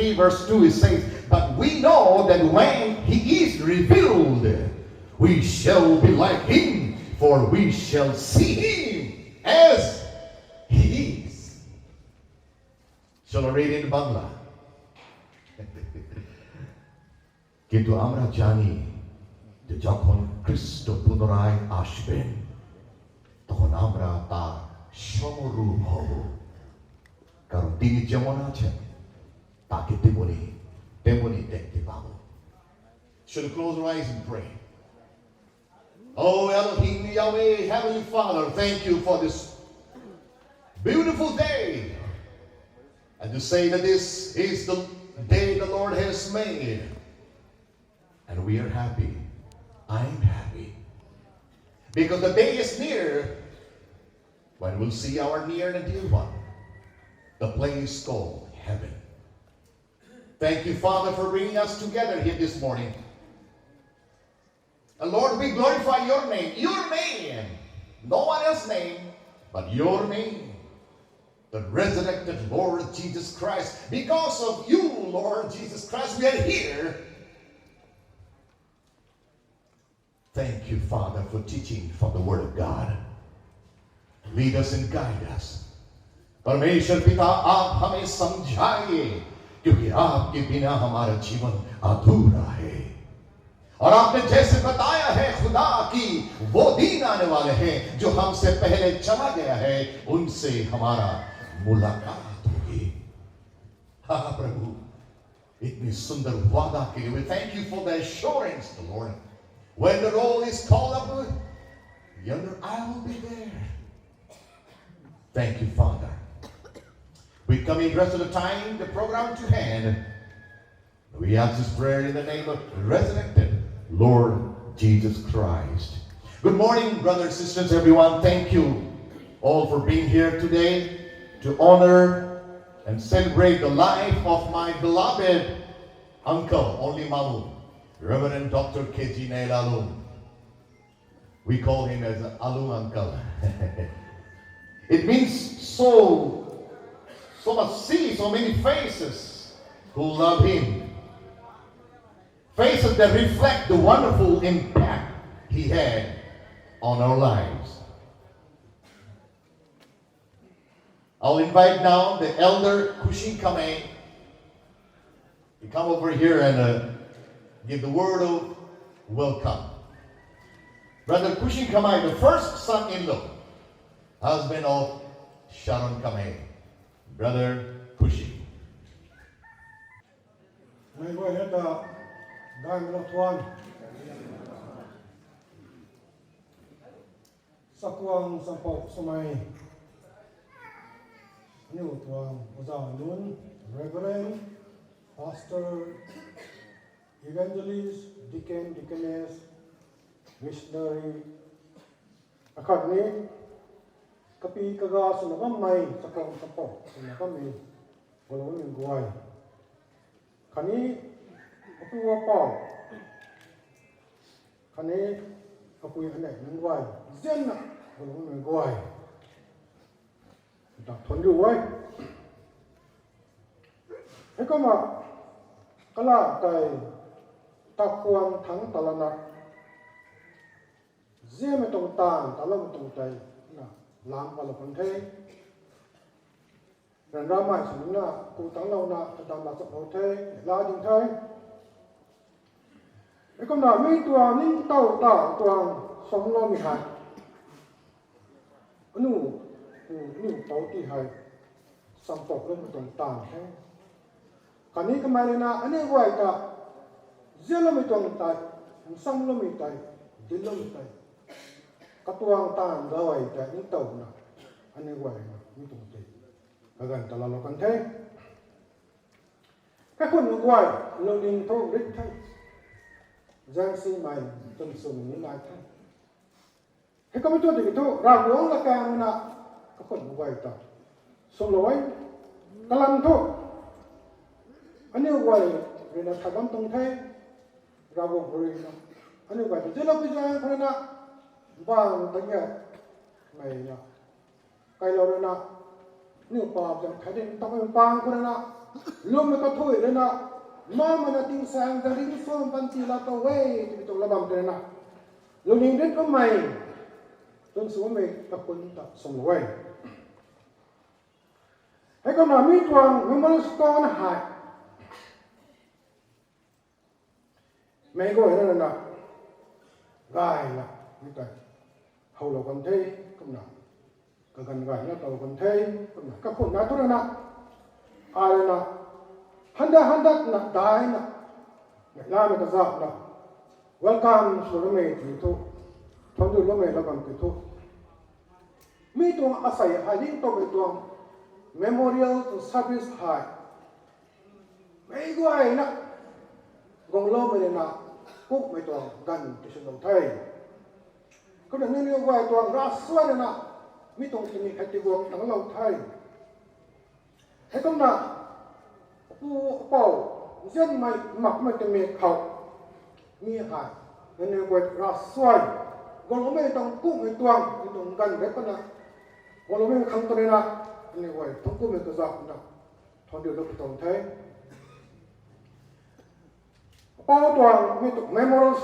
3 verse 2 it says, but we know that when he is revealed, we shall be like him, for we shall see him as he is. Shall I read in Bangla? কিন্তু আমরা জানি যে যখন খ্রিস্ট পুনরায় আসবেন তখন আমরা তার সমরূপ হব, কারণ তিনি যেমন আছেন তাকে তেমনি দেখতে পাবো। Should we close our eyes and pray? Oh Elohim, Yahweh, Heavenly Father, thank you for this beautiful day, and to say that this is the day the Lord has made, and we are happy. I'm happy because the day is near when we'll see our near and dear one, the place called heaven. Thank you, Father, for bringing us together here this morning. And Lord, we glorify your name, no one else's name, but your name, the resurrected Lord Jesus Christ. Because of you, Lord Jesus Christ, we are here. Thank you, Father, for teaching from the Word of God. Lead us and guide us. परमेश्वर पिता, आप हमें समझाइए, क्योंकि आपके बिना हमारा जीवन अधूरा है। और आपने जैसे बताया है खुदा की वो दिन आने वाले हैं जो हमसे पहले चला गया है, उनसे हमारा मुलाकात होगी। हाँ प्रभु, इतनी सुंदर वादा के लिए we thank you for the assurance, the Lord. When the roll is called up, yonder I will be there. Thank you, Father. We come in the rest of the time, the program to hand. We ask this prayer in the name of resurrected Lord Jesus Christ. Good morning, brothers and sisters, everyone. Thank you all for being here today to honor and celebrate the life of my beloved uncle, only Mamu, Reverend Dr. K.G. Neilalung. We call him as Alung Uncle. It means so much see so many faces who love him. Faces that reflect the wonderful impact he had on our lives. I'll invite now the elder Kushin Kame to come over here and give the word of welcome. Brother Kushin Kame, the first son-in-law, husband of Sharon Kame. Brother Kushin. May go ahead, Diamond Tuan. Sakuang Sampok Sumai. New Tuan Ozanun, Reverend, Pastor, Evangelist, Deacon, Deaconess, Missionary, Academy, Kapi Kaga Sunagamai, Sakang Sampok, Sunagami, Bolon Guai. Kani Apuwa Paul, Kani Apuya Nek Nangwai, Zenna, Bolon Guai. Dak Tondu Wai. Ekama Kala Tai Takuan Tang Talana Zemetong Tan, Talamatong Tai, Lam Palaponte. Dan ramai sebenarnya kutang launa tentang masuk hotel, lajing thai. Ekam nak mi tuan ni tahu tak tuan somlo mi hai. Anu tahu ti hai sampok lem tong tan hai. Kani kemarin na ane wai ta zelo mi tong tai, samlo mi tai, dilo mi tai. Katuang tan gawai ta ni tahu na ane wai na mi tong tai. Agan talalo kan thay. Các con người ngoài lâu đình thô rít thay. Giang sinh mày tâm sùng những lại thay. Thế có mấy chỗ thì thô ra uống là càng nạ. Các con người ngoài ta. Xong lối. Các lần thô. Anh yêu ngoài vì là thật lắm tông thay. Ra uống rồi. Anh yêu ngoài thì dễ lắm bây giờ thôi nạ. Vàng tất nhẹ. Mày nạ. Cây lâu rồi nạ. Nếu bà chẳng thấy đến tao phải bang con nè, lum ka thui le na ma mana ting sang da ring som pan ti la to we ti to la bam te na lu ning det ko mai ton su me ka kun ta som we he ko na mi tuang memorial stone hai mấy cô ấy là gài là như vậy hầu là còn thế cũng là cái gần gài nó tàu còn thế cũng là cácคนnói tôi là ai là hắn đã là đái là làm cái gì là welcome số nó mày thì thôi thằng đứa nó mày là còn thì thôi mi tuang asai hai din to cái tuang memorial to service hai mấy cô ấy là gong lo mày là cúc mày tuang gần thì sinh thầy có được nên yêu quay tuang ra xuôi là mi tuang thì mình hay tiêu gong thằng lâu thầy hay không là u bảo dân mày mặc mày thì mình khẩu mi hại nên yêu quay ra xuôi gong lo mày tuang cúc mày tuang gần đấy con là gong lo mày không tôi là nên yêu quay tuang cúc mày tôi dọn là thằng điều đó phải tuang thế bao tuang mi tu memorial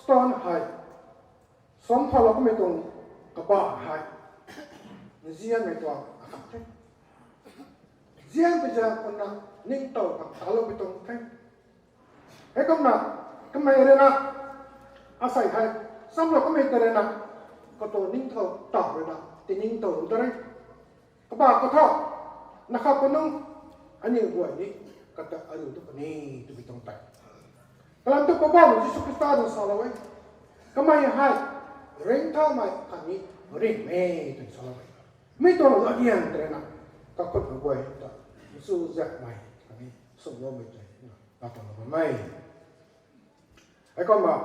stone hai som thalo ko mi tu ka ba hai zian mi tuang akap the zian pe ja kon na ning to ka thalo mi tu the he kom na kamai re na asai hai sam lo ko mi tere na ko to ning tho ta re na ti ning to ta re ka ba ko tho na kha ko nung ani guai ni ka ta aru tu ni tu bi tong tai kalau tu kebal Yesus Kristus dan salawai, kemai hai, ring thau mai kami ring me tu salawai. Me tu orang latihan terena, takut berbuat tak, Yesus zat mai kami semua macam, datang apa mai. Aku mah,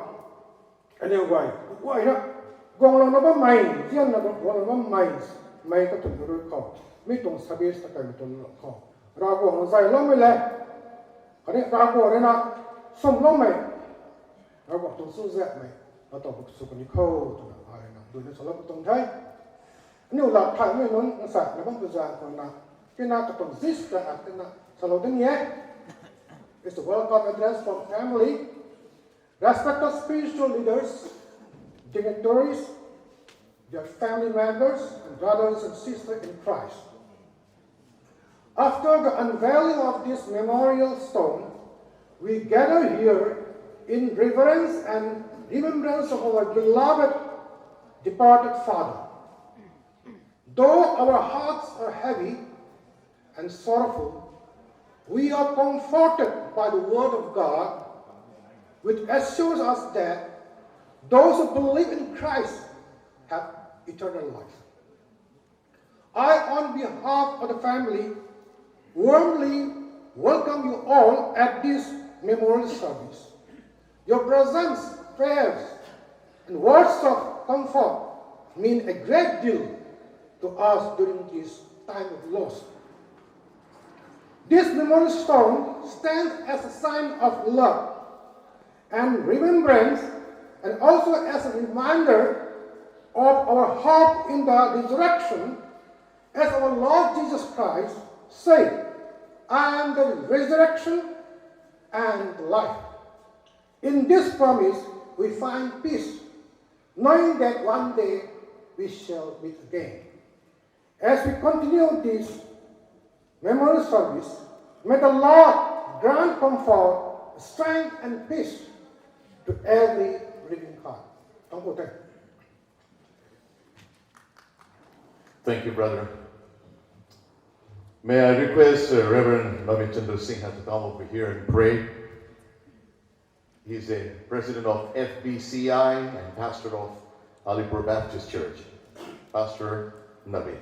ini buat nak, gong lang apa mai, jian nak gong lang apa mai tu berbuat kau, me tu sabis tak kami tu kau, ragu orang saya lama le, ini ragu orang nak. Som lo mày, nó gọi tông số dẹp mày, nó tông số con đi khâu, tông là ai nào, đối với số lo tông thấy, nếu là thằng người nó sạch, nó vẫn cứ giang còn là cái nào tông zist là cái nào, số lo tên nhé, is the welcome address from family, respected spiritual leaders, dignitaries, their family members and brothers and sisters in Christ. After the unveiling of this memorial stone, we gather here in reverence and remembrance of our beloved departed Father. Though our hearts are heavy and sorrowful, we are comforted by the Word of God, which assures us that those who believe in Christ have eternal life. I, on behalf of the family, warmly welcome you all at this memorial service. Your presence, prayers, and words of comfort mean a great deal to us during this time of loss. This memorial stone stands as a sign of love and remembrance, and also as a reminder of our hope in the resurrection, as our Lord Jesus Christ said, "I am the resurrection and life." In this promise, we find peace, knowing that one day we shall meet again. As we continue this memorial service, may the Lord grant comfort, strength, and peace to every living heart. Thank you, brother. May I request Reverend Lavichandra Singh to come over here and pray. He's a president of FBCI and pastor of Alipur Baptist Church. Pastor Navi.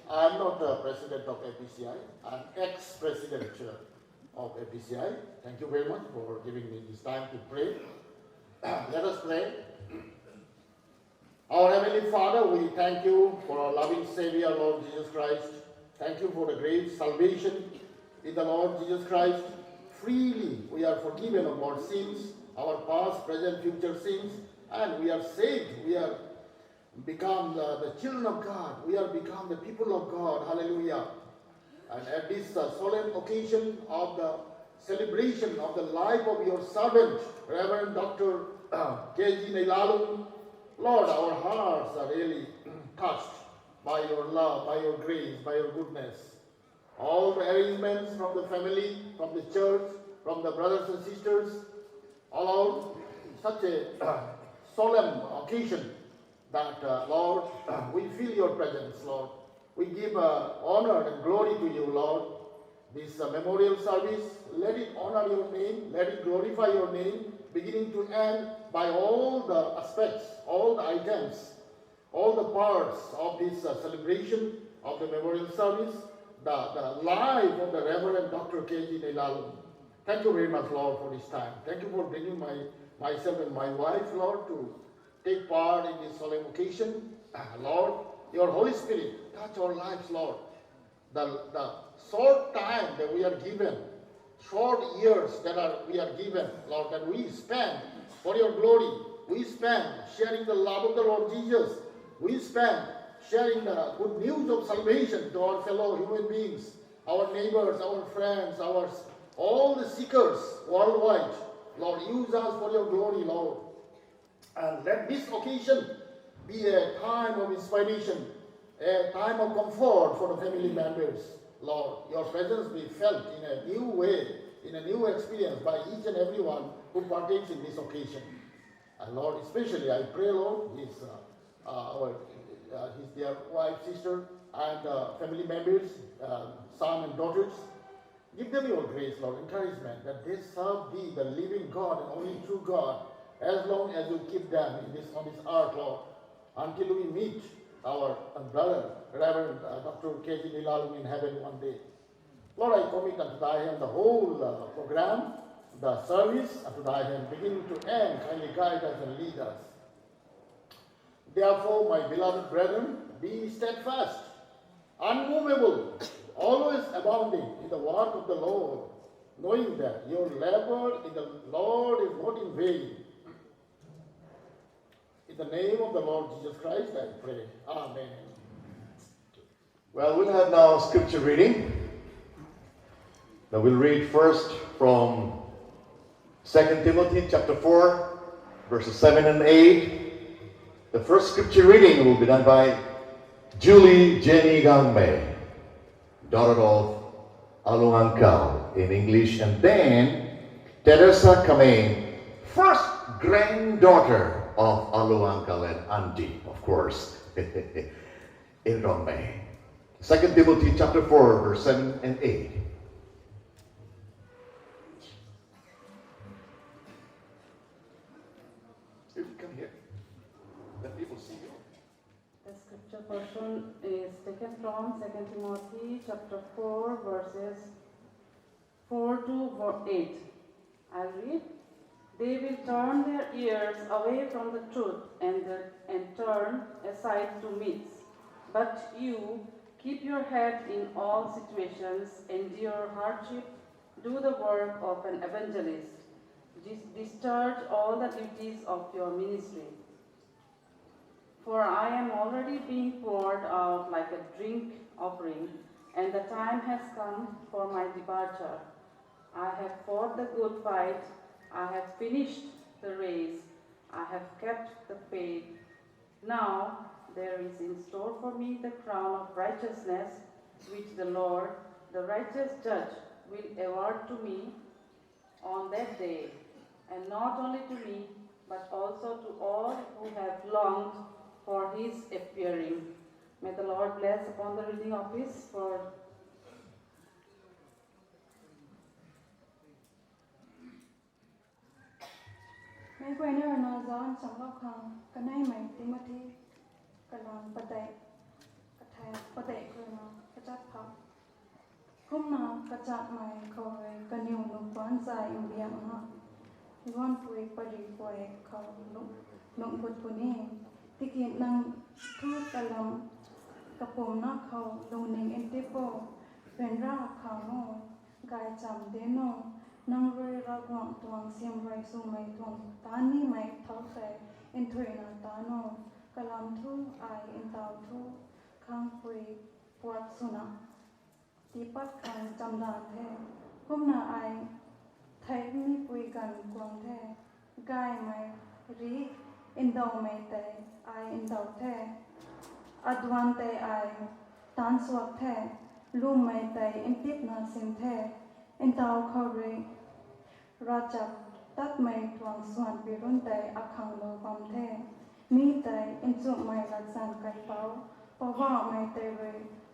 I'm not the president of FBCI. I'm ex-president of FBCI. Thank you very much for giving me this time to pray. Let us pray. Our Heavenly Father, we thank you for our loving Savior, Lord Jesus Christ. Thank you for the great salvation in the Lord Jesus Christ. Freely we are forgiven of our sins, our past, present, future sins, and we are saved. We are become the children of God. We are become the people of God. Hallelujah. And at this solemn occasion of the celebration of the life of your servant, Reverend Dr. K.G. Neilalung, Lord, our hearts are really touched by your love, by your grace, by your goodness. All the arrangements from the family, from the church, from the brothers and sisters, all such a solemn occasion that, Lord, we feel your presence, Lord. We give honor and glory to you, Lord. This memorial service, let it honor your name, let it glorify your name, beginning to end by all the aspects, all the items, all the parts of this celebration of the memorial service, the life of the Reverend Dr. K.G. Neilalung. Thank you very much, Lord, for this time. Thank you for bringing myself and my wife, Lord, to take part in this solemn occasion. Lord, your Holy Spirit, touch our lives, Lord. The short time that we are given, short years that we are given, Lord, that we spend for your glory. We spend sharing the love of the Lord Jesus. We spend sharing the good news of salvation to our fellow human beings, our neighbors, our friends, all the seekers worldwide. Lord, use us for your glory, Lord. And let this occasion be a time of inspiration, a time of comfort for the family members. Lord, your presence be felt in a new way, in a new experience by each and every one who partakes in this occasion. And Lord, especially I pray, Lord, his dear wife, sister, and family members, son and daughters. Give them your grace, Lord, encouragement that they serve thee, the living God and only true God, as long as you keep them on this earth, Lord, until we meet our brother, Reverend Dr. K.G. Neilalung in heaven one day. Lord, I commit unto thy hand the whole program, the service unto thy hand, beginning to end, kindly guide us and lead us. Therefore, my beloved brethren, be steadfast, unmovable, always abounding in the work of the Lord, knowing that your labor in the Lord is not in vain. In the name of the Lord Jesus Christ, I pray. Amen. Well, we'll have now scripture reading. Now we'll read first from 2 Timothy chapter 4, verses 7 and 8. The first scripture reading will be done by Julie Jenny Rongmei, daughter of Alung Angkal in English, and then Teresa Kamei, first granddaughter of Alung Angkal and auntie, of course, in Rongmei. 2 Timothy chapter 4, verse 7 and 8. If you come here, let people see you. The scripture portion is taken from 2 Timothy chapter 4 verses 4 to 8. I read, "They will turn their ears away from the truth and turn aside to myths. But you keep your head in all situations, endure hardship, do the work of an evangelist, discharge all the duties of your ministry. For I am already being poured out like a drink offering, and the time has come for my departure. I have fought the good fight, I have finished the race, I have kept the faith. Now there is in store for me the crown of righteousness, which the Lord, the righteous judge, will award to me on that day, and not only to me, but also to all who have longed for his appearing." May the Lord bless upon the reading of his word. Mấy quay nơi nó gió trong lóc không, cái này mày Timothy, cái lòng bật đậy, cái thầy bật đậy cười nó, cái chát phẳng. Hôm nào cái chát mày khâu về cái nhiều nụ quán dài im biếng nó, ngon tuổi bari quay khâu nụ bột puni, tikin năng thu cái lòng, cái bom nó khâu lùng nín em tiếp bộ, bên ra khâu nó, gai chạm đến nó. Nang rơi ra quảng tuang xiêm rơi su mày tuang ta ni mày tháo khẽ in thuê na ta no kalam thu ai in tau thu khang pui puat suna tipat khan chamdan the humna ai thai mi pui gan kwang the gai mai ri in dau mai te ai in dau the adwan te ai tan suak the lu mai te in tip na sim the in tau khore rajab tat mai tuang suan birun te akhang lo pam the mi te in chu mai la san kai pau pawa mai te re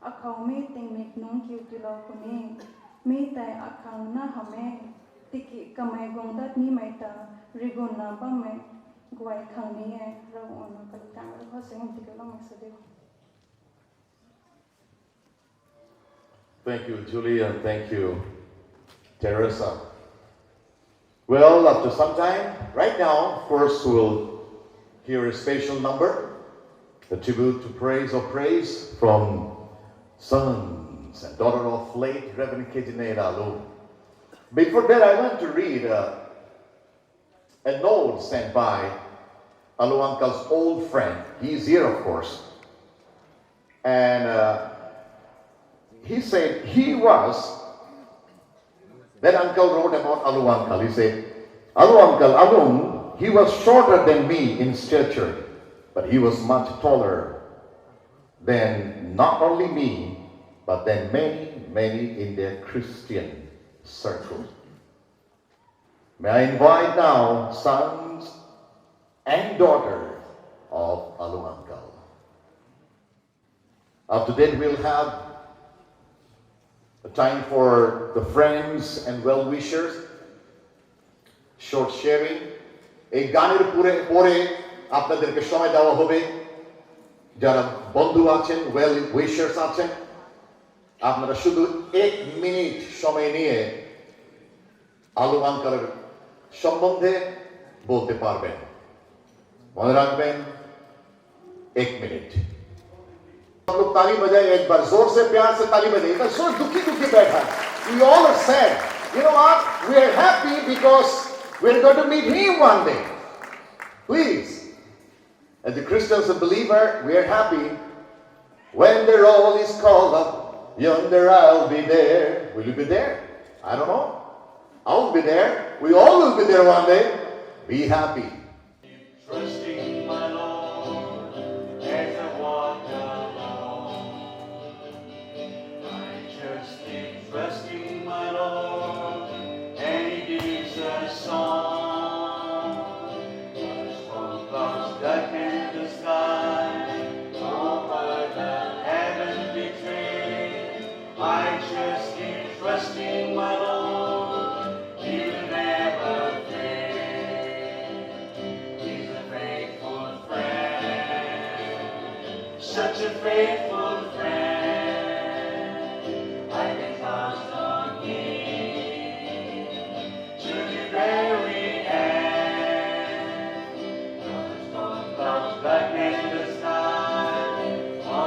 akhau mi ting mik nung kiu kilo kuni mi te akhang na hame tiki kamai gong dat ni mai ta rigun na pa mai guai khang ni e ra on na kal ta ra ho seng ti kalo mai sade. Thank you, Julie, and thank you, Teresa. Well, after some time, right now, first we'll hear a special number, a tribute to praise or praise from sons and daughter of late Reverend Neilalung. Before that, I want to read a note sent by Alu Uncle's old friend. He's here, of course. And he said that uncle wrote about Alu Uncle. He said, Alu Uncle, Alung, he was shorter than me in stature, but he was much taller than not only me, but than many, many in their Christian circle. May I invite now sons and daughters of Alu Uncle. After that, we'll have a time for the friends and well-wishers, short sharing. এই গানের পরে আপনাদেরকে সময় দেওয়া হবে যারা বন্ধু আছেন, ওয়েল উইশার্স আছেন, আপনারা শুধু 1 মিনিট সময় নিয়ে আলু আঙ্কেলের সম্বন্ধে বলতে পারবেন। মনে রাখবেন 1 मिनट। हम लोग ताली बजाए एक बार, जोर से प्यार से ताली बजाइए। इतना सोच दुखी बैठा है। We all are sad. You know what? We are happy because we are going to meet Him one day. Please, as a Christian, as a believer, we are happy. When the roll is called up, yonder I'll be there. Will you be there? I don't know. I'll be there. We all will be there one day. Be happy. Trusting my Lord as I walk along. I just keep trusting my Lord, and He gives a song. There's one clouds darken the sky, over the heavenly train. I just keep trusting my Lord, He will never fail. He's a faithful friend, such a faithful friend. I can trust on Him to the very end. Though the storm clouds darken the sky,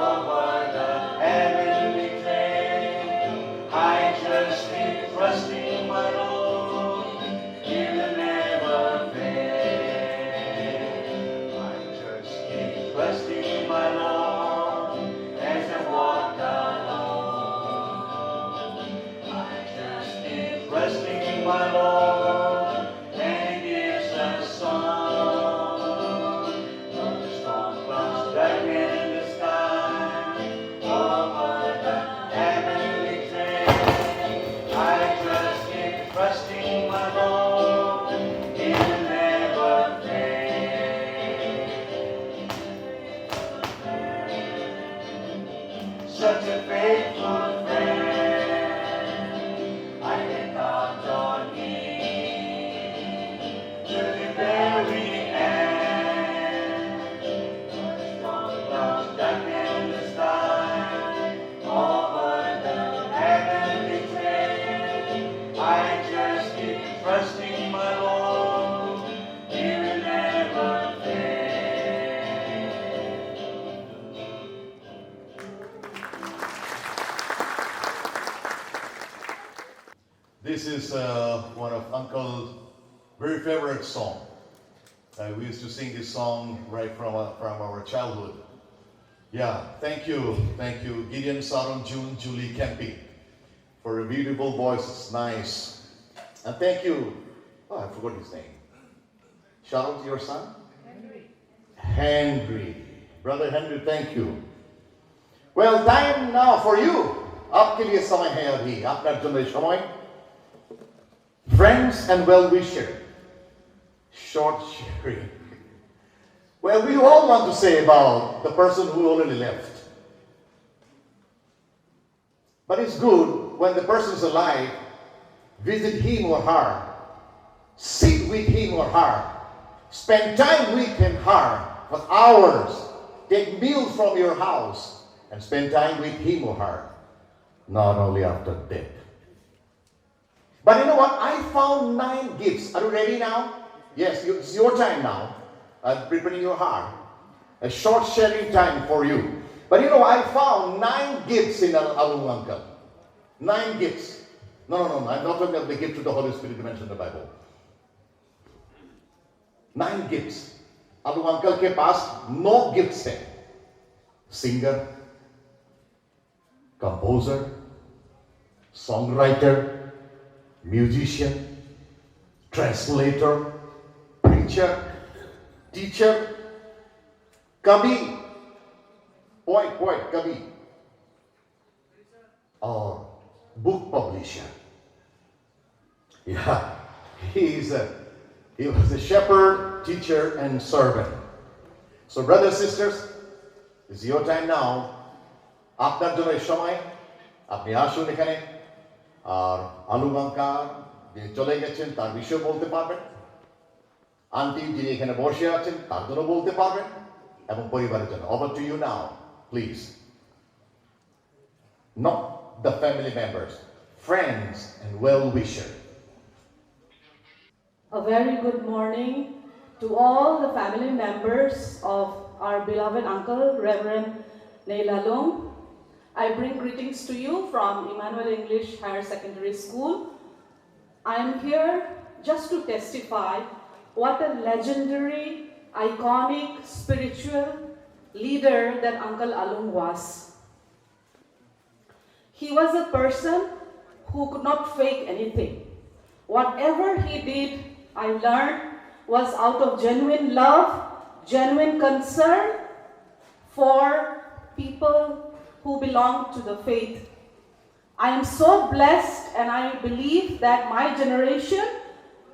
over the heavenly train, I just keep trusting my Lord, He will never fail. I just keep trusting my Lord as I walk along. I just keep trusting my Lord, and He gives a song. Though the storm clouds darken the sky, over the heavenly train, I just keep trusting my Lord, He will never fail. Such a faithful friend, I can count on Him to the very end. Though the storm clouds darken the sky, over the heavenly train, I just keep trusting my Lord, He will never fail. This is one of Uncle's very favorite song. We used to sing this song right from our childhood. Yeah, thank you, Gideon, Sarung, June, Julie, Kempi, for your beautiful voices, nice. And thank you, I forgot his name. Shout out to your son? Henry. Brother Henry, thank you. Well, time now for you. आपके लिए समय है अभी, आपका जन्म समय. Friends and well-wisher. Short sharing. Well, we all want to say about the person who already left. But it's good when the person is alive, visit him or her, sit with him or her, spend time with him or her for hours, take meals from your house, and spend time with him or her, not only after death. But you know what? I found 9 gifts. Are you ready now? Yes, it's your time now. I'm preparing your heart. A short sharing time for you. But you know, I found 9 gifts in Neilalung uncle. 9 gifts. No. I'm not talking about the gift to the Holy Spirit mentioned in the Bible. 9 gifts. Alung uncle के पास 9 gifts हैं. Singer, composer, songwriter, musician, translator, preacher, teacher, kabi, poet, kabi, or book publisher. Yeah, he was a shepherd, teacher, and servant. So, brothers, sisters, it's your time now. আপনার জন্য এই সময় আপনি আসুন এখানে আর আলুঙ্কার যিনি চলে গেছেন তার বিষয় বলতে পারবেন, আন্টি যিনি এখানে বসে আছেন তার জন্য বলতে পারবেন এবং পরিবারের জন্য. Over to you now, please. Not the family members, friends and well-wishers. A very good morning to all the family members of our beloved uncle, Reverend Neilalung. I bring greetings to you from Emmanuel English Higher Secondary School. I am here just to testify what a legendary, iconic, spiritual leader that Uncle Alung was. He was a person who could not fake anything. Whatever he did, I learned, was out of genuine love, genuine concern for people who belong to the faith. I am so blessed, and I believe that my generation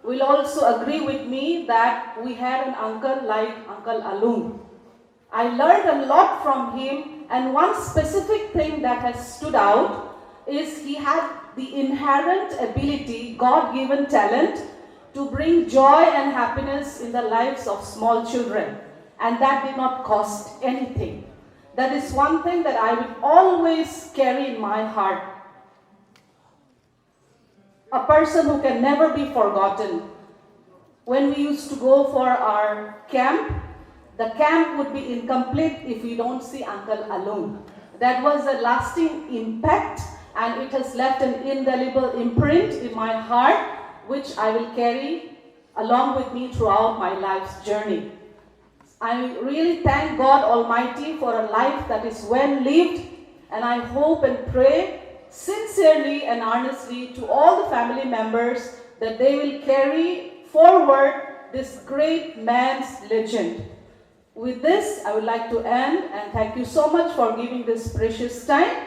will also agree with me that we had an uncle like Uncle Alung. I learned a lot from him, and one specific thing that has stood out is he had the inherent ability, God-given talent, to bring joy and happiness in the lives of small children, and that did not cost anything. That is one thing that I will always carry in my heart. A person who can never be forgotten. When we used to go for our camp, the camp would be incomplete if we don't see Uncle Alung. That was a lasting impact, and it has left an indelible imprint in my heart, which I will carry along with me throughout my life's journey. I really thank God Almighty for a life that is well lived, and I hope and pray sincerely and earnestly to all the family members that they will carry forward this great man's legend. With this, I would like to end, and thank you so much for giving this precious time.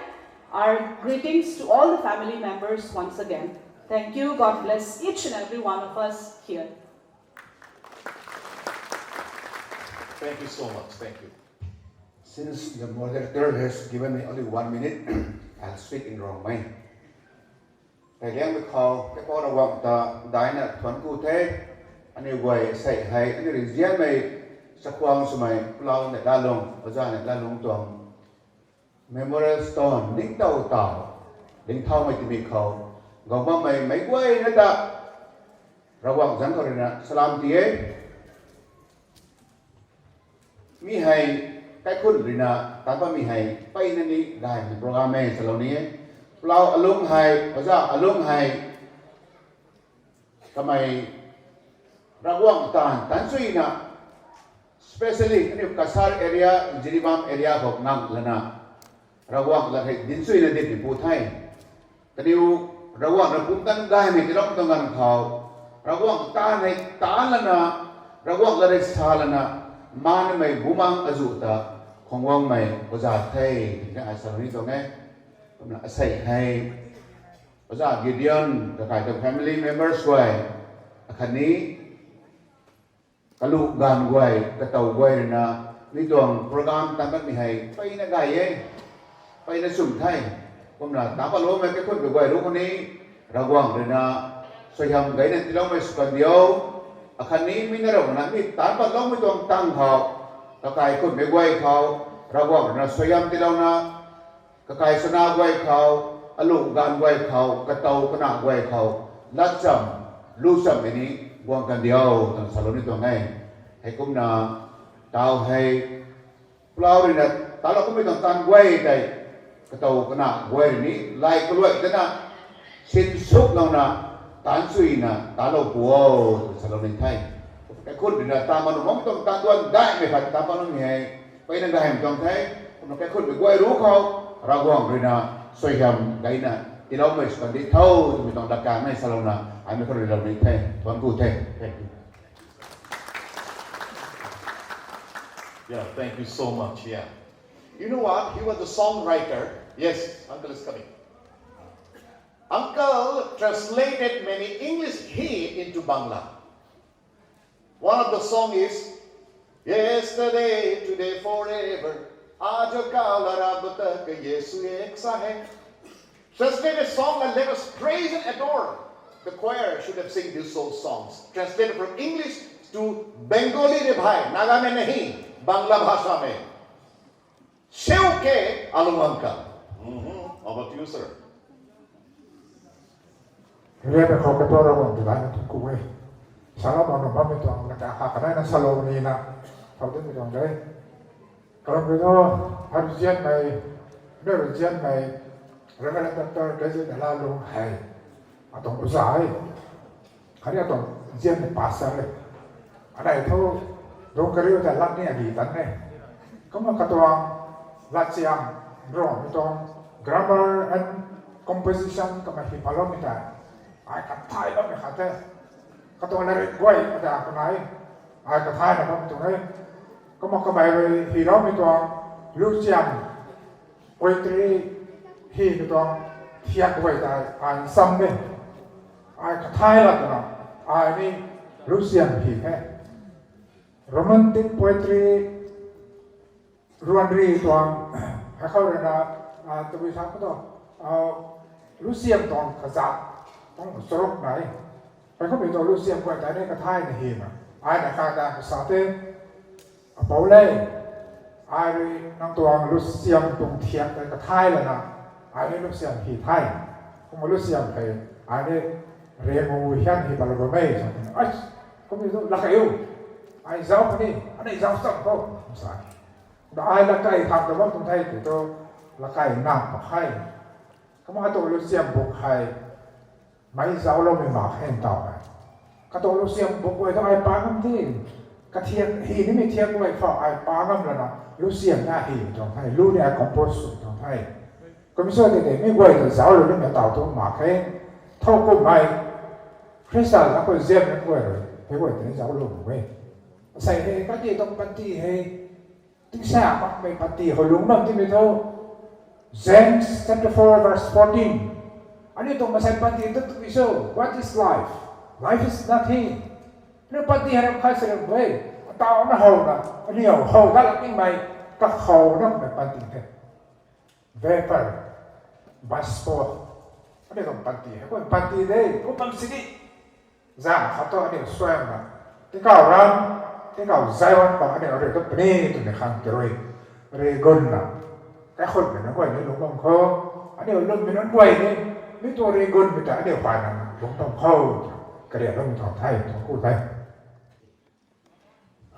Our greetings to all the family members once again. Thank you. God bless each and every one of us here. Thank you so much. Thank you. Since the moderator has given me only 1 minute, I'll speak in Rongmei. Thầy liang với khâu cái con đầu vọng ta đại nè thuần cụ thế anh ấy quay say hay anh ấy riêng mày sắc quang số mày lao Neilalung ở ra Neilalung tuồng memorial stone đính đầu tàu đính thau mày thì bị khâu gồm mà mày mấy quay nữa taระหว่างฉันเขาเลยนะสลามตีเอมีให้ใกล้คุณเลยนะแต่ว่ามีให้ไปนั่นนี่ได้ในโปรแกรมสลานี้เราอารมณ์ให้พระเจ้าอารมณ์ให้ทำไม Rawang tan sui na especially ini Cachar area, Jiribam area kok nang lana. Rawang la hai din sui na dit pu thai. Kaniu rawang na pumtan gai me tilong tongan khau. Rawang ta hai ta lana, rawang la sa lana man mai bumang azuta khongwang mai oza thai ka asarni to nge. Kumna asai hai oza Gideon ka kai family members wai akhani kalu gan guai katau guai na ni tuang program tamat ni hai pai na gai ye pai na sum thai kom na ta pa lo me ke khut guai ru ko ni rawang re na soyam gai na tilong me skandio akhani mi na ro na mi ta pa lo mi tuang tang ha ka kai khut me guai khao rawang na soyam tilong na ka kai sana guai khao alu gan guai khao katau kana guai khao lacham lu sam ni buang kan diau tang salon itu ngai hai kum na tao hai plau ri na talo kum itu tan guai dai katau kana guai ni lai ko loi na sin suk nau na tan sui na talo buo salon ni thai cái khôn ri na ta ma no mong tong tan tuan dai me phat ta pa no mi hai pai na dai tong thai no cái khôn be guai ru khao ra guang ri na soi ham gai na ti lo me skan di thau tu mi tong da ka nai salon na ai me khôn ri lo ni thai tuan ku thai. Yeah, thank you so much. Yeah. You know what? He was a songwriter. Yes, Uncle is coming. Uncle translated many English hymns into Bangla. One of the song is Yesterday, today, forever. Aajo kal rab tak Yesu ek sa hai. Translated song and let us praise and adore. The choir should have sing these old songs. Translated from English to Bengali re bhai, Naga mein nahi. Bangla bhasha mein. Shiv ke Alumangka. Over to you, sir. Rebe ko ke tora won tu dai tu ku we. Sala mo no ba mi to ang ka ka na na salo ni na. Thau tin mi dong dai. Kalau begitu harusnya mai harusnya mai Reverend Dr. Neilalung hai atau usai. Hari atau jian pasar le. Ada itu dong keriu dah lat ni adi tan ne. Kamu katuang lat siang bro itu grammar and composition kama hipalom ita. Ai katai ba me kate. Katuang nari guai ada kunai. Ai katai na ba tu ngai. Kamu kamai hirom itu lu siang. Poetry hi itu tiak guai ita ai sam ne. Ai katai la tu na. Ai ni lu siang hi he. Romantic poetry ruanri tuang hakau na tu bisa apa tu Lucian tuang kazat tuang sorok nai mereka betul Lucian buat tadi katai ni hima ai nak kata kesate apa boleh ai nang tuang Lucian tuang tiap dari katai lah na ai Lucian hi thai kamu Lucian hai ai remu hian hi balu Rongmei ai kamu itu lakayu ai giáo cái này anh ấy giáo sắp không sai đó ai là cái thằng đó trong thay thì tôi là cái nằm hay các bạn tôi lúc xem buộc hay mấy giáo lâu mình bảo hẹn tàu này các tôi lúc xem buộc quay tôi ai bán không thế cái thiệt hì nếu mình thiệt quay phò ai bán không là nó lúc xem ra hì trong thay lúc này compose trong thay còn bây giờ thì để mấy quay thì giáo lâu mình tàu tôi mà cái thâu cùng mày Christian nó có xem nó quay rồi thế quay thì giáo lâu quay sai he cái gì trong party he tính sao mà mấy party hồi lúc năm thì mình thôi James chapter 4 verse 14 anh ấy trong mà sai party itu tu bisa what is life life is nothing nếu party harap khai sẽ được vậy tao nó hầu là nhiều hầu đó là cái mày các hầu nó phải party thế vapor vapor anh ấy trong party hay còn party đấy có bằng gì đi ra họ to anh ấy xoay mà cái cầu răng cái cầu dài hơn còn cái này nó được bê tụi này khang rồi gần là cái khôn này nó quay đến lúc đông khô anh đều lưng mình nó quay đi mấyตัวgần mình trả đều phải là lúc đông khô cái này nó mình thọ thay thọ cụ thay.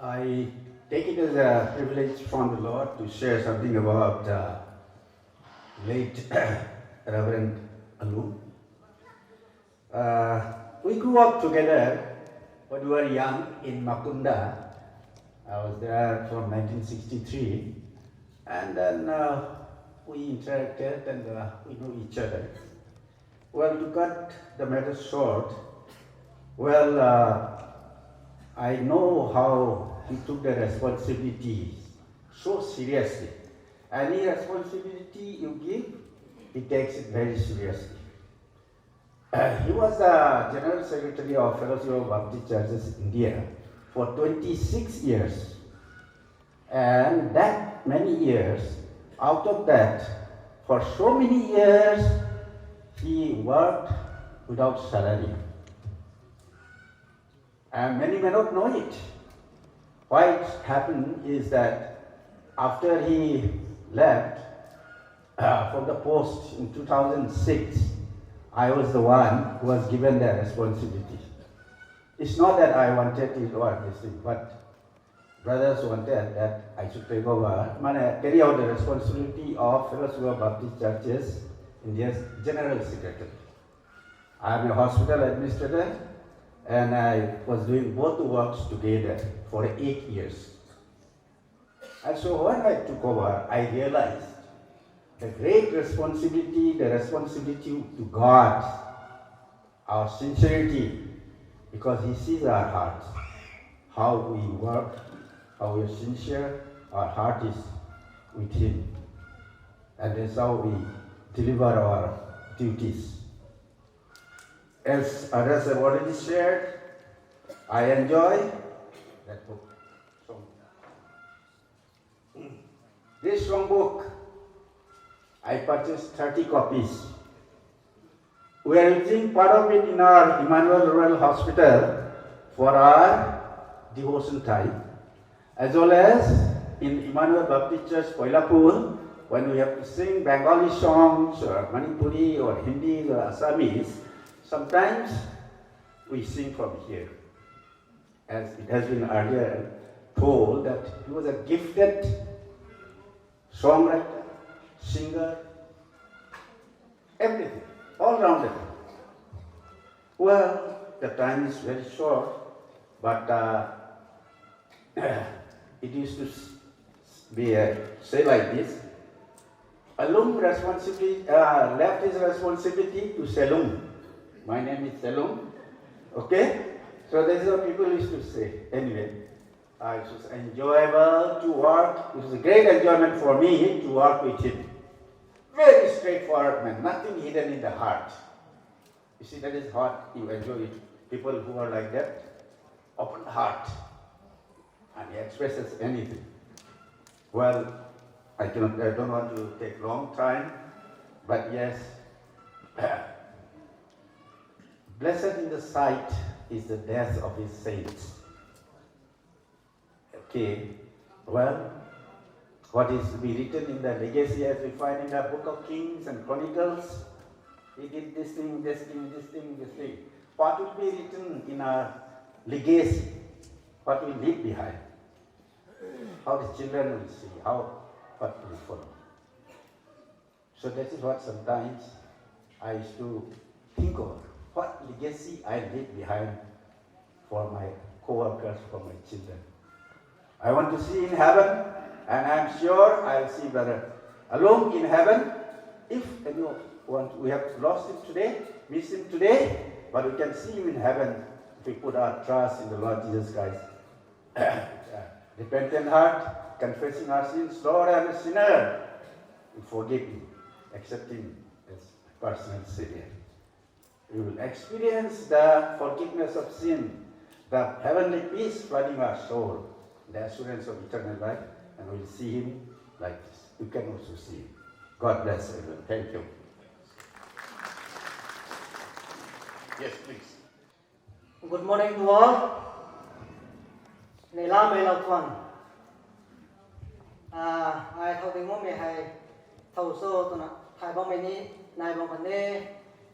I take it as a privilege from the Lord to share something about late Reverend Alu. We grew up together when we were young in Makunda. I was there from 1963, and then we interacted and we knew each other. Well, to cut the matter short, well, I know how he took the responsibility so seriously. Any responsibility you give, he takes it very seriously. He was the General Secretary of Fellowship of Baptist Churches India for 26 years. And that many years, out of that, for so many years, he worked without salary. And many may not know it. Why it happened is that after he left from the post in 2006, I was the one who was given the responsibility. It's not that I wanted it or this thing, but brothers wanted that I should take over, carry out the responsibility of Fellowship of Baptist Churches India's General Secretary. I am a hospital administrator, and I was doing both the works together for 8 years. And so when I took over, I realized the great responsibility, the responsibility to God, our sincerity, because He sees our hearts, how we work, how we are sincere, our heart is with Him. And that's how we deliver our duties. As others have already shared, I enjoy that book. This songbook, I purchased 30 copies. We are using part of it in our Emmanuel Rural Hospital for our devotion time, as well as in Emmanuel Baptist Church, Koilapur, when we have to sing Bengali songs or Manipuri or Hindi or Assamese, sometimes we sing from here. As it has been earlier told that he was a gifted songwriter, singer, everything, all rounded. Well, the time is very short, but it used to be say like this. Alung responsibility left his responsibility to Selung. My name is Selung. Okay? So this is what people used to say. Anyway, it was enjoyable to work. It was a great enjoyment for me to work with him. Very straightforward man, nothing hidden in the heart. You see, that is what you enjoy it. People who are like that, open heart, and he expresses anything. Well, I don't want to take long time, but yes, blessed in the sight is the death of his saints. Okay, well, what is to be written in the legacy as we find in the book of Kings and Chronicles, he did this thing, this thing, this thing, this thing. What will be written in our legacy? What will leave behind? How the children will see, what will follow. So that is what sometimes I used to think of. What legacy I leave behind for my co-workers, for my children. I want to see in heaven, and I am sure I will see Brother Alung in heaven. If anyone we have lost him today, miss him today, but we can see him in heaven if we put our trust in the Lord Jesus Christ. Repentant heart, confessing our sins, Lord, I am a sinner. We forgive him, accept him as personal Savior. We will experience the forgiveness of sin, the heavenly peace flooding our soul, the assurance of eternal life, and we will see him like this. You can also see him. God bless everyone. Thank you. Yes, please. Good morning to all. Neilalung. I thought the moment I thought so to Thai Bomani, Nai Bombane,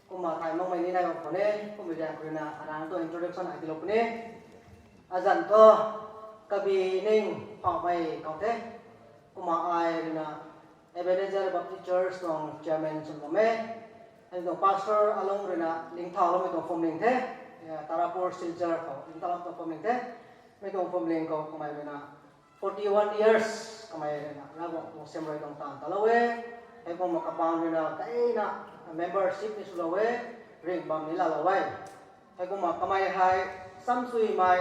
Kuma Thai Bomani, Nai Bombane, Kumidakrina, around to introduction I Dilopne. Azanto, Kabi Ning, Pamay County, Kuma I, Ebenezer Baptist Church, Chairman Rongmei, and the pastor along Rina, Ling Tao, from Ling Te, Tarapur Siljar ko intalam to paming te me tong pamling ko kamay na 41 years kamay na rago mo semroy tong tan talawe ay ko makapang na kay na membership ni sulawe ring bang nila laway ay ko makamay hay samsui mai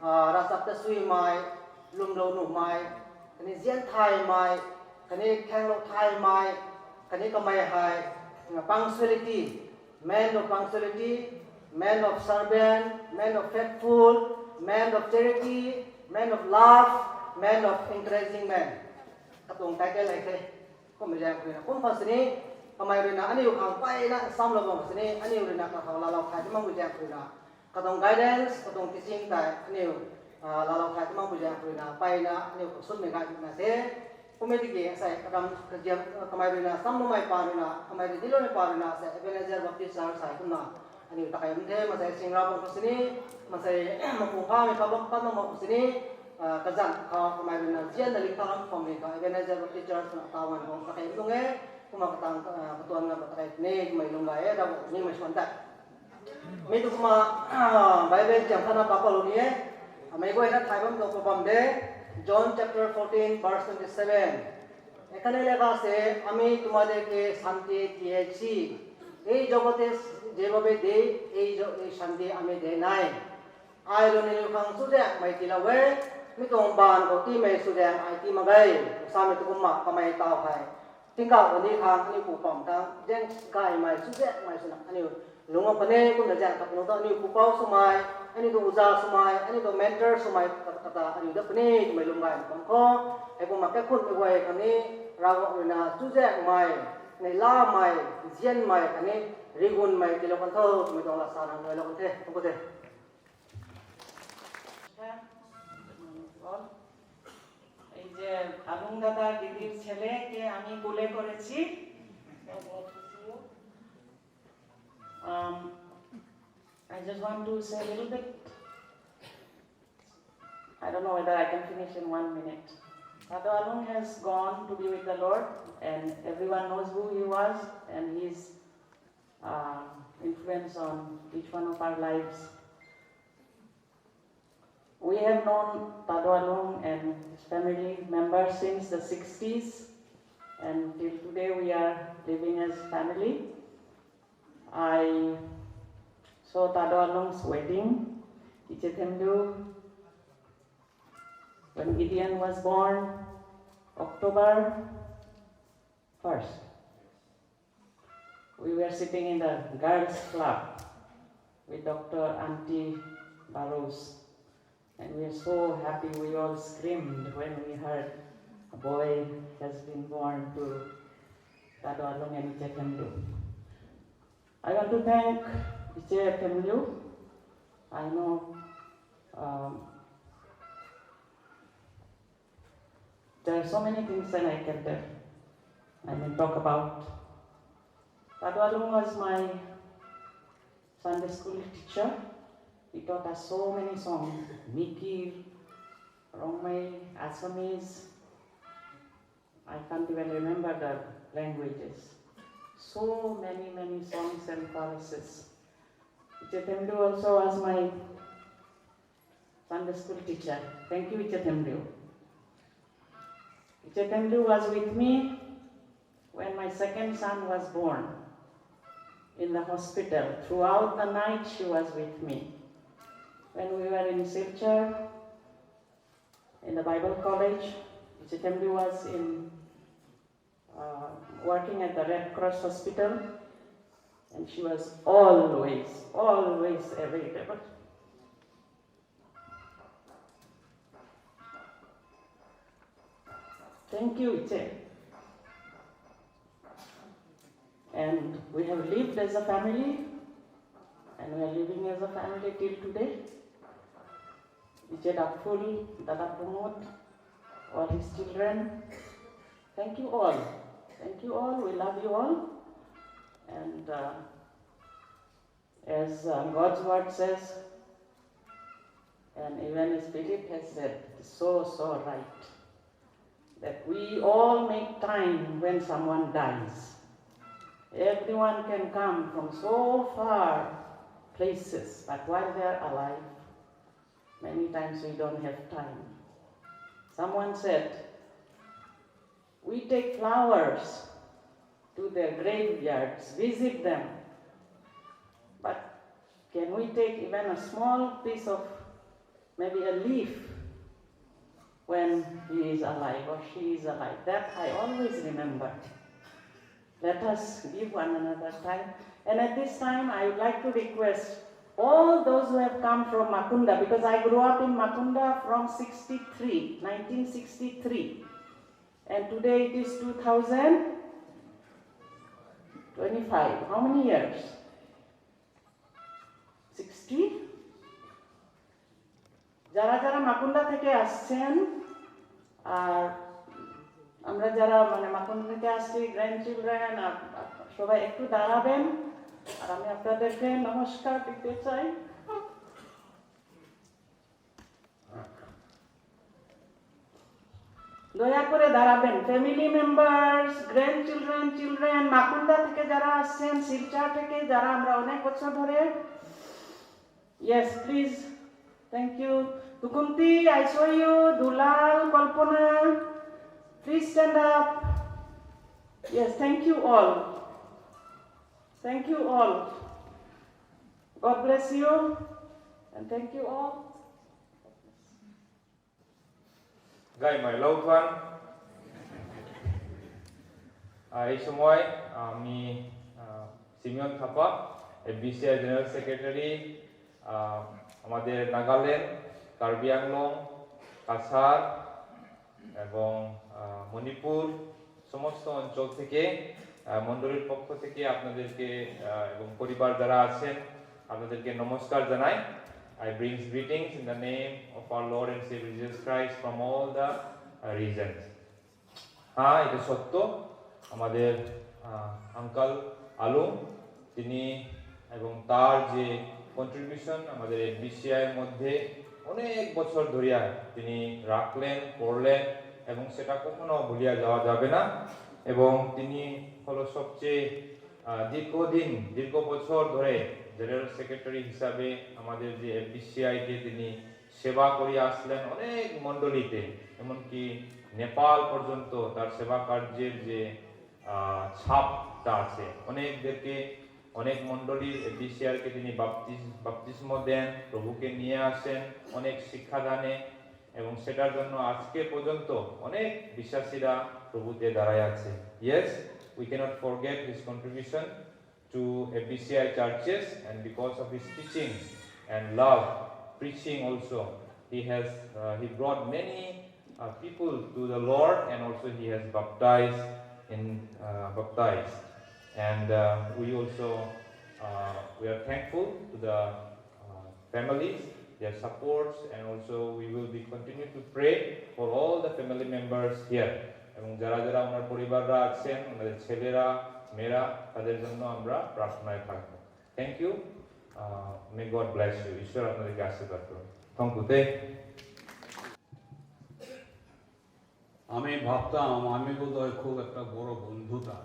rasap ta sui mai lumlo nu mai kani zian thai mai kani khanglo thai mai kani kamay hay punctuality, man of punctuality, man of servant, man of faithful, man of charity, man of love, man of encouraging man. Katong title ay kay kung may jang kuya kung pasini kamay rin na ani yung kang pay na samlo mo pasini ani rin na kakawalalaw kay timang bujang kuya katong guidance katong teaching tay ani yung lalaw kay timang bujang kuya pay na ani yung kusud may guide na se Kumediki sa kadam kerja kamay rin na samlo may paro na kamay rin dilo may paro na sa Ebenezer Baptist sa kuna ani utakay mde masay singrabong kusini masay mapuha may kabakpan mo kusini kazan kamay rin na diyan naliktarang pamilya ka Ebenezer Baptist Church na tawan ko sakay lunge kumakatang katuan nga patay nig may lungaye daw ni may swanta may to kuma Bible jam kana papalo niye may ko ina thaibam to pamde John chapter 14 verse 27 এখানে লেখা আছে আমি তোমাদেরকে শান্তি দিয়েছি এই জগতে যেভাবে দেই এই শান্তি আমি দেই নাই আইরনে লুকাং সুদে মাইতিলাওয়ে মিতong ban ko ti mai sudang ai ti magai sami tu kuma kamai tao khai tingka oni khang ani pu pam tang jeng kai mai sude mai suna ani lunga pane ku na jang kapno ta ani pu pau sumai ani to uza sumai ani to mentor sumai kata ani da pane mai lungai pam ko ai ku ma ka khun me wai kani rago na sude mai nei la mai jian mai kani rigun mai ti lo kan tho mi dong la sana noi lo kan the ko the এই যে আলুং দাদা দিদির ছেলেকে আমি কোলে করেছি I just want to say a little bit. I don't know whether I can finish in 1 minute. Father Alung has gone to be with the Lord, and everyone knows who he was and his influence on each one of our lives. We have known Tado Alung and his family members since the 60s, and till today we are living as family. I saw Tado Alung's wedding, Ichetemdu, when Gideon was born, October 1st. We were sitting in the girls' club with Dr. Auntie Barros. And we are so happy, we all screamed when we heard a boy has been born to Tado Alung and Iche Temlu. I want to thank Iche Temlu. I know there are so many things that I can tell. I may talk about. Tado Alung was my Sunday school teacher. He taught us so many songs, Mikir, Rongmei, Assamese. I can't even remember the languages. So many songs and choruses. Ichetemdu also was my Sunday school teacher. Thank you, Ichetemdu. Ichetemdu was with me when my second son was born in the hospital. Throughout the night, she was with me. When we were in Silchar, in the Bible college, Ichetemdu was working at the Red Cross Hospital, and she was always available. Thank you, Iche. And we have lived as a family, and we are living as a family till today. Iche Dakful, Dada Pramod, all his children. Thank you all. Thank you all. We love you all. And as God's word says, and even as Philip has said, it's so right, that we all make time when someone dies. Everyone can come from so far places, but while they are alive, many times we don't have time. Someone said, we take flowers to their graveyards, visit them, but can we take even a small piece of maybe a leaf when he is alive or she is alive? That I always remember. Let us give one another time. And at this time, I would like to request all those who have come from Makunda, because I grew up in Makunda from 1963. And today it is 2025. How many years? 60? যারা যারা মাকুন্ডা থেকে আসছেন আর আমরা যারা মানে মাকুন্ডা থেকে আসছি grand children সবাই একটু দাঁড়াবেন আর আমি আপনাদেরকে নমস্কার দিতে চাই। দয়া করে দাঁড়াবেন। Family members, grandchildren, children, Makunda থেকে যারা আসছেন, শিলচর থেকে যারা আমরা অনেক বছর ধরে। Yes, please. Thank you. Tukumti, I saw you. Dulal, Kalpana. Please stand up. Yes, thank you all. Thank you all. God bless you. And thank you all. Guy, my loved one, এই সময় আমি সিমিয়ন Thapa এফবিসিআই general secretary আমাদের নাগাল্যান্ড, কার্বি আংলং, কাছাড় এবং মণিপুর সমস্ত অঞ্চল থেকে মণ্ডলীর পক্ষ থেকে আপনাদেরকে এবং পরিবার যারা আছেন আপনাদেরকে নমস্কার জানাই। I bring greetings in the name of our Lord and Savior Jesus Christ from all the regions. হ্যাঁ, এটা সত্য, আমাদের আঙ্কাল আলুম তিনি এবং তার যে কন্ট্রিবিউশন আমাদের এফবিসিআই এর মধ্যে অনেক বছর ধরিয়া তিনি রাখলেন, করলেন এবং সেটা কখনো ভুলিয়া যাওয়া যাবে না। এবং তিনি হলো সবচেয়ে দীর্ঘ বছর ধরে জেনারেল সেক্রেটারি হিসাবে আমাদের যে এফবিসিআইকে তিনি সেবা করিয়া আসলেন অনেক মণ্ডলীতে, এমনকি নেপাল পর্যন্ত তার সেবা কার্যের যে ছাপটা আছে। অনেক মণ্ডলীর এফবিসিআইকে তিনি বাপ্তিস্ম দেন, প্রভুকে নিয়ে আসেন অনেক শিক্ষাদানে, এবং সেটার জন্য আজকে পর্যন্ত অনেক বিশ্বাসীরা প্রভুতে দাঁড়ায় আছে। Yes, we cannot forget his contribution to FBCI churches, and because of his teaching and love, preaching also, he brought many people to the Lord, and also he has baptized. And we also we are thankful to the families, their supports, and also we will be continue to pray for all the family members here. এবং যারা যারা আমার পরিবাররা আছেন, আমাদের ছেলেরা, মেয়েরা, তাদের জন্য আমরা প্রার্থনায় থাকবো। Thank you, may God bless you. ঈশ্বর আপনাদেরকে আশীর্বাদ করুন। Thank you. আমি ভাবতাম আমি বোধহয় খুব একটা বড় বন্ধু তার,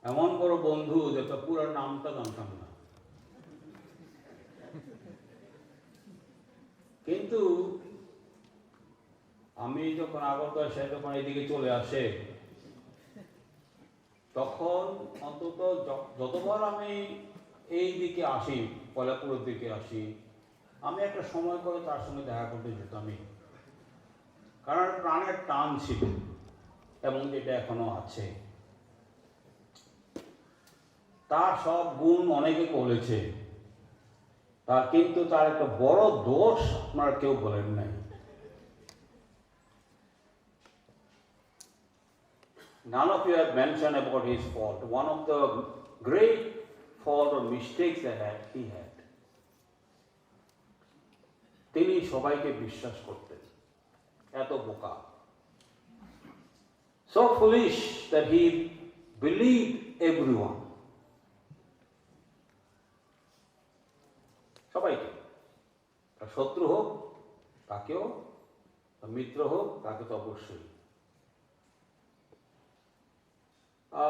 এমন বড় বন্ধু যে তার পুরো নামটা জানতাম না। কিন্তু আমি যখন আগরতলা সে যখন এদিকে চলে আসে, তখন অন্তত যতবার আমি এই দিকে আসি, কলাপুরের দিকে আসি, আমি একটা সময় করে তার সঙ্গে দেখা করতে যেতামই, কারণ প্রাণের টান ছিল এবং যেটা এখনো আছে। তার সব গুণ অনেকে বলেছে তার, কিন্তু তার একটা বড় দোষ আপনারা কেউ বলেন নাই। None of you have mentioned about his fault. One of the great fault or mistakes that he had. তিনি সবাইকে বিশ্বাস করতেন, এত বোকা, so foolish that he believed everyone. সবাইকে, তার শত্রু হোক তাকেও, মিত্র হোক তাকে তো অবশ্যই।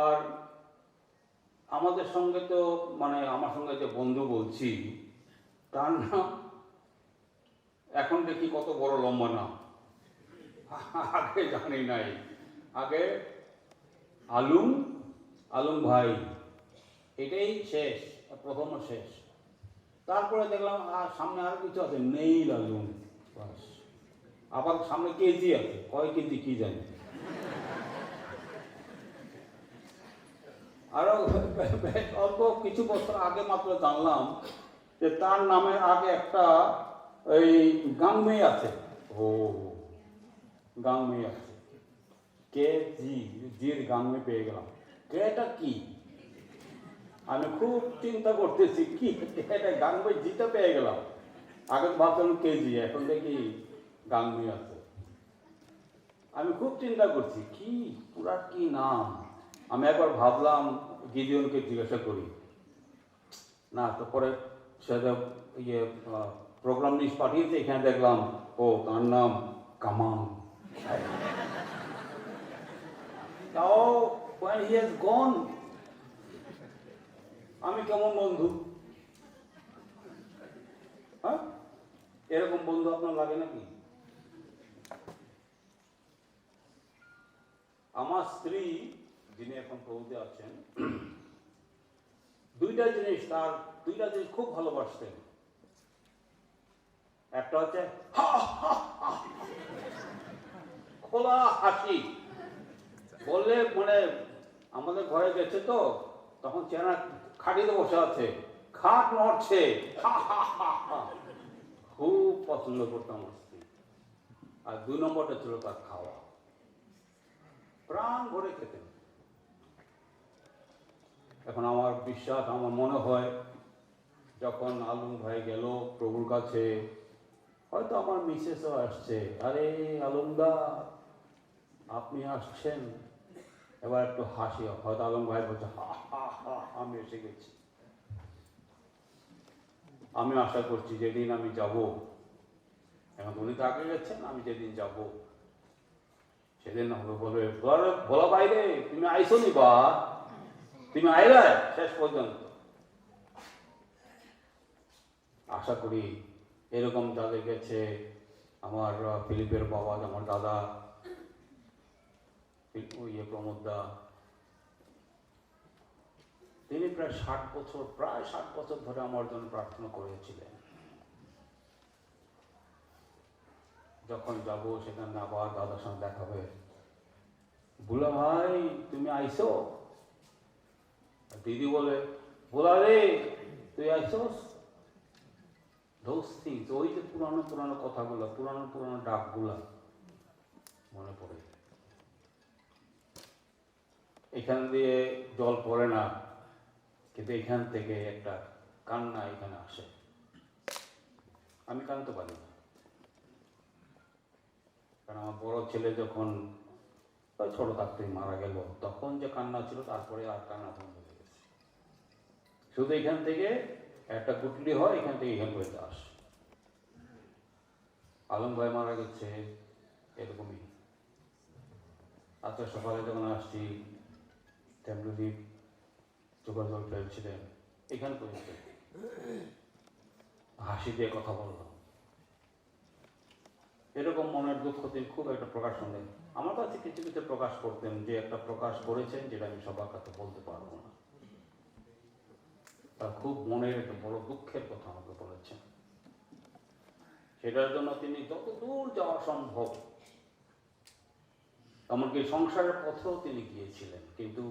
আর আমাদের সঙ্গে তো মানে আমার সঙ্গে যে বন্ধু বলছি তার নাম এখন দেখি কত বড় লম্বা নাম, আগে জানি নাই। আগে আলুম ভাই, এটাই শেষ, প্রথম শেষ। তারপরে দেখলাম আর সামনে আর কিছু আছে, নেইলালুং, বাস। আবার সামনে কেজি আছে, কয় কেজি কি জানি। আরো অল্প কিছু বছর আগে মাত্র জানলাম যে তার নামের আগে একটা ওই গাংমে আছে। ও গাংমে আছে, কে জির গাংমে পেয়ে গেলাম। কেটা কি আমি খুব চিন্তা করতেছি, কি এটা গাংমে জিটা পেয়ে গেলাম। আগে ভাবছিলাম কেজি, এখন দেখি গাংমে আছে। আমি খুব চিন্তা করছি কি পুরা কি নাম। আমি একবার ভাবলাম গিদিয়নকে জিজ্ঞাসা করি, না তো পরে সেটা ইয়ে প্রোগ্রাম লিস্ট পাঠিয়েছে, এখানে দেখলাম ও তার নাম কামান। তাও when he has gone, আমি কেমন বন্ধু, হ্যাঁ এরকম বন্ধু আপনার লাগে নাকি? আমার স্ত্রী যিনি এখন প্রভুতে আছেন, দুইটা জিনিস খুব ভালোবাসতেন। একটা হচ্ছে খোলা হাসি, বললে মানে আমাদের ঘরে গেছে তো তখন চেনা খাটিতে বসে আছে, খাট নড়ছে, খুব পছন্দ করতাম আমার স্ত্রী। আর 2 নম্বরটা ছিল তার খাওয়া, প্রাণ ভরে খেতেন। এখন আমার বিশ্বাস, আমার মনে হয় যখন আলম ভাই গেল প্রভুর কাছে, হয়তো আমার মিসেসও আসছে, আরে আলমদা আপনি আসছেন, এবার একটু হাসি, হয়তো আলম ভাই বলছে হা হা হা আমি এসে গেছি। আমি আশা করছি যেদিন আমি যাব, এখন উনি তো আগে গেছেন, আমি যেদিন যাব সেদিন হবে বলবে, বলা বাইরে তুমি আইসো নি বা, তুমি আইলে শেষ পর্যন্ত। আশা করি এরকম যাদের গেছে, আমার ফিলিপের বাবা, আমার দাদা প্রমোদ দা, তিনি প্রায় 60 বছর ধরে আমার জন্য প্রার্থনা করেছিলেন। যখন যাব সেখানে আবার দাদার সঙ্গে দেখা হবে, বুলা ভাই তুমি আইসো, দিদি বলে বুলা রে তুই আইসোস। Those things, ওই যে পুরানো কথাগুলো, পুরানো ডাকগুলা মনে পড়ে। এখান দিয়ে জল পড়ে না, কিন্তু এখান থেকে একটা কান্না এখানে আসে। আমি কাঁদতে পারি না, কারণ আমার বড় ছেলে যখন ছোট থাকতেই মারা গেল, তখন যে কান্না ছিল, তারপরে আর কান্না বন্ধ হয়ে গেছে। শুধু এখান থেকে একটা গুটলি হয়, এখান থেকে এখান পর্যন্ত আসে। আলম ভাই মারা গেছে এরকমই। আজকে সকালে যখন আসছি, তেমনি চোখের জল ফেলছিলেন, এখান পর্যন্ত হাসি দিয়ে কথা বললাম। এরকম মনের দুঃখ তিনি খুব একটা প্রকাশ করলেন। আমার কাছে কিছু প্রকাশ করতেন, যে একটা প্রকাশ করেছেন যেটা আমি সবার কাছে বলতে পারবো না। তার খুব মনের একটা বড় দুঃখের কথা আমাকে বলেছেন। সেটার জন্য তিনি যত দূর যাওয়া সম্ভব, এমনকি সংসারের পথেও তিনি গিয়েছিলেন, কিন্তু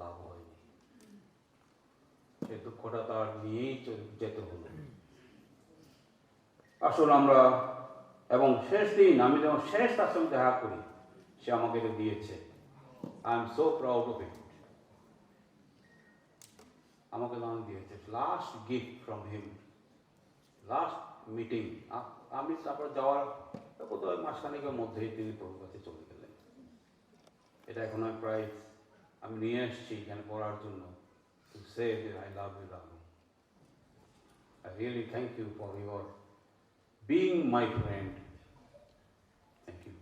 লাভ হয়নি। সেই দুঃখটা তার নিয়েই যেতে হলো। আসলে আমরা, এবং শেষ দিন আমি যখন শেষ তার সঙ্গে দেখা করি, সে আমাকে এটা দিয়েছে। I am so proud of it. আমাকে দান দিয়েছে, last gift from him, last meeting. আমি তারপর যাওয়ার বোধহয় মাসখানেকের মধ্যেই তিনি প্রভুর কাছে চলে গেলেন। এটা এখন প্রায় আমি নিয়ে এসেছি এখানে পড়ার জন্য। To say that I love you, Raghu. I really thank you for your being my friend. Thank you.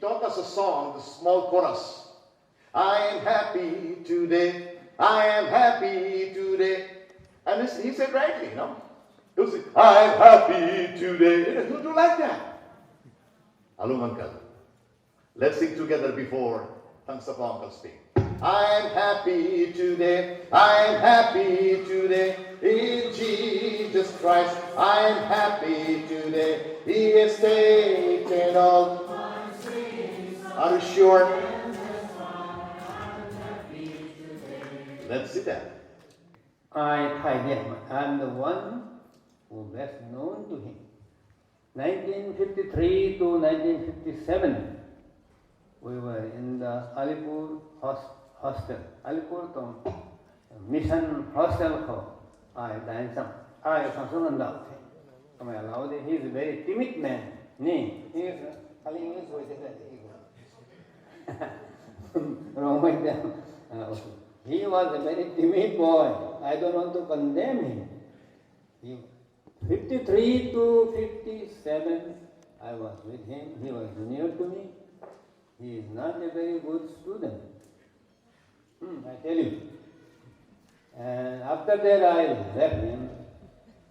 taught us a song, the small chorus. I am happy today. I am happy today. And he said rightly, you know. He'll say, I am happy today. Who do like that? Alung uncle. Let's sing together before Thanks up uncle speak. I am happy today. I am happy today. In Jesus Christ, I am happy today. He has taken all. Are you sure? Let's sit down. I'm the one who best known to him. 1953 to 1957, we were in the Alipur hostel. Alipur to mission hostel ko I danced. I sansungan daw. Kami allowed he is a very timid man. He is calling English voice. Rongmei. He was a very timid boy. I don't want to condemn him. 53 to 57, I was with him. He was junior to me. He is not a very good student. I tell you. And after that, I left him.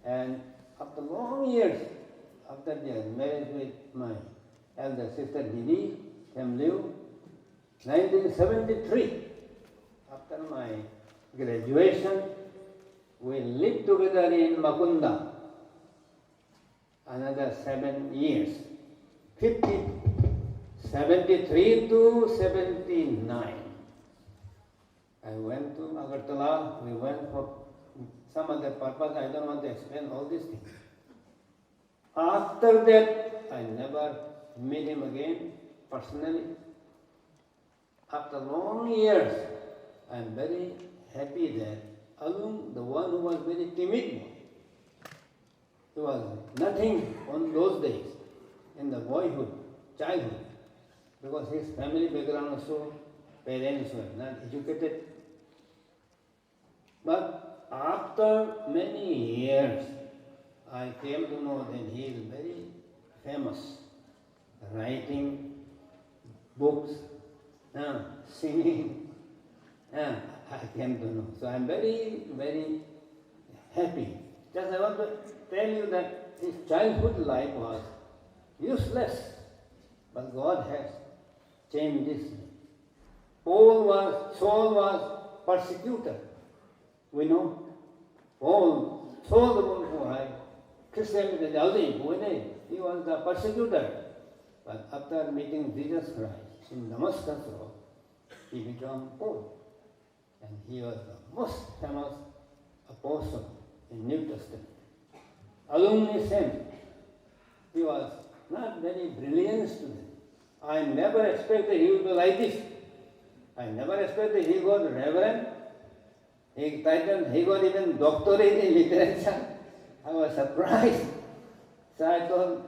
And after long years, after their marriage with my elder sister Didi, Liu, 1973, after my graduation, we lived together in Makunda another 7 years. 73 to 79. I went to Agartala. We went for some other purpose. I don't want to explain all these things. After that, I never met him again personally. After long years, I am very happy that Alung, the one who was very timid, he was nothing on those days, in the boyhood, childhood, because his family background also, parents were not educated. But after many years, I came to know that he is very famous, writing books, singing. I came to know. So I am very, very happy. Just I want to tell you that his childhood life was useless, but God has changed this. Saul was persecutor. We know. Saul the one who had Christianity, he was the persecutor. But after meeting Jesus Christ in Damascus Road, he became Paul. And he was the most famous apostle in New Testament. Alumni same. He was not very brilliant student. I never expected he would be like this. I never expected he got reverend. He got even doctorate in literature. I was surprised. So I told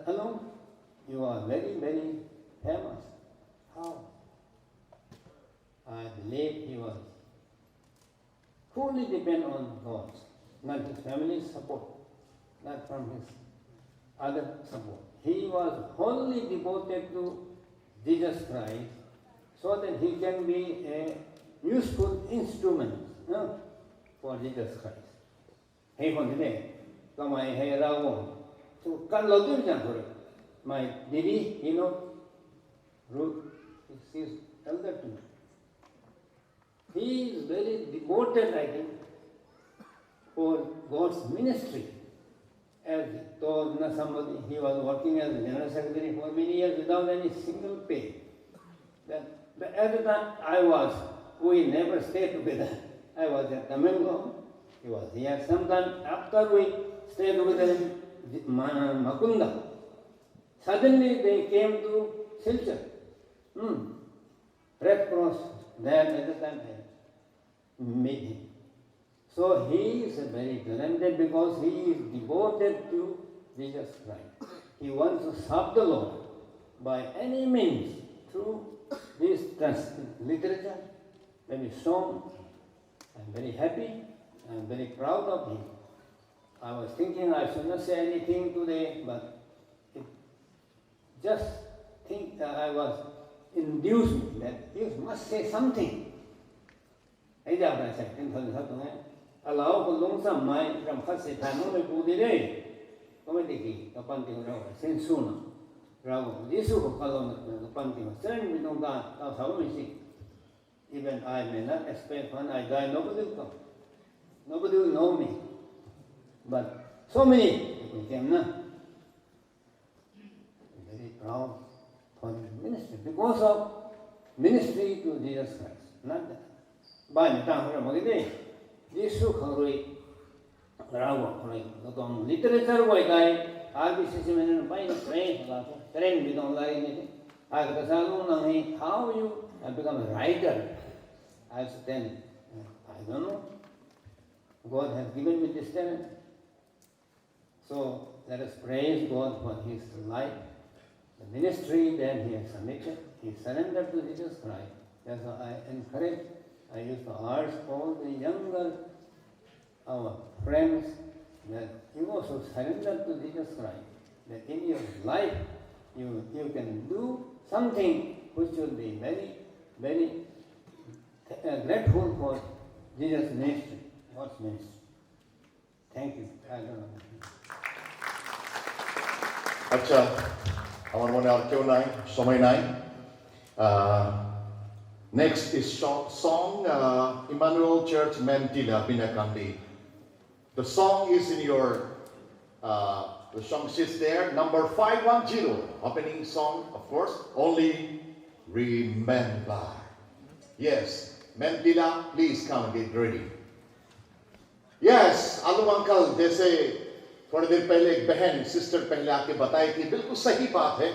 Alum, you are very, very famous. How? I believe he was fully dependent on God, not his family's support, not from his other support. He was wholly devoted to Jesus Christ so that he can be a useful instrument for Jesus Christ. Hey, kamai hey rawo. So kan my Didi, Ruth, she is elder to me. He is very devoted, I think, for God's ministry. As told somebody, he was working as a general secretary for many years without any single pay. Then, at the time we never stayed together. I was at Tamil, he was here. Sometime after we stayed together in Makunda, suddenly they came to Silchar. Red Cross, there at the time I met him. So he is very talented because he is devoted to Jesus Christ. He wants to serve the Lord by any means through this literature, maybe song. I'm very happy. I'm very proud of him. I was thinking I should not say anything today, but just I was induced that you must say something. I doubt I said, allow for long some mind from Hasi Panoli Pudi, Comedy, the Panting Row, Saint Suna, Rago, this of Colon, the Panting, certainly we don't die, that's how we see. Even I may not expect when I die, nobody will come. Nobody will know me. But so many people came now. Very proud for the ministry because of ministry to Jesus Christ. Not that. By the time of the day, this took away literature by guy, RBC by the train, we don't like anything. I how you have become a writer. I was telling, I don't know. God has given me this talent. So let us praise God for his life, the ministry that he has submitted. He surrendered to Jesus Christ. That's why I encourage, I used to urge all the younger, our friends, that you also surrender to Jesus Christ. That in your life, you can do something which will be very, very grateful for Jesus' ministry, God's ministry. Thank you. I don't know. আচ্ছা আমার মনে আর কেউ নাই সময় নাই next is song Emmanuel Church Mantila Binakandi. The song is in your the song sheet there, number 510, opening song, of course, Only Remember. Yes, Mantila, please come and get ready. Yes, Alu uncle, जैसे थोड़ी देर पहले एक बहन sister पहले आके बताई थी, बिल्कुल सही बात है।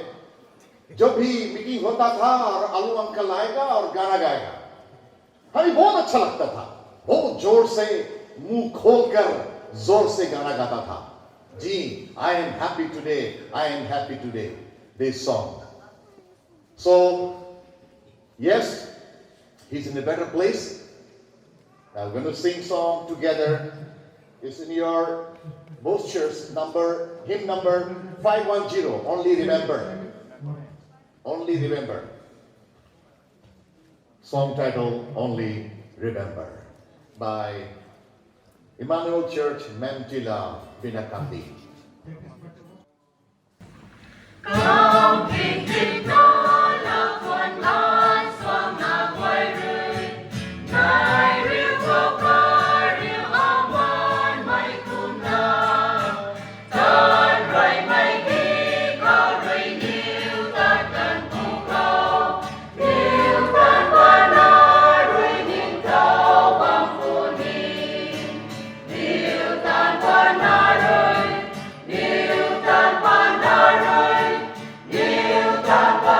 जब भी मीटिंग होता था और आलू अंकल आएगा और गाना गाएगा, हमें बहुत अच्छा लगता था। बहुत जोर से मुंह खोलकर जोर से गाना गाता था। जी, I am happy today, I am happy today. This song. So, yes, he's in a better place. Now we're going to sing song together. It's in your postures hymn number 510. Only remember. Only remember. Song title Only Remember by Emmanuel Church Mantila Binakandi. Tanpa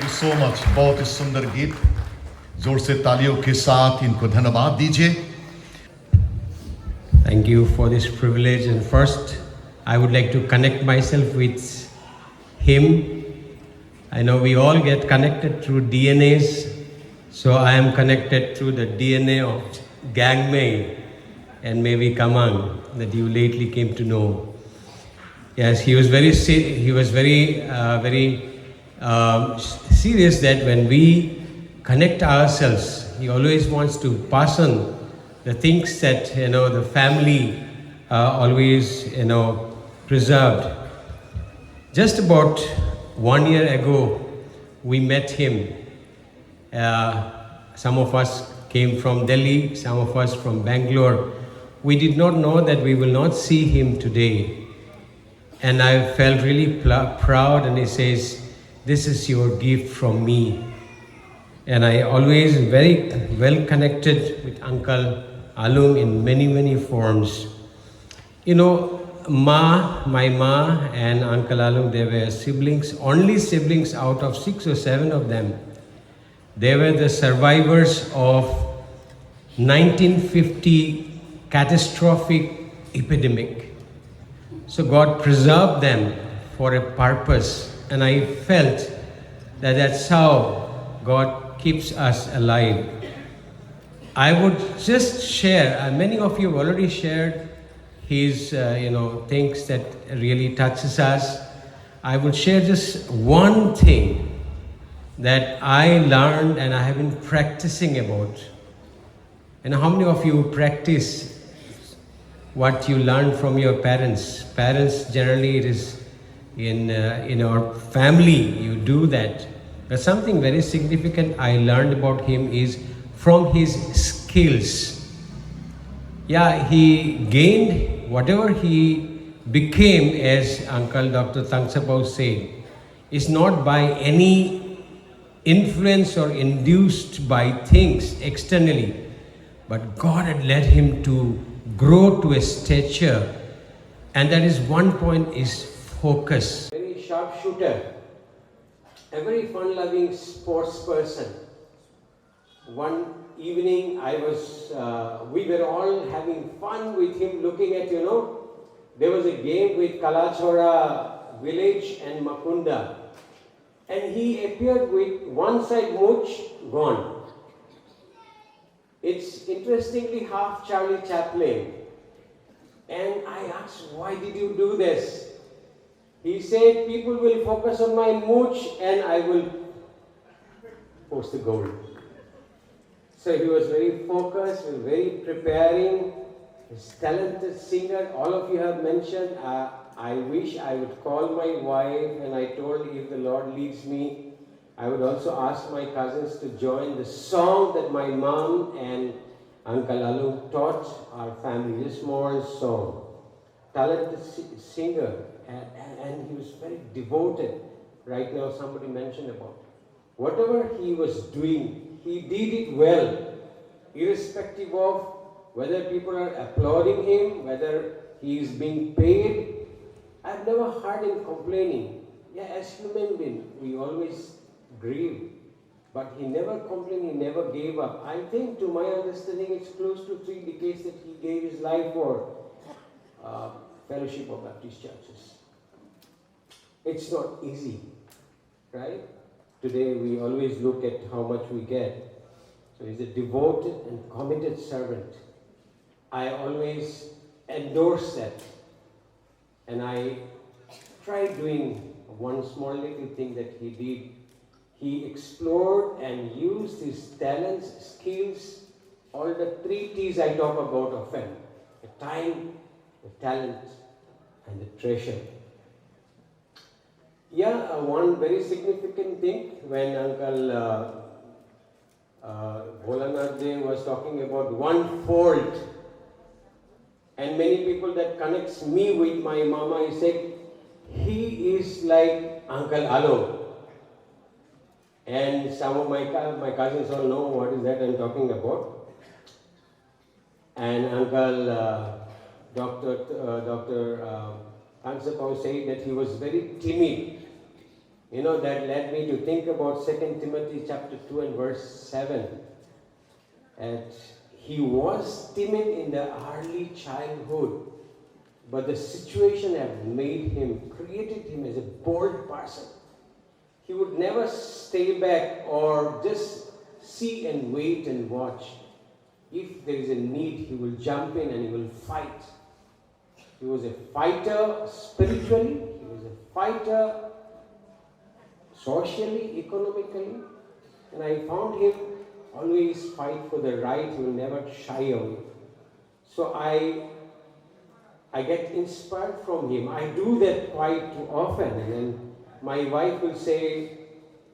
thank you so much. बहुत ही सुंदर गीत, जोर से तालियों के साथ इनको धन्यवाद दीजिए। Thank you for this privilege. And first, I would like to connect myself with him. I know we all get connected through DNAs, so I am connected through the DNA of Rongmei and maybe Kamang that you lately came to know. Yes, he was very serious that when we connect ourselves, he always wants to pass on the things that the family always preserved. Just about 1 year ago, we met him. Some of us came from Delhi, some of us from Bangalore. We did not know that we will not see him today. And I felt really proud, and he says, "This is your gift from me." And I always very well connected with Uncle Alung in many forms. My ma and Uncle Alung, they were siblings, only siblings out of 6 or 7 of them. They were the survivors of 1950 catastrophic epidemic. So God preserved them for a purpose, and I felt that that's how God keeps us alive. I would just share, many of you have already shared his things that really touches us. I would share just one thing that I learned and I have been practicing about. And how many of you practice what you learn from your parents? Parents, generally it is in our family, you do that. But something very significant I learned about him is from his skills. Yeah, he gained whatever he became, as Uncle Dr. Tangsapao said, is not by any influence or induced by things externally, but God had led him to grow to a stature, and that is one point is focus. Very sharpshooter, a very fun-loving sports person. One evening we were all having fun with him, looking at, there was a game with Kalachora village and Makunda, and he appeared with one side mooch gone. It's interestingly half Charlie Chaplin. And I asked, why did you do this? He said, people will focus on my mooch and I will post the goal. So he was very focused, very preparing. He's a talented singer. All of you have mentioned, I wish I would call my wife, and I told if the Lord leads me, I would also ask my cousins to join the song that my mom and Uncle Alung taught our family, a small song. Talented singer, and he was very devoted. Right now somebody mentioned about whatever he was doing, he did it well, irrespective of whether people are applauding him, whether he is being paid. I've never heard him complaining. Yeah, as human beings, we always grieve. But he never complained, he never gave up. I think, to my understanding, it's close to 3 decades that he gave his life for Fellowship of Baptist Churches. It's not easy, right? Today we always look at how much we get. So he's a devoted and committed servant. I always endorse that. And I tried doing one small little thing that he did. He explored and used his talents, skills, all the 3 T's I talk about often: the time, the talent, and the treasure. Yeah, one very significant thing when Uncle Bholanath Dev was talking about one fault, and many people that connects me with my mama, he said, he is like Uncle Alung. And some of my cousins all know what is that I'm talking about. And Uncle Dr. Tangsapao said that he was very timid. You know, that led me to think about 2 Timothy chapter 2 and verse 7. And he was timid in the early childhood, but the situation had created him as a bold person. He would never stay back or just see and wait and watch. If there is a need, he will jump in and he will fight. He was a fighter spiritually, he was a fighter socially, economically, and I found him always fight for the right. He will never shy away. So I get inspired from him. I do that quite too often, and then my wife will say,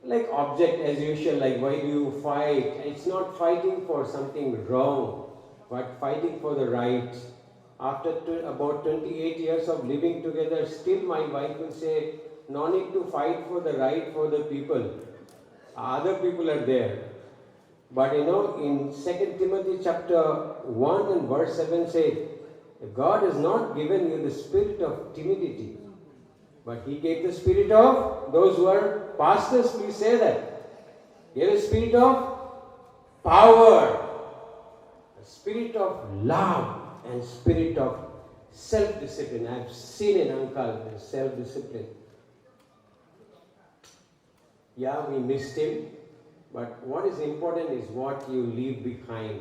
like object as usual, like why do you fight? It's not fighting for something wrong, but fighting for the right. After about 28 years of living together, still my wife will say, no need to fight for the right for the people. Other people are there. But you know, in 2 Timothy chapter 1 and verse 7 says, God has not given you the spirit of timidity, but He gave the spirit of, those who are pastors, please say that. He gave a spirit of power, a spirit of love, and spirit of self-discipline. I've seen an uncle with self-discipline. Yeah, we missed him, but what is important is what you leave behind.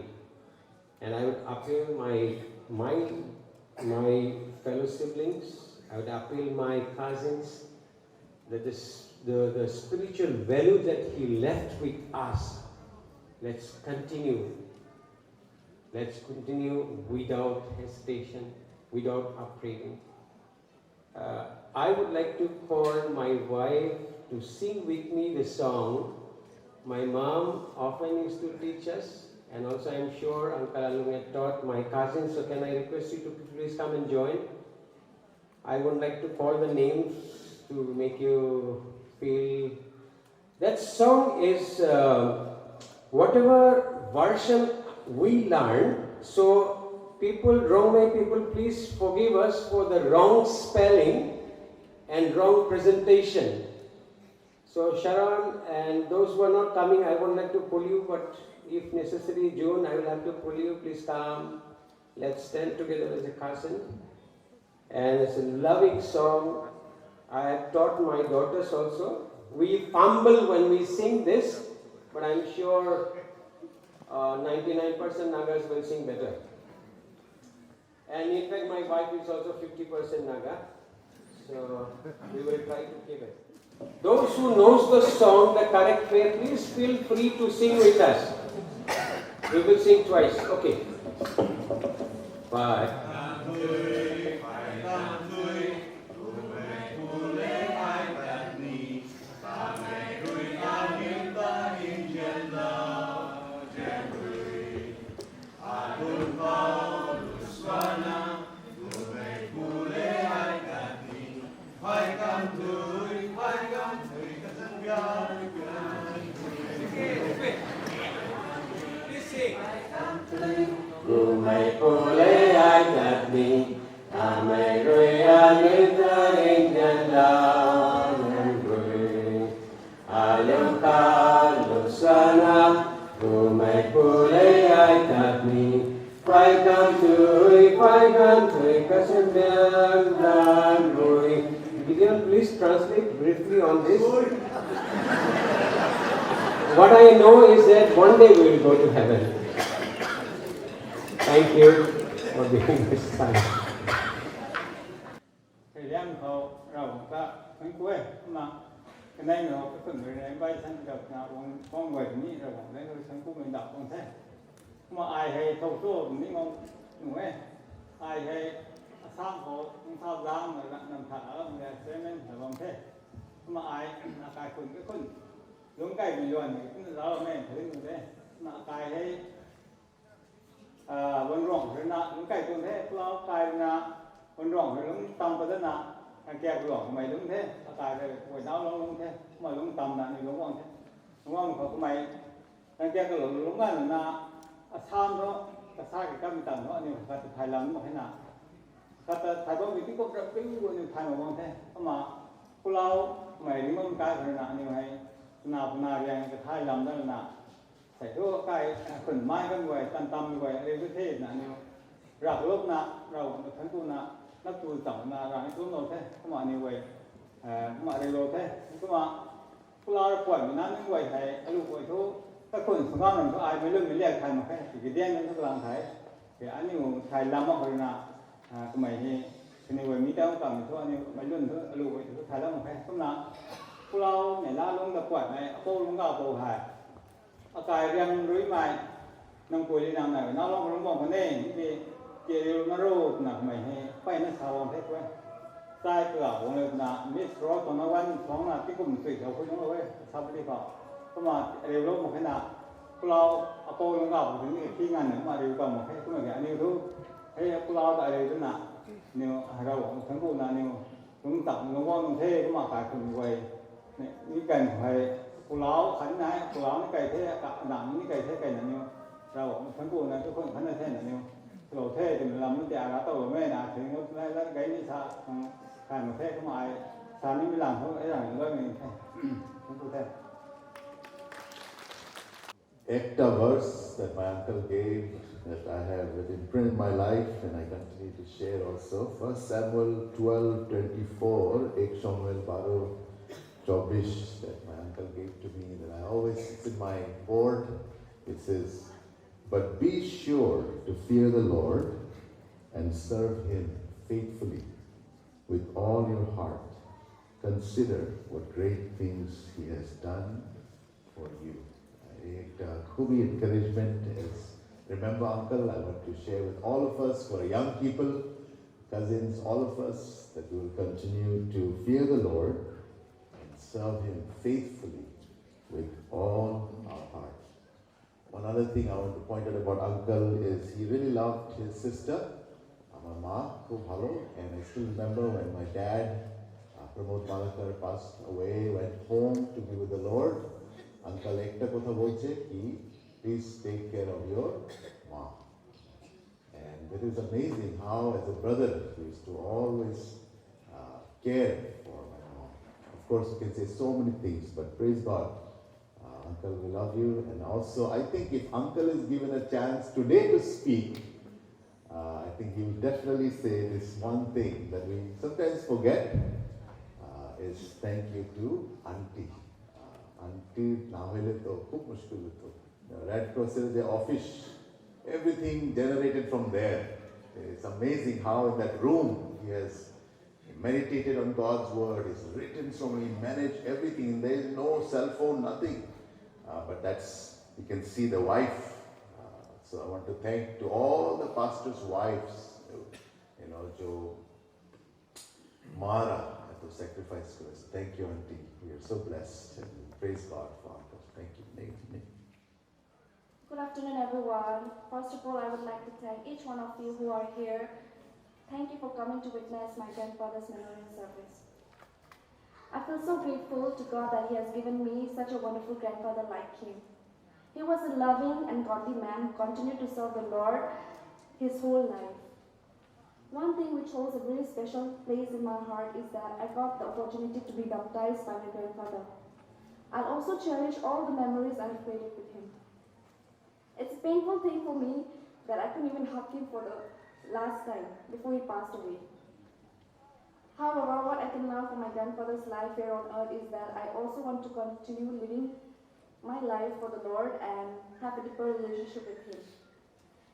And I would appeal my fellow siblings, I would appeal my cousins, that the spiritual value that he left with us, let's continue. Let's continue without hesitation, without upbraiding. I would like to call my wife to sing with me the song my mom often used to teach us, and also I'm sure Uncle Alung had taught my cousins, so can I request you to please come and join? I would like to call the names to make you feel. That song is whatever version we learn, so people, Rongmei people, please forgive us for the wrong spelling and wrong presentation. So Sharon and those who are not coming, I would like to pull you, but if necessary, June, I will have to pull you. Please come. Let's stand together as a cousin. And it's a loving song. I have taught my daughters also. We fumble when we sing this, but I'm sure 99% Nagas will sing better. And in fact, my wife is also 50% Naga. So we will try to keep it. Those who knows the song the correct way, please feel free to sing with us. We will sing twice. Okay. Bye. Rongmei pulei ai kat ni, amai rui anita injan lang rui, alung kalu sana. Rongmei pulei ai kat ni, phai kam tui kasembiang lang rui. Gideon, please translate briefly on this. What I know is that one day we will go to heaven. Thank you for being this time. Thời gian họ rau cả mấy quê mà cái này nó cái phần người này bay sang được nào con người như rồi đấy rồi sang khu mình đọc con thế mà ai hay thâu số mình ngon đúng không ai hay sang họ không sao ra mà nằm thở mình sẽ nên phải bằng thế mà ai là cái con giống cái mình luôn thì nó là mình thấy như thế mà cái hayวันร้องเรื่องน่ะลุงไก่ตัวเท่เราไก่น่ะวันร้องเรื่องตำไปแล้วน่ะแกร้องทำไมลุงเท่ไก่เลยหัวเท้าลุงเท่มาลุงตำน่ะนี่ลุงว่างเท่ลุงว่างเขาทำไมแกก็หลงลุงนั่นน่ะซ้ำเนาะกระซ่ากับกั้มตำเนาะนี่เขาจะถ่ายลำมาให้น่ะเขาจะถ่ายบ้างวิธีก็จะปิ้งวันนึงถ่ายมาบ้างเท่เข้ามาพวกเรา mày đi mông cái rồi nè như hay nào riêng cái thai làm đó là phải đua cái khẩn mai cái người tâm người đây cái thế nè như rạc lúc nè rồi thằng tu nè nó tu tổng nè rồi tu nổi thế không mà như vậy mà đây rồi thế nhưng màเราปวดมันนั้นไม่ไหวไทยลูกไหวทุกถ้าคนสงฆ์มันก็อายไม่เรื่องไม่เรียกไทยมาแค่กี่เดือนนั้นก็ลังไทยแต่อันนี้ไทยลำมากเลยนะสมัยนี้คือในวันมีแต่ต้องการทุกอันนี้ไม่เรื่องทุกลูกไหวทุกไทยลำมาแค่ทุกนะพวกเราเนี่ยล่าลงตะปวดในโป้ลงก็โป้หายอากาศเรียงรุ่ยใหม่นั่งคุยในนางไหนน้องลงบอกคนนี้ที่เกี่ยวกับโรคหนักใหม่ให้ไปนั่งสาวเพชรไว้ใต้เกลือวงเล็บนะมิสโรตอนวันสองนาที่กลุ่มสื่อเขาคุยกันเลยทราบดีกว่าก็มาเร็วลงมาขนาดเราเอาโป้ลงก็ถึงที่งานหนึ่งมาเร็วกว่ามาแค่ทุกอย่างอันนี้รู้ให้เราอะไรด้วยนะเนี่ยเราทั้งคู่นะเนี่ยถึงตับลงว่าลงเท่ก็มาขายคนไว้เนี่ยนี่ไก่ไทยเราขันไหนเรานี่ไก่เท่กับหนังนี่ไก่เท่ไก่นั่นเนี่ยเราทั้งคู่นะทุกคนขันนั่นเท่นั่นเนี่ยเราเท่จนเราไม่ได้อาตัวแม่นะถึงแล้วไก่นี่ชาการมาแท้เข้ามาชานี่ไม่หลังเขาไอ้หลังเรื่องนี้ทั้งคู่แท้ Ekta verse that my uncle gave that I have imprinted in my life and I continue to share also. 1 Samuel 12:24, Ek Samuel 12:24 that my uncle gave to me that I always, it's in my board. It says, "But be sure to fear the Lord and serve Him faithfully with all your heart. Consider what great things He has done for you." It could be encouragement as remember uncle, I want to share with all of us, for young people, cousins, all of us, that we will continue to fear the Lord and serve Him faithfully with all our heart. One other thing I want to point out about uncle is he really loved his sister, Mama, and I still remember when my dad, Pramod Malakar, passed away, went home to be with the Lord. Uncle ekta kotha bolche ki please take care of your mom. And it is amazing how as a brother he used to always care for my mom. Of course you can say so many things, but praise God, uncle, we love you. And also I think if uncle is given a chance today to speak, I think he will definitely say this one thing that we sometimes forget, is thank you to auntie. Auntie nahole to khub mushkil to. Red Cross is the office, everything generated from there. It's amazing how in that room he has meditated on God's word, he's written so many, managed everything. There is no cell phone, nothing. But that's, you can see the wife. So I want to thank to all the pastors' wives, you know, Jo Mara, to sacrifice for us. Thank you, auntie. We are so blessed and praise God for uncle. Thank you. Good afternoon, everyone. First of all, I would like to thank each one of you who are here. Thank you for coming to witness my grandfather's memorial service. I feel so grateful to God that He has given me such a wonderful grandfather like him. He was a loving and godly man who continued to serve the Lord his whole life. One thing which holds a very special place in my heart is that I got the opportunity to be baptized by my grandfather. I'll also cherish all the memories I've created with him. It's a painful thing for me that I couldn't even hug him for the last time before he passed away. However, what I can learn from my grandfather's life here on earth is that I also want to continue living my life for the Lord and have a deeper relationship with Him.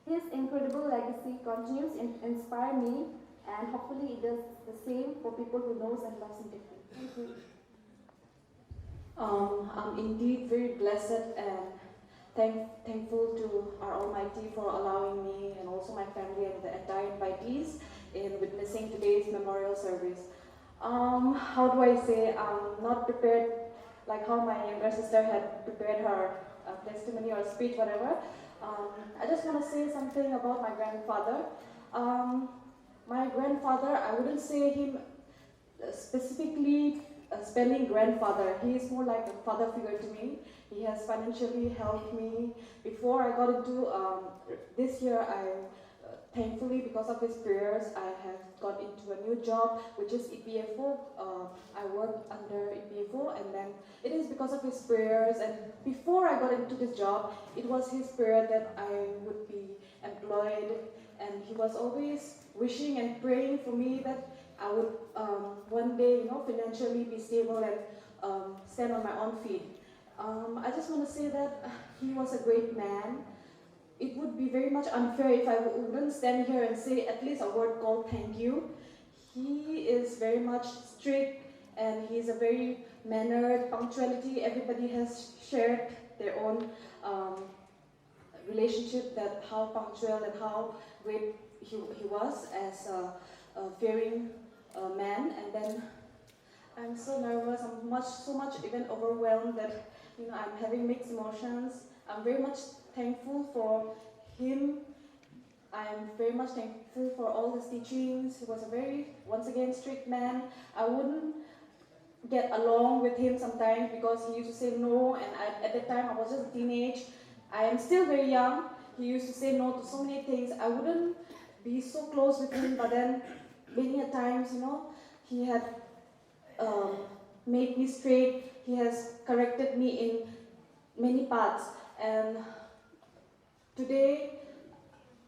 His incredible legacy continues to inspire me, and hopefully it does the same for people who knows and loves Him deeply. Thank you. I'm indeed very blessed and thankful to our Almighty for allowing me and also my family and the entire invitees in witnessing today's memorial service. How do I say, I'm not prepared like how my younger sister had prepared her testimony or speech, whatever. I just want to say something about my grandfather. My grandfather, I wouldn't say him specifically spelling grandfather. He is more like a father figure to me. He has financially helped me. Before I got into this year, I thankfully, because of his prayers, I have got into a new job, which is EPFO. I work under EPFO, and then it is because of his prayers. And before I got into this job, it was his prayer that I would be employed, and he was always wishing and praying for me that I would one day, financially be stable and stand on my own feet. I just want to say that he was a great man. It would be very much unfair if I wouldn't stand here and say at least a word called thank you. He is very much strict, and he's a very mannered, punctuality. Everybody has shared their own relationship, that how punctual and how great he was as a fearing man. And then I'm so nervous, I'm so much even overwhelmed that I'm having mixed emotions. I'm very much thankful for him. I am very much thankful for all his teachings. He was a very, once again, strict man. I wouldn't get along with him sometimes because he used to say no, and at that time I was just a teenage. I am still very young. He used to say no to so many things. I wouldn't be so close with him, but then many a times, he had made me straight. He has corrected me in many parts. And today,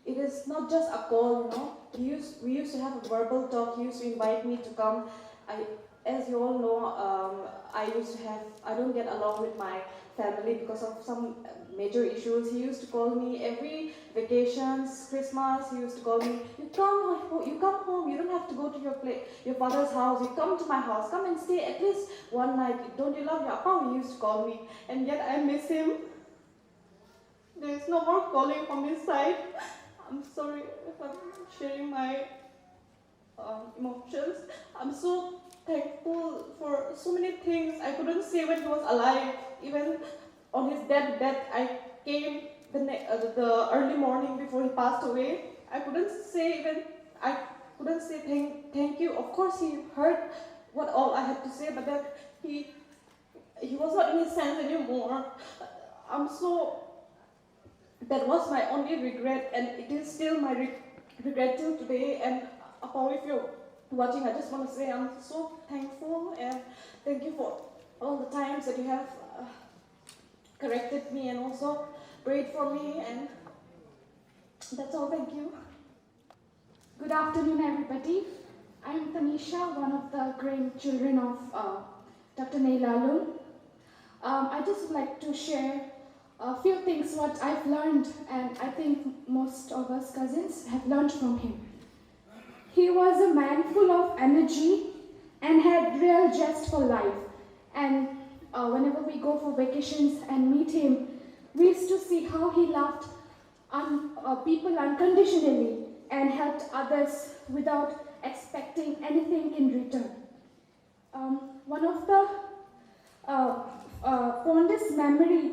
it is not just a call, we used to have a verbal talk. He used to invite me to come. As you all know, I don't get along with my family because of some major issues. He used to call me every vacations, Christmas. He used to call me, you come home, you don't have to go to your father's house, you come to my house, come and stay at least one night. Don't you love your papa? He used to call me, and yet I miss him. There's no more calling from his side. I'm sorry if I'm sharing my emotions. I'm so thankful for so many things I couldn't say when he was alive. Even on his deathbed, I came the early morning before he passed away. I couldn't say thank you. Of course, he heard what all I had to say, but then he was not in his sense anymore. That was my only regret, and it is still my regret till today. And if you're watching, I just want to say I'm so thankful, and thank you for all the times that you have corrected me and also prayed for me, and that's all. Thank you. Good afternoon, everybody. I'm Tanisha, one of the grandchildren of Dr. Neilalung. I just would like to share a few things what I've learned, and I think most of us cousins have learned from him. He was a man full of energy and had real zest for life. And whenever we go for vacations and meet him, we used to see how he loved people unconditionally and helped others without expecting anything in return. One of the fondest memory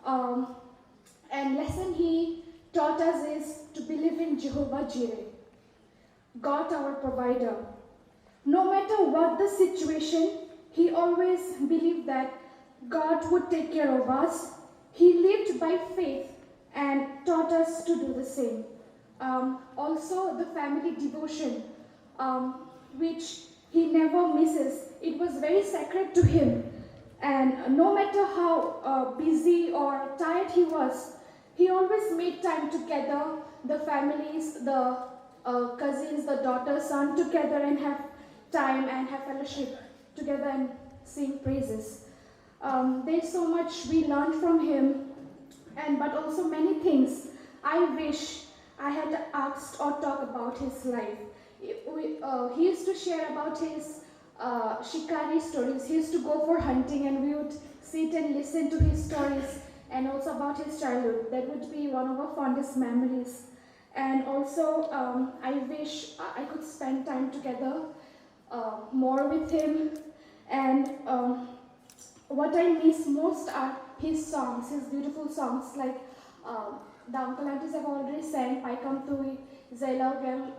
and lesson he taught us is to believe in Jehovah Jireh, God our provider. No matter what the situation, he always believed that God would take care of us. He lived by faith and taught us to do the same. Also, the family devotion, which he never misses. It was very sacred to him. And no matter how busy or tired he was, he always made time together, the families, the cousins, the daughter, son together, and have time and have fellowship together and sing praises. There's so much we learned from him, but also many things I wish I had asked or talked about his life. He used to share about his shikari stories. He used to go for hunting, and we would sit and listen to his stories, and also about his childhood. That would be one of our fondest memories. And also, I wish I could spend time together more with him. And what I miss most are his songs, his beautiful songs, like the uncle aunties have already sang Pai Kam Tui, Neilalung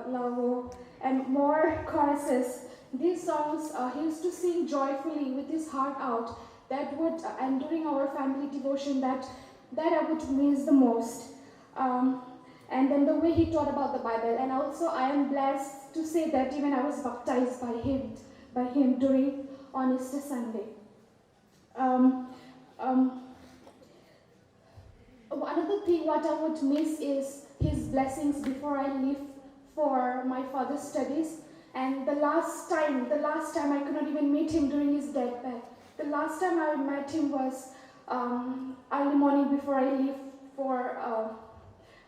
Lavo, and more choruses. These songs he used to sing joyfully with his heart out. That would, and during our family devotion, that I would miss the most. And and then the way he taught about the Bible. And also I am blessed to say that even I was baptized by him during on Easter Sunday. Another thing what I would miss is his blessings before I leave for my further studies. And the last time I could not even meet him during his deathbed. The last time I met him was early morning before I leave for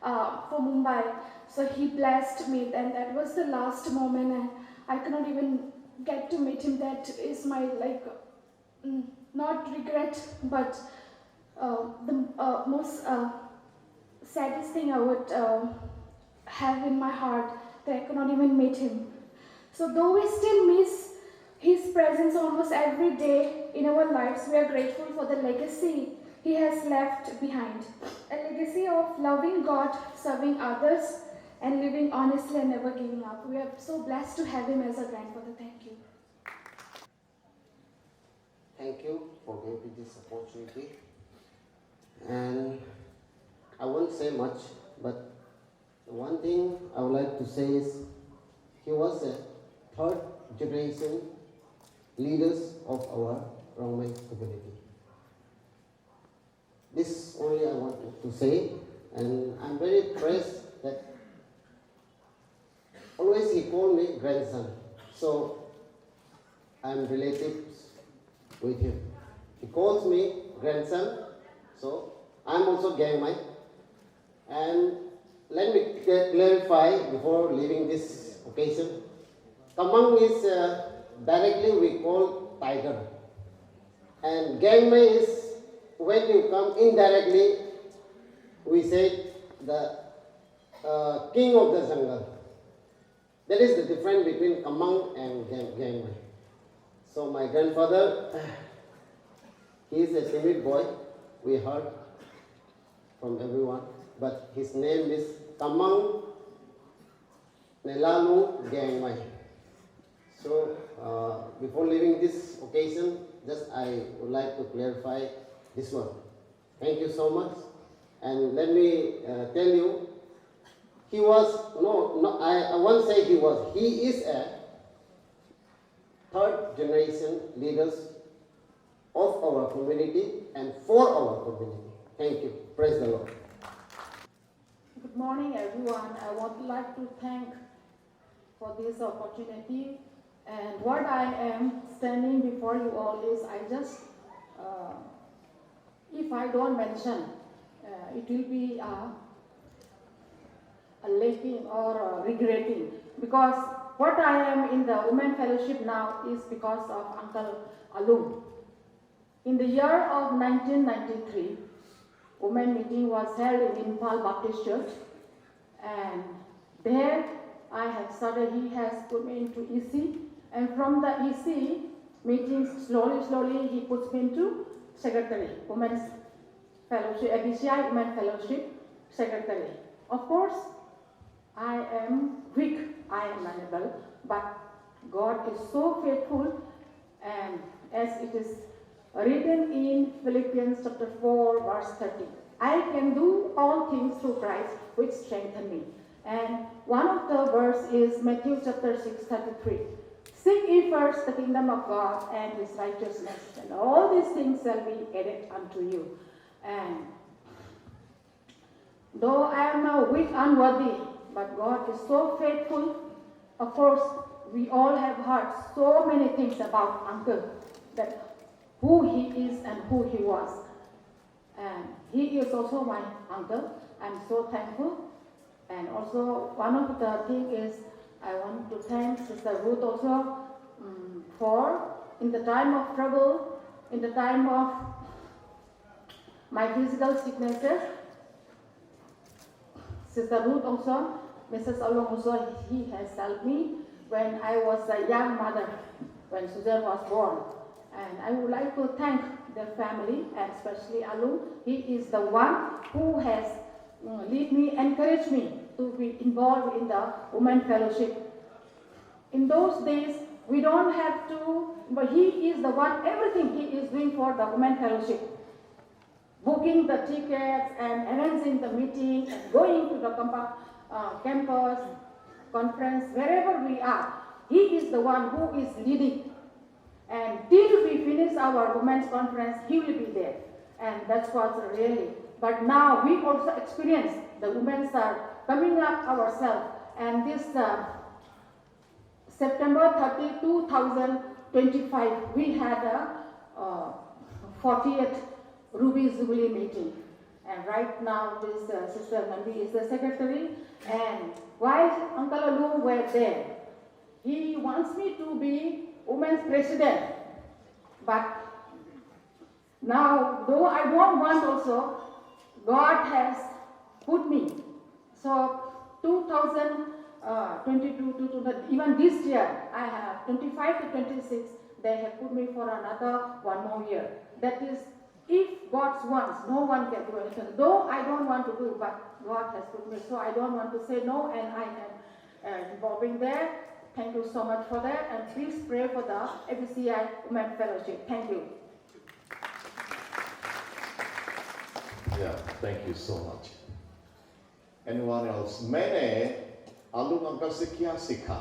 Mumbai. So he blessed me, and that was the last moment, and I could not even get to meet him. That is my not regret, but the most saddest thing I would have in my heart, that I could not even meet him. So though we still miss his presence almost every day in our lives, we are grateful for the legacy he has left behind. A legacy of loving God, serving others, and living honestly and never giving up. We are so blessed to have him as a grandfather. Thank you. Thank you for giving me this opportunity. And I won't say much, but one thing I would like to say is he was a third generation leaders of our Rongmei community. This only I wanted to say, and I'm very impressed that always he called me grandson. So I'm relatives with him. He calls me grandson, so I'm also Gangmai. And let me clarify before leaving this occasion. Kamang is directly we call tiger, and Gangmai is when you come indirectly, we say the king of the jungle. That is the difference between Kamang and Gangmai. So my grandfather, he is a timid boy, we heard from everyone, but his name is Kamang Neilalung Gangmai. So before leaving this occasion, just I would like to clarify this one. Thank you so much. And let me tell you, he was, I won't say he was, he is a third generation leaders of our community and for our community. Thank you. Praise the Lord. Good morning, everyone. I would like to thank for this opportunity. And what I am standing before you all is, I just, if I don't mention, it will be a lacking or regretting, because what I am in the Women Fellowship now is because of Uncle Alung. In the year of 1993, women meeting was held in Impal Baptist Church, and there I have started, he has put me into EC, and from the EC meetings, slowly he puts me into secretary, Women's Fellowship, ABCI Women Fellowship Secretary. Of course, I am weak, I am unable, but God is so faithful, and as it is written in Philippians chapter 4 verse 30, I can do all things through Christ which strengthen me. And one of the verse is Matthew chapter 6:33. Seek ye first the kingdom of God and his righteousness, and all these things shall be added unto you. And though I am now weak, unworthy, but God is so faithful. Of course, we all have heard so many things about Uncle, that who he is and who he was. And he is also my uncle. I'm so thankful. And also, one of the things is, I want to thank Sister Ruth also for, in the time of trouble, in the time of my physical sicknesses, Sister Ruth also, Mrs. Along also, he has helped me when I was a young mother, when Susan was born. And I would like to thank their family, and especially Alung. He is the one who has lead me, encouraged me to be involved in the Women Fellowship. In those days, we don't have to, but he is the one, everything he is doing for the Women Fellowship. booking the tickets and arranging the meeting and going to the campus, conference, wherever we are. He is the one who is leading. And till we finish our women's conference, he will be there. And that's what's really. But now we also experience the women are coming up ourselves. And this September 30, 2025, we had a 40th Ruby Jubilee meeting. And right now, this Sister Nandi is the secretary. And while Uncle Alung were there, he wants me to be women's president. But now, though I don't want also, God has put me. So 2022, even this year, I have 25 to 26, they have put me for another 1 more year. That is, if God wants, no one can do anything. Though I don't want to do, but God has put me, so I don't want to say no, and I am involving there. Thank you so much for that, and please pray for the FBCI Women Fellowship. Thank you. Yeah, thank you so much. Anyone else? मैंने आलू uncle से क्या सीखा?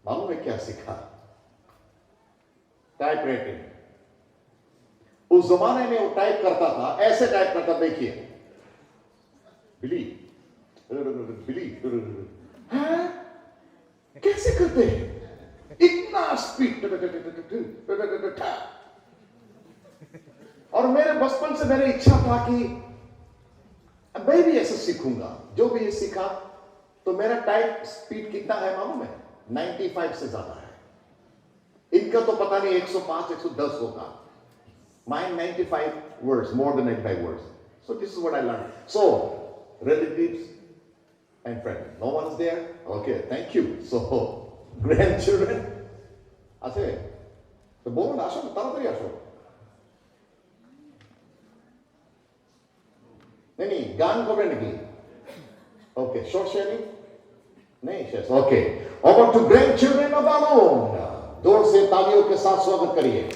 मालूम है क्या सीखा? Type writing. उस जमाने में वो टाइप करता था, ऐसे टाइप करता, देखिए. बिलीव. हाँ? कैसे करते हैं? इतना स्पीड. और मेरे बचपन से मेरी इच्छा था कि मैं भी ऐसे सीखूंगा. जो भी ये सीखा, तो मेरा टाइप स्पीड कितना है मालूम है? 95 से ज्यादा है. इनका तो पता नहीं 105, 110 होगा. Mine 95 words, more than 95 words. So this is what I learned. So, relatives and friends. No one is there? Okay, thank you. So, grandchildren. I say, the board, asho, taratari asho. Nani, gan ko nagi. Okay, short sharing? Nahi, yes. Okay. Over to grandchildren of Alung. जोर से तालियों के साथ स्वागत करिए.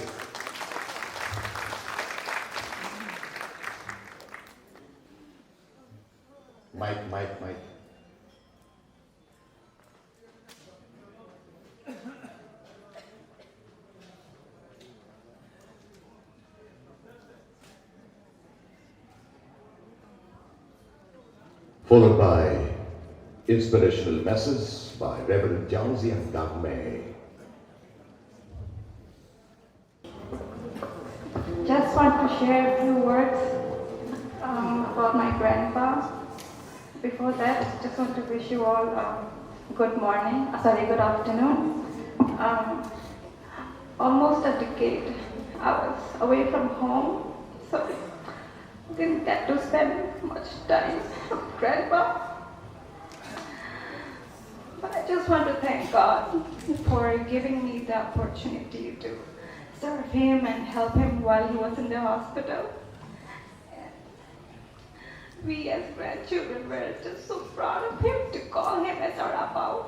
Mike. Followed by inspirational message by Reverend Jiangzi and Rongmei. Just want to share a few words about my grandpa. Before that, just want to wish you all good afternoon. Almost a decade I was away from home, so didn't get to spend much time with Grandpa. But I just want to thank God for giving me the opportunity to serve him and help him while he was in the hospital. We as grandchildren were just so proud of him to call him as our Abba.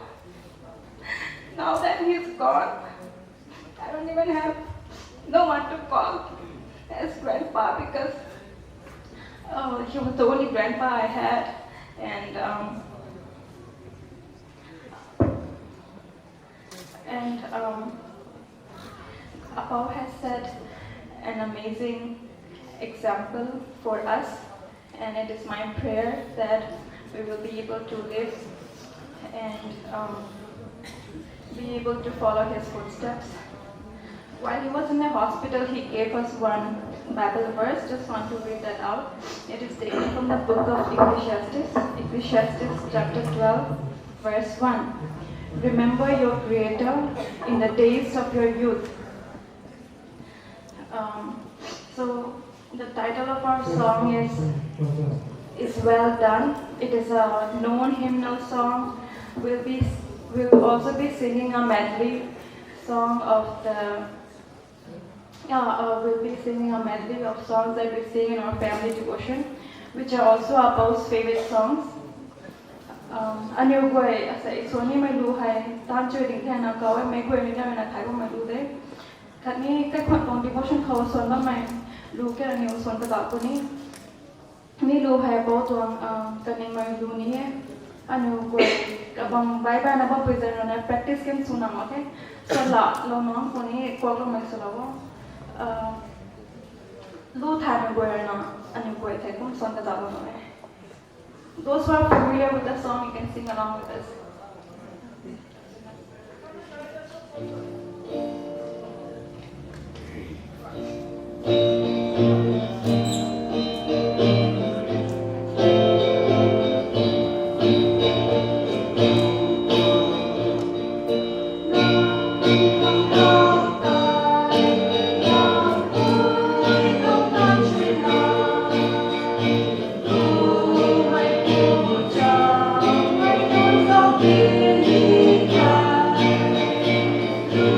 Now that he's gone, I don't even have no one to call as grandpa because he was the only grandpa I had, and Abba has set an amazing example for us. And it is my prayer that we will be able to live and be able to follow his footsteps. While he was in the hospital, he gave us one Bible verse. Just want to read that out. It is taken from the book of Ecclesiastes chapter 12, verse 1. Remember your Creator in the days of your youth. So the title of our song is Well Done. It is a known hymnal song. We'll also be singing a medley song of we'll be singing a medley of songs that we sing in our family devotion, which are also Abba's favorite songs. Anyway, as I saw him, I do have time to think and I make way in a time of my do day. Can you take one devotion house on my lu ke ani uson ka ta ko ni lu hai bo tuang ka ni mai lu ni anu ko ka bang bai bai na ba present na practice kem suna ma ke so la lo no ko ni ko lo mai so lo lu tha me go na anu ko thai ko son ka ta lo no those who are familiar with the song, you can sing along with us. Hãy subscribe cho kênh Ghiền Mì Gõ để không bỏ lỡ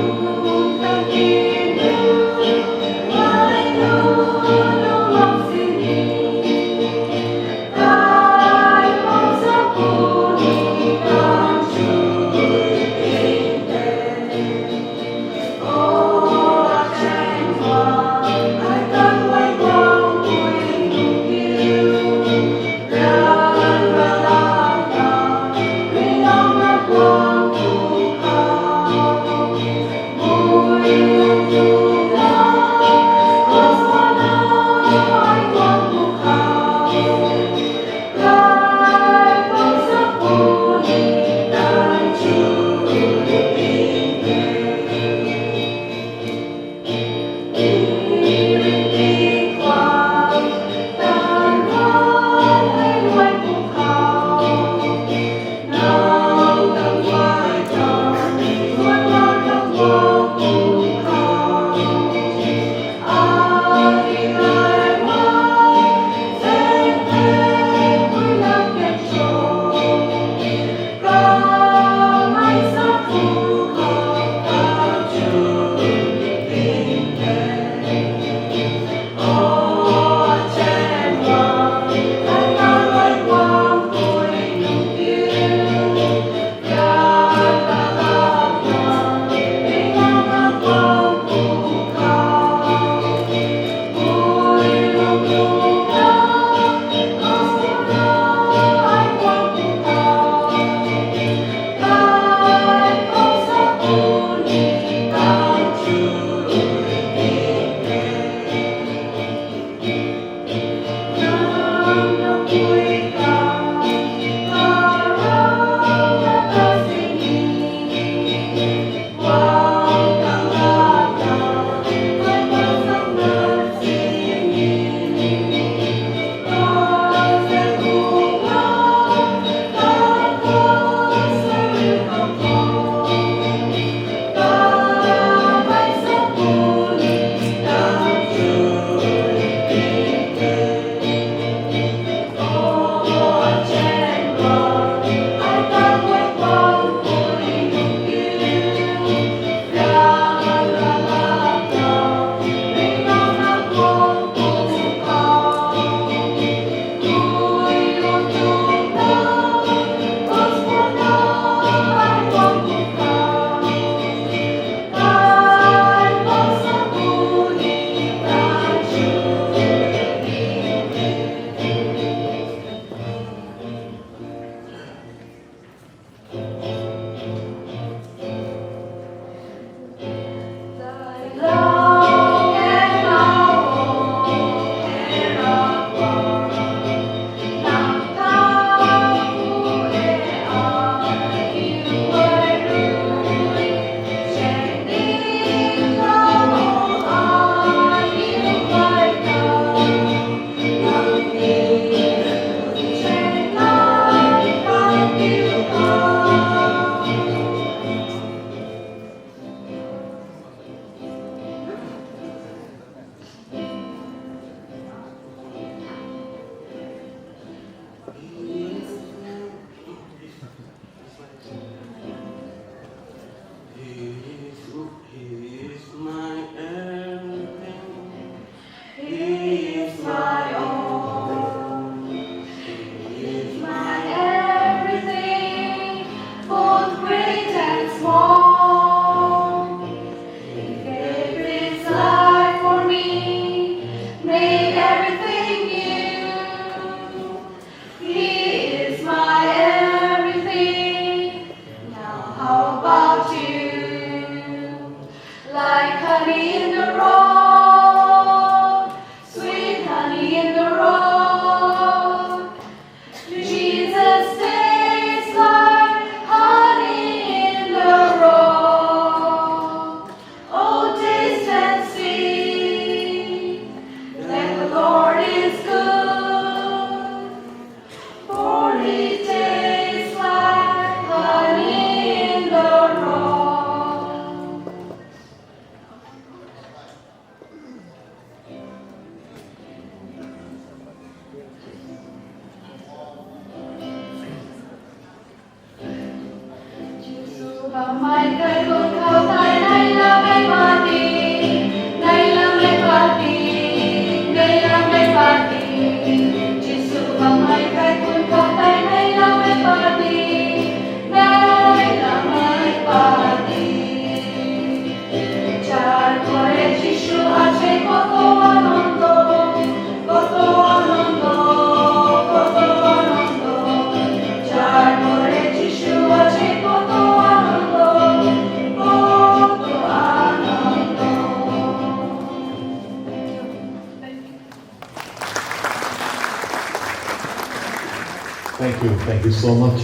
Thank you so much.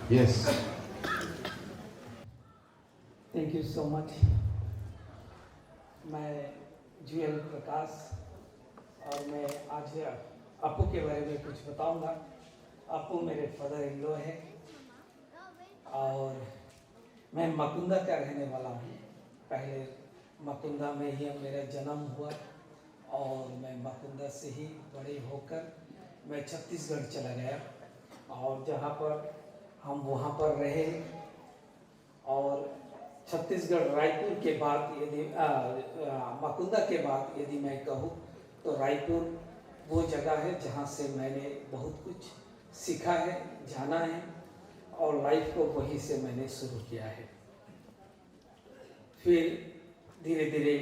Yes. Thank you so much. मैं जुएल प्रकाश और मैं आज अपू के बारे में कुछ बताऊंगा। अपू मेरे फादर इन लॉ है और मैं मकुंदा का रहने वाला हूँ। पहले मकुंदा में ही मेरा जन्म हुआ और मैं मकुंदा से ही बड़े होकर मैं छत्तीसगढ़ चला गया और जहाँ पर हम वहाँ पर रहे और छत्तीसगढ़ रायपुर के बाद यदि मकुंदा के बाद यदि मैं कहूँ तो रायपुर वो जगह है जहाँ से मैंने बहुत कुछ सीखा है, जाना है और लाइफ को वहीं से मैंने शुरू किया है। फिर धीरे धीरे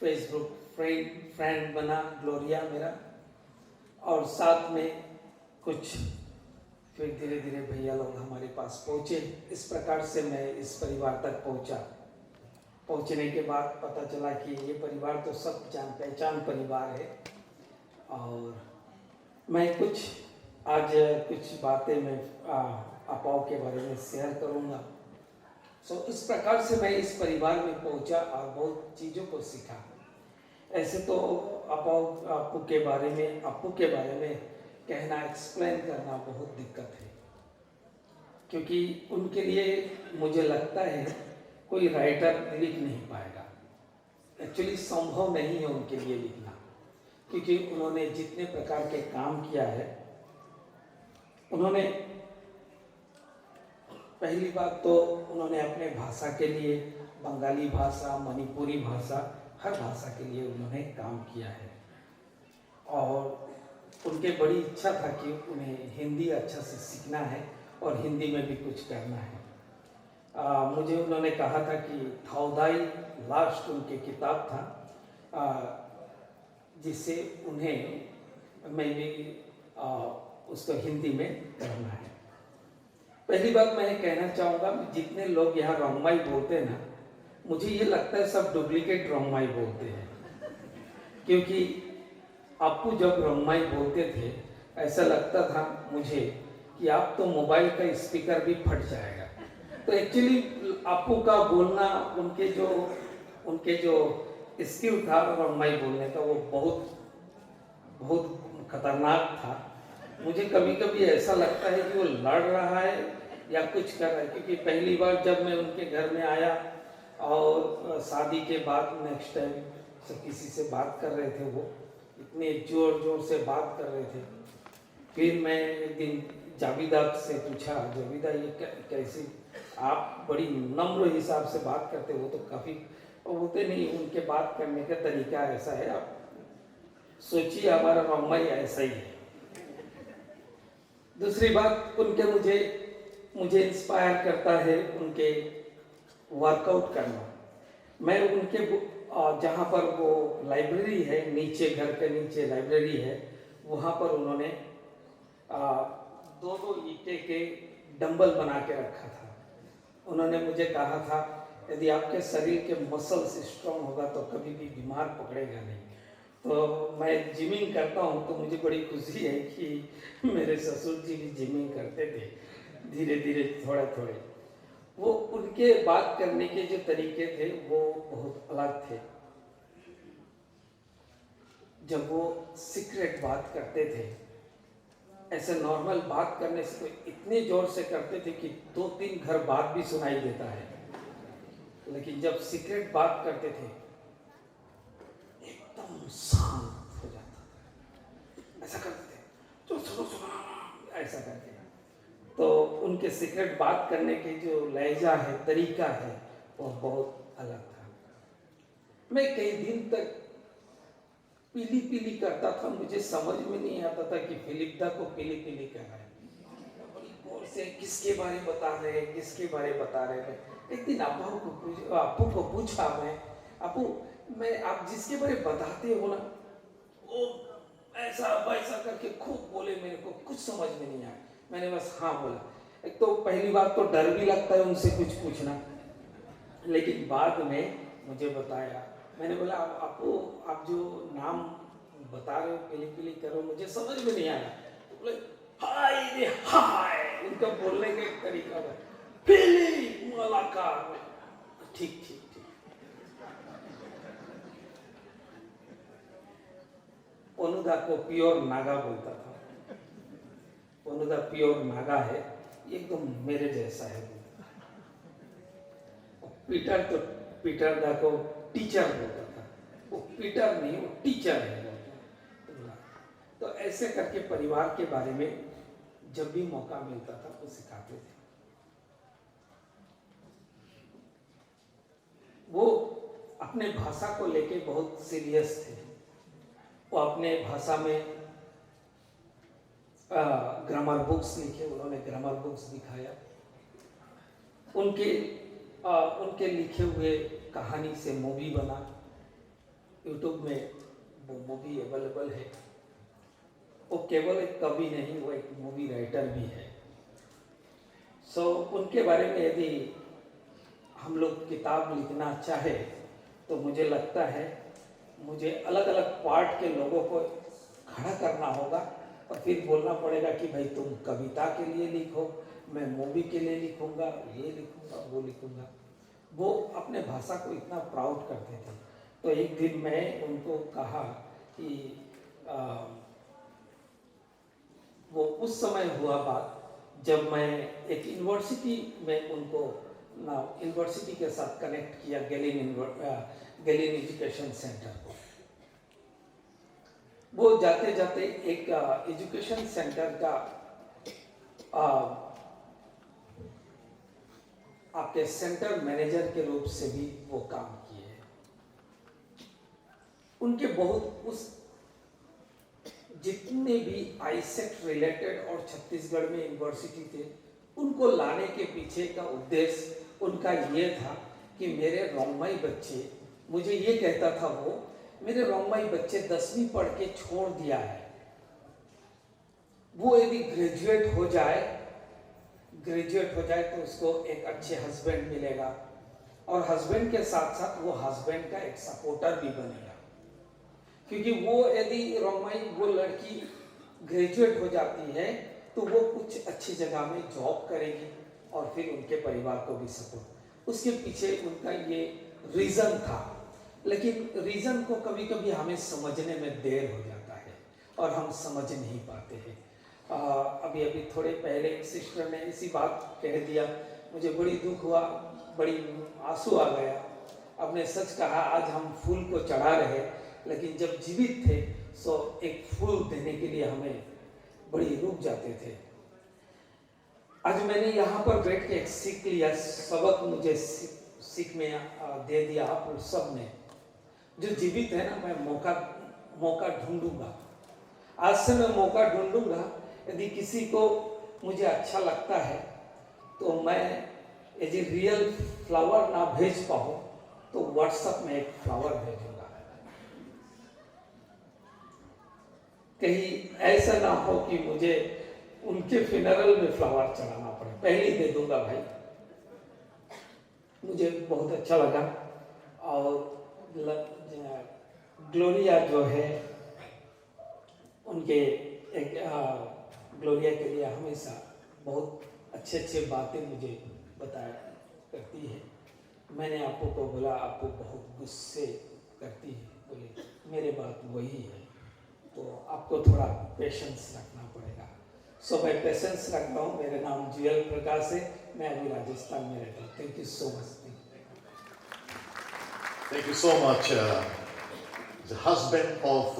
फेसबुक फ्रेंड बना ग्लोरिया मेरा और साथ में कुछ फिर धीरे धीरे भैया लोग हमारे पास पहुँचे। इस प्रकार से मैं इस परिवार तक पहुँचा। पहुँचने के बाद पता चला कि ये परिवार तो सब जान पहचान परिवार है और मैं आज कुछ बातें मैं अपाव के बारे में शेयर करूँगा। इस प्रकार से मैं इस परिवार में पहुँचा और बहुत चीज़ों को सीखा। ऐसे तो अपू के बारे में कहना एक्सप्लेन करना बहुत दिक्कत है क्योंकि उनके लिए मुझे लगता है कोई राइटर लिख नहीं पाएगा। एक्चुअली संभव नहीं है उनके लिए लिखना क्योंकि उन्होंने जितने प्रकार के काम किया है, उन्होंने पहली बात तो उन्होंने अपने भाषा के लिए बंगाली भाषा, मणिपुरी भाषा, हर भाषा के लिए उन्होंने काम किया है और उनके बड़ी इच्छा था कि उन्हें हिंदी अच्छा से सीखना है और हिंदी में भी कुछ करना है। मुझे उन्होंने कहा था कि थाउदाई लास्ट उनके किताब था जिससे उन्हें मैं भी उसको हिंदी में करना है। पहली बात मैं कहना चाहूँगा जितने लोग यहाँ रोंगमाई बोलते हैं ना, मुझे ये लगता है सब डुप्लीकेट रोंगमाई बोलते हैं क्योंकि आपको जब रोंगमाई बोलते थे ऐसा लगता था मुझे कि आप तो मोबाइल का स्पीकर भी फट जाएगा। तो एक्चुअली आपू का बोलना उनके जो स्किल था रोंगमाई बोलने का वो बहुत खतरनाक था। मुझे कभी कभी ऐसा लगता है कि वो लड़ रहा है या कुछ कर रहा है क्योंकि पहली बार जब मैं उनके घर में आया और शादी के बाद नेक्स्ट टाइम किसी से बात कर रहे थे, वो इतने जोर से बात कर रहे थे। फिर मैं एक दिन जावेदा से पूछा, जावेदा ये कैसी आप बड़ी नम्र हिसाब से बात करते हो, तो काफ़ी बोलते नहीं, उनके बात करने का तरीका ऐसा है, आप सोचिए हमारा रोंगमाई ऐसा ही है। दूसरी बात उनके मुझे इंस्पायर करता है उनके वर्कआउट करना। मैं उनके जहाँ पर वो लाइब्रेरी है, नीचे घर के नीचे लाइब्रेरी है, वहाँ पर उन्होंने दो ईंटे के डंबल बना के रखा था। उन्होंने मुझे कहा था यदि आपके शरीर के मसल्स स्ट्रॉन्ग होगा तो कभी भी बीमार पकड़ेगा नहीं। तो मैं जिमिंग करता हूँ तो मुझे बड़ी खुशी है कि मेरे ससुर जी भी जिमिंग करते थे, धीरे धीरे थोड़े। वो उनके बात करने के जो तरीके थे वो बहुत अलग थे। जब वो सीक्रेट बात करते थे, ऐसे नॉर्मल बात करने से कोई इतने जोर से करते थे कि 2-3 घर बाद भी सुनाई देता है, लेकिन जब सीक्रेट बात करते थे एकदम शांत हो जाता था। ऐसा करते थे, तो सुनो ऐसा करके तो उनके सीक्रेट बात करने के जो लहजा है, तरीका है, वो बहुत अलग था। मैं कई दिन तक पीली पीली करता था, मुझे समझ में नहीं आता था कि फिलिप्दा को पीली पीली कर रहा है। बड़ी गौर से किसके बारे बता रहे हैं, किसके बारे बता रहे हैं। एक दिन आपू को पूछा मैं, आपू मैं आप जिसके बारे बताते हो ना, वो ऐसा वैसा करके खूब बोले, मेरे को कुछ समझ में नहीं आया। मैंने बस हाँ बोला। एक तो पहली बात तो डर भी लगता है उनसे कुछ पूछना, लेकिन बाद में मुझे बताया, मैंने बोला आपको आप जो नाम बता रहे हो पीली पीली करो, मुझे समझ में नहीं आया। तो बोले हाय रे हाय, उनका बोलने का एक तरीका है, पीली मुलाकात, ठीक ठीक ठीक। ओनुदा को प्योर नागा बोलता था। ओनुदा प्योर नागा है, एकदम मेरे जैसा है। पीटर तो पीटर दा को टीचर बोलता था, वो पीटर नहीं, वो टीचर है। तो ऐसे करके परिवार के बारे में जब भी मौका मिलता था वो सिखाते थे। वो अपने भाषा को लेके बहुत सीरियस थे। वो अपने भाषा में ग्रामर बुक्स लिखे, उन्होंने ग्रामर बुक्स दिखाया। उनके लिखे हुए कहानी से मूवी बना, यूट्यूब में वो मूवी अवेलेबल है। वो केवल एक कवि नहीं, वो एक मूवी राइटर भी है। सो उनके बारे में यदि हम लोग किताब लिखना चाहे तो मुझे लगता है मुझे अलग अलग पार्ट के लोगों को खड़ा करना होगा और फिर बोलना पड़ेगा कि भाई तुम कविता के लिए लिखो, मैं मूवी के लिए लिखूंगा, ये लिखूंगा, वो लिखूंगा। वो अपने भाषा को इतना प्राउड करते थे। तो एक दिन मैं उनको कहा कि वो उस समय हुआ बात जब मैं एक यूनिवर्सिटी में उनको यूनिवर्सिटी के साथ कनेक्ट किया, गैलिन एजुकेशन सेंटर को। वो जाते जाते एक एजुकेशन सेंटर का आपके सेंटर मैनेजर के रूप से भी वो काम किए। उनके बहुत उस जितने भी आईसेक्ट रिलेटेड और छत्तीसगढ़ में यूनिवर्सिटी थे, उनको लाने के पीछे का उद्देश्य उनका ये था कि मेरे रोंगमई बच्चे, मुझे ये कहता था वो, मेरे रोंगमई बच्चे 10वीं पढ़ के छोड़ दिया है, वो यदि ग्रेजुएट हो जाए तो उसको एक अच्छे हस्बैंड मिलेगा और हस्बैंड के साथ साथ वो हस्बैंड का एक सपोर्टर भी बनेगा। क्योंकि वो यदि रोंगमई वो लड़की ग्रेजुएट हो जाती है तो वो कुछ अच्छी जगह में जॉब करेगी और फिर उनके परिवार को भी सपोर्ट। उसके पीछे उनका ये रीज़न था, लेकिन रीज़न को कभी कभी हमें समझने में देर हो जाता है और हम समझ नहीं पाते हैं। अभी थोड़े पहले एक सिस्टर ने इसी बात कह दिया, मुझे बड़ी दुख हुआ, बड़ी आंसू आ गया। आपने सच कहा, आज हम फूल को चढ़ा रहे, लेकिन जब जीवित थे तो एक फूल देने के लिए हमें बड़ी रुक जाते थे। आज मैंने यहाँ पर बैठ के एक सीख लिया, सबक मुझे सीख में दे दिया आप सब ने। जो जीवित है ना, मैं मौका ढूंढूंगा। आज से मैं मौका ढूंढूंगा। यदि किसी को मुझे अच्छा लगता है तो मैं यदि रियल फ्लावर ना भेज पाऊँ तो व्हाट्सएप में एक फ्लावर भेजूंगा। कहीं ऐसा ना हो कि मुझे उनके फ्यूनरल में फ्लावर चढ़ाना पड़े, पहले ही दे दूंगा भाई। मुझे बहुत अच्छा लगा। और ग्लोरिया जो है, उनके एक ग्लोरिया के लिए हमेशा बहुत अच्छे बातें मुझे बताया करती है। मैंने आपको को बोला, आपको बहुत गुस्से करती है, बोले मेरे बात वही है, तो आपको थोड़ा पेशेंस रखना पड़ेगा। सो मैं पेशेंस रखता हूँ। मेरा नाम जुएल प्रकाश है, मैं अभी राजस्थान में रहता हूँ। Thank you so much. Thank you so much, the husband of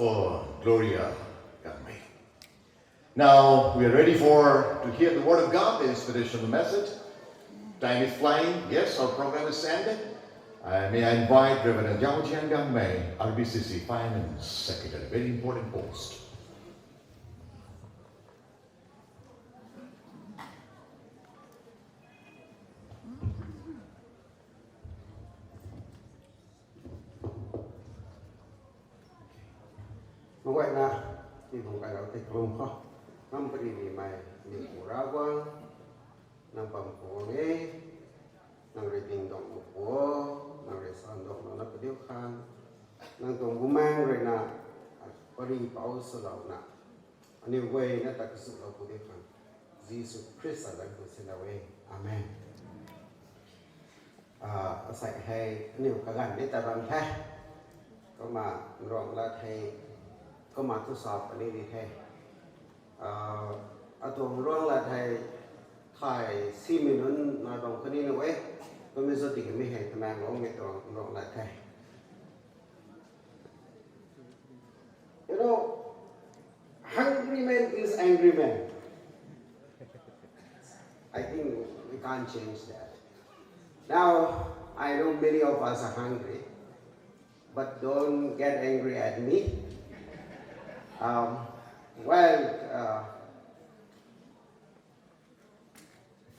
Gloria Rongmei. Now we are ready to hear the word of God, the inspirational message. Time is flying. Yes, our program is ended. May I invite Reverend Rongmei, RBCC Finance Secretary, very important post. Vậy là thì không phải là thịt lùng không năm cái gì mà mình của ra quang năm bằng của nghe năm rồi tình động của năm rồi sản động nó cái điều khan năm tổng của mang rồi nè có đi bảo sơ lậu nè anh em quay nó ta cái sự lậu của điều khan Jesus Christ là của sự lậu Amen sai hay nếu cả gần biết ta bằng thế có mà rộng là thầy có màทดสอบอันนี้ดีแท้ตัวร่วงละไทยถ่ายซีมินุนมาตรงคนนี้นะเว้ยก็ไม่สติกันไม่เห็นทำไมร้องไม่ตรงร่วงละไทย You know, hungry man is angry man. I think we can't change that. Now, I know many of us are hungry, but don't get angry at me.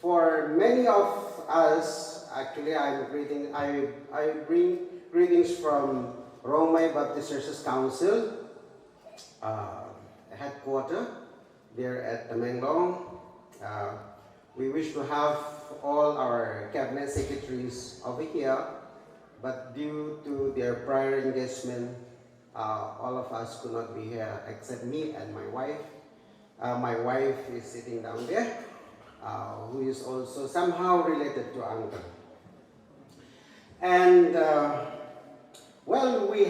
For many of us, actually, I bring greetings from Rongmei Baptist Churches Council headquarters there at Neilalung. We wish to have all our cabinet secretaries over here, but due to their prior engagement, all of us could not be here except me and my wife. My wife is sitting down there, who is also somehow related to Uncle. And well, we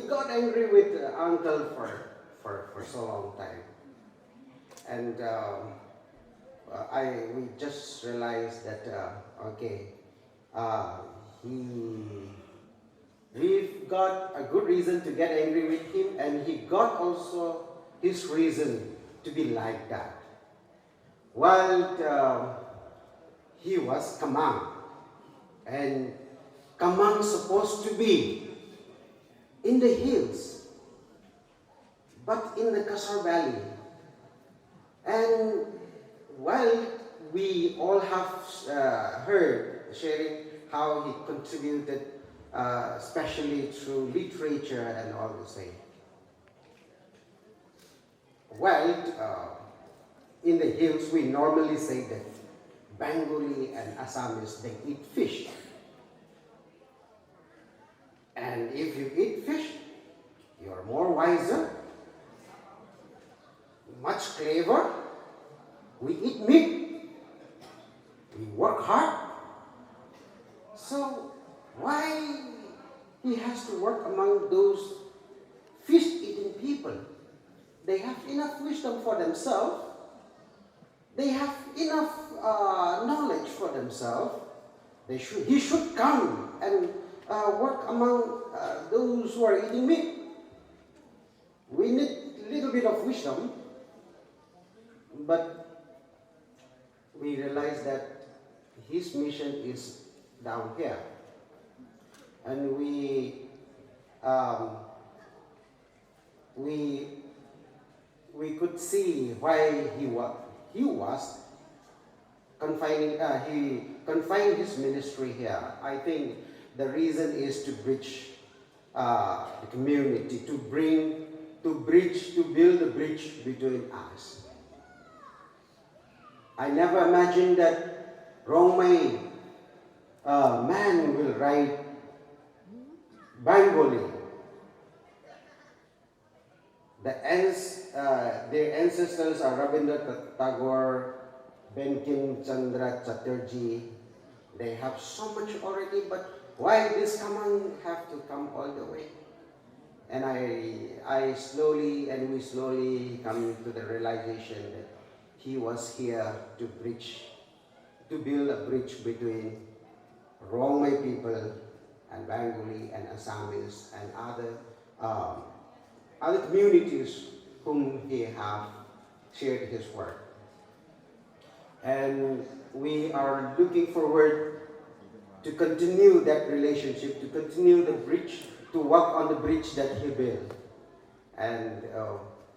got angry with Uncle for so long time, and we just realized that we've got a good reason to get angry with him, and he got also his reason to be like that. While he was Kamang, and Kamang supposed to be in the hills, but in the Cachar Valley. And while we all have heard sharing how he contributed especially through literature and all the same. Well, in the hills we normally say that Bengali and Assamese, they eat fish. And if you eat fish, you're more wiser, much clever. We eat meat, we work hard. So why he has to work among those fish-eating people? They have enough wisdom for themselves. They have enough knowledge for themselves. He should come and work among those who are eating meat. We need a little bit of wisdom, but we realize that his mission is down here. And we could see why he was confining. He confined his ministry here. I think the reason is to bridge the community, to build a bridge between us. I never imagined that Rongmei man will write Bengali. Their ancestors are Rabindranath Tagore, Bankim Chandra Chatterjee. They have so much already, but why this Kamang have to come all the way? And we slowly come to the realization that he was here to build a bridge between Rongmei people and Bengali and Assamese and other communities whom he have shared his word. And we are looking forward to continue that relationship, to continue the bridge, to walk on the bridge that he built. And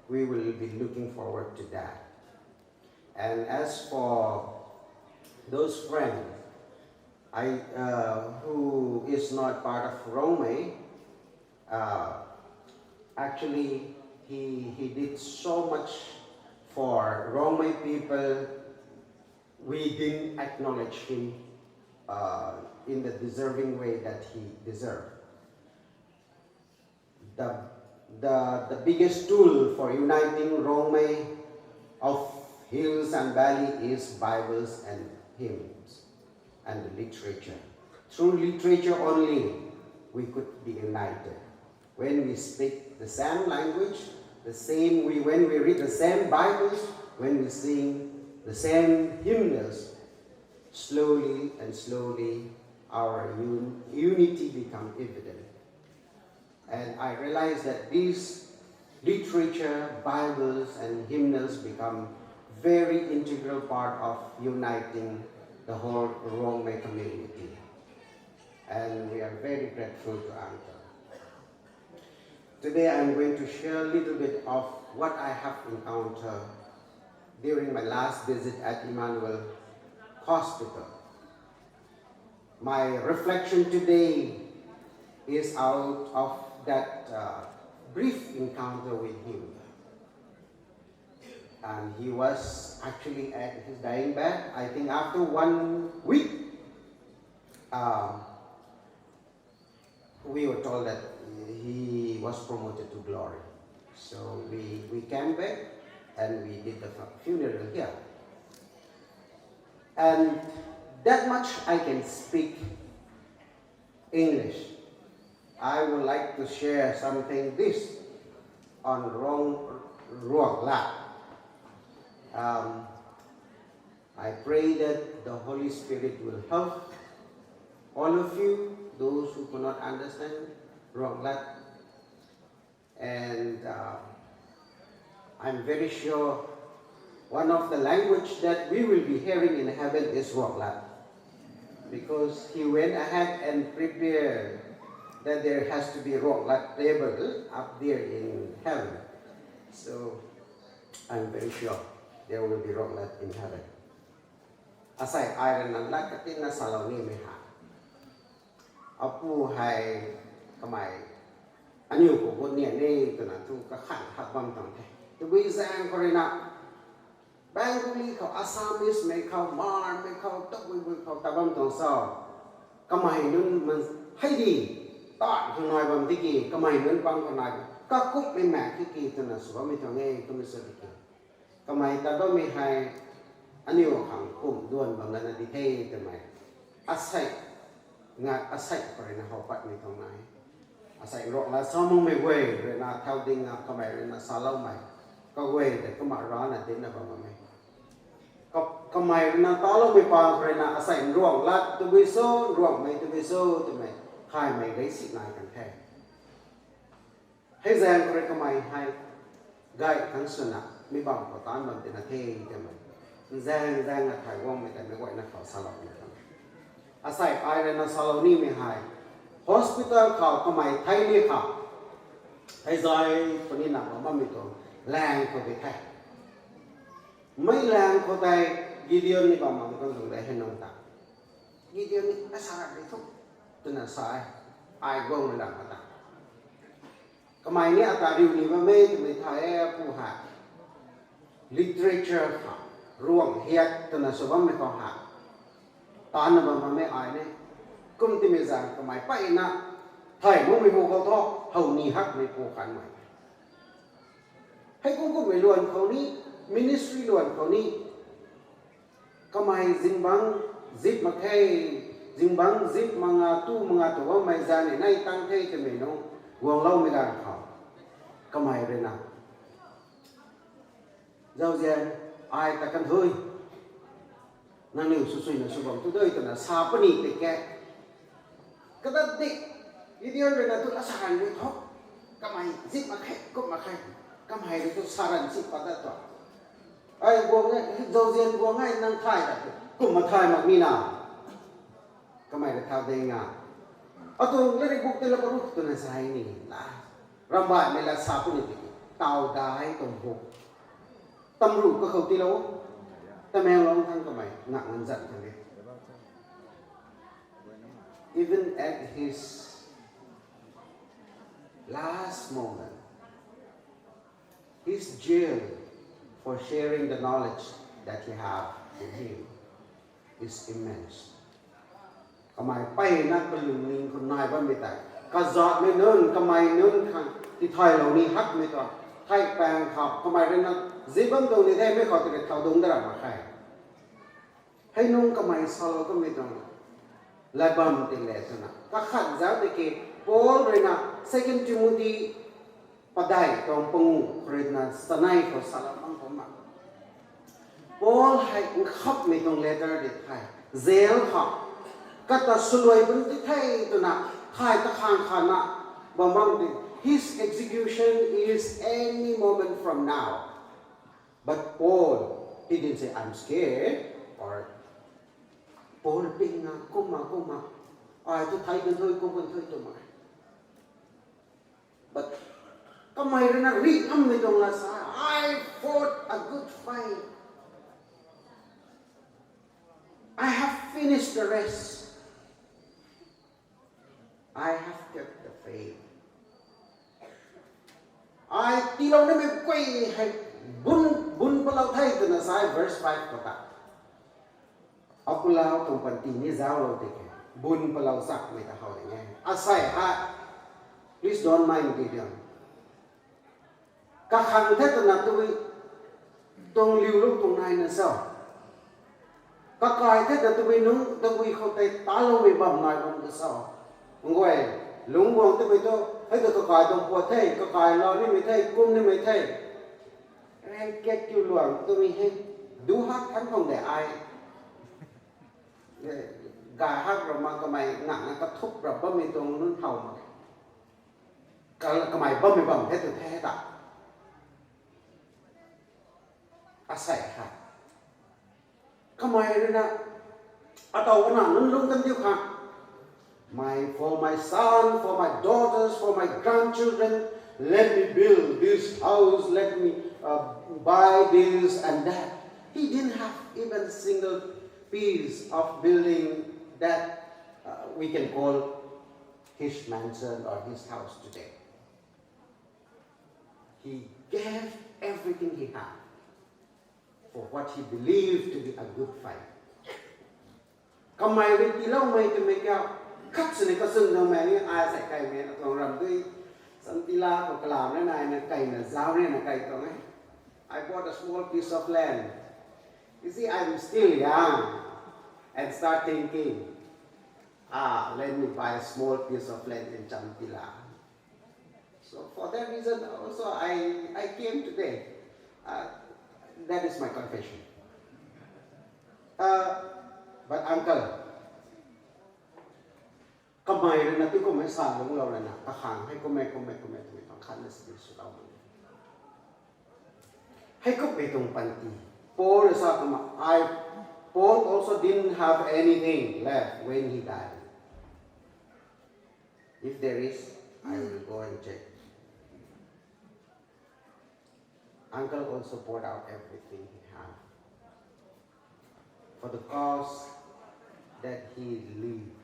we will be looking forward to that. And as for those friends who is not part of Rongmei, actually he did so much for Rongmei people. We didn't acknowledge him in the deserving way that he deserved. The biggest tool for uniting Rongmei of hills and valley is Bibles and hymns and the literature. Through literature only we could be united. When we speak the same language, when we read the same Bibles, when we sing the same hymnals, slowly and slowly our unity become evident. And I realized that these literature, Bibles, and hymnals become very integral part of uniting the whole Rongmei community. And we are very grateful to Anka. Today I'm going to share a little bit of what I have encountered during my last visit at Emmanuel Hospital. My reflection today is out of that brief encounter with him. And he was actually at his dying bed. I think after 1 week, we were told that he was promoted to glory. So we came back and we did the funeral here. And that much I can speak English. I would like to share something this on Ruang Lat. I pray that the Holy Spirit will help all of you, those who cannot understand Ruang Lat. And I'm very sure one of the language that we will be hearing in heaven is Ruang Lat. Because he went ahead and prepared that there has to be Ruang Lat table up there in heaven. So I'm very sure there will be Ruang Lat in heaven. Asai iron and lakatina saloni meha. Apu hai kamai anyu ko gonia ne to na tu ka khan habam tang the. To be zang korina. Banguli ko Assamese me ko Mar me ko Tokwi ko tabam tong so. Kamai nun man haidi. Tọt không nói bằng tiếng Kỳ, cái mày vẫn băng còn nói các cúc bên mẹ cái Kỳ từ là số mình cho nghe tôi mới sợ cái cái mày ta đó mình hay anh yêu hàng cùng đuôn bằng lần đi thay từ mày asai ngạt asai có thể là học bắt mình thằng này asai rõ là sao mong mày quê rồi là theo đinh cái mày rồi là sao lâu mày có quê để có mặt đó là đến là bằng mày cái mày là to lâu mày bằng rồi là asai ruộng là từ bây giờ ruộng mày từ bây giờ từ mày hai mày lấy xịt này cần thay hay rằng cái mày hay gai thằng xuân à mi bằng của tán bằng tiền là thay cho mày rằng là thải vong mày tại mày gọi là khảo salon này asai ai là salon ni mày hay hospital khảo cái mày thay đi khảo thay rồiคนนี้หนักว่าไม่ตัวแรงเขาไปthayไม่แรงเขาไปGideon ni bằngมันก็ต้องได้ให้น้องตา Gideonนี่ไม่สาระเลยทุกตัวนั้นสายไอ้กงมันดังมาตาทำไมเนี่ยตาดิวนี่มันไม่ไทยผู้หา literature ค่ะร่วงเฮียตัวนั้นสวมไม่ก็หาตาเนี่ยมันไม่ไอ้เนี่ยกุมที่ไม่จางทำไมไปนะไทยมึงไม่พูดเขาท้อเขานี่ฮักไม่พูดกันใหม่ให้กูไม่ล้วนเขานี่ ministry ล้วนเขานี่ทำไมจิงบังจิบมาแค่Zimbang zip mga tuwa may zani na itang kay temeno wang lau may gan khao kamay rin na giao diện ai ta kan hơi na niu susui na subang tu doi to na sa pani te ke kadat di Gideon rin na tu asahan ni thok kamay zip ma khay ko ma khay Come here to Saran si pada to. Ay go ngai Josian go ngai nang thai da. Kum ma thai mak mi na. Come here thao de nga. Atu le ri buk te la paru tu na sai ni la. Ramba me la sa pu ni ti. Tao dai tong ho. Tam ru ko khau ti lo. Ta meng long thang ka mai ngak ngan zat thang ni. Even at his last moment, his zeal for sharing the knowledge that he have with him is immense. Kamai pai nak belum ning kun nai ba mi tai. Ka zot me nun kamai nun khang ti thai lo ni hak me to. Thai pang khap kamai ren nak zibam do ni dai me kho ti thau dong da ma khai. Hai nung kamai sal ko me to. La bam ti le to na. Ka khat za de ke Paul ren na 2 Timothy padai tong pengu ren na sanai ko salam ang ko ma. Paul hai khap me tong letter de thai. Zel khap Kata suloi pun ti thai tu na khai ta khang khana bamang ti. His execution is any moment from now. But Paul, he didn't say I'm scared or Paul ping na kuma. Ai tu thai kan thoi tu ma. But kamai ren na ri am me dong la sa. I fought a good fight. I have finished the race. I have kept the faith. I tilong na may kway hay bun palaw thay to na sa verse 5 ko ta. Apulaw tong panti ni zaw teke. Bun palaw sak may tahaw niya. Asay ha. Please don't mind Gideon. Kakang thay to na tuwi tong liulong tong nai na saw. Kakay thay na tuwi nung tuwi ko tay talo may bam na kong saw. Ngoi lung buông tới bây giờ thấy được cái đồng của thầy cái lo ni mới thầy cung ni mới thầy em kết kêu luồng tôi mới hay đủ hát khán không để ai gà hát rồi mà cái mày nặng nó thúc rồi bấm mình tung nó thầu mà cái mày bấm mình bấm hết từ thế ta asai ha cái mày rồi na atau cái nào nó lung tâm tiêu khang for my son, for my daughters, for my grandchildren, let me build this house, let me buy this and that. He didn't have even a single piece of building that we can call his mansion or his house today. He gave everything he had for what he believed to be a good fight. Kamay rin tilaw may tumikaw. Cắt này có sừng đâu mẹ ai sẽ cày mẹ nó còn rầm tươi sân tila của cái làm này là cày là dao này là cày còn ấy. I bought a small piece of land. You see, I'm still young and start thinking, let me buy a small piece of land in Chamtila. So for that reason also I came today. That is my confession. But uncle, kamay rin natin kung may salong law na kakang hay kumay pangkan na sa Diyos law mo. Hay kupitong panti. Paul also didn't have anything left when he died. If there is, I will go and check. Uncle also poured out everything he had for the cause that he lived.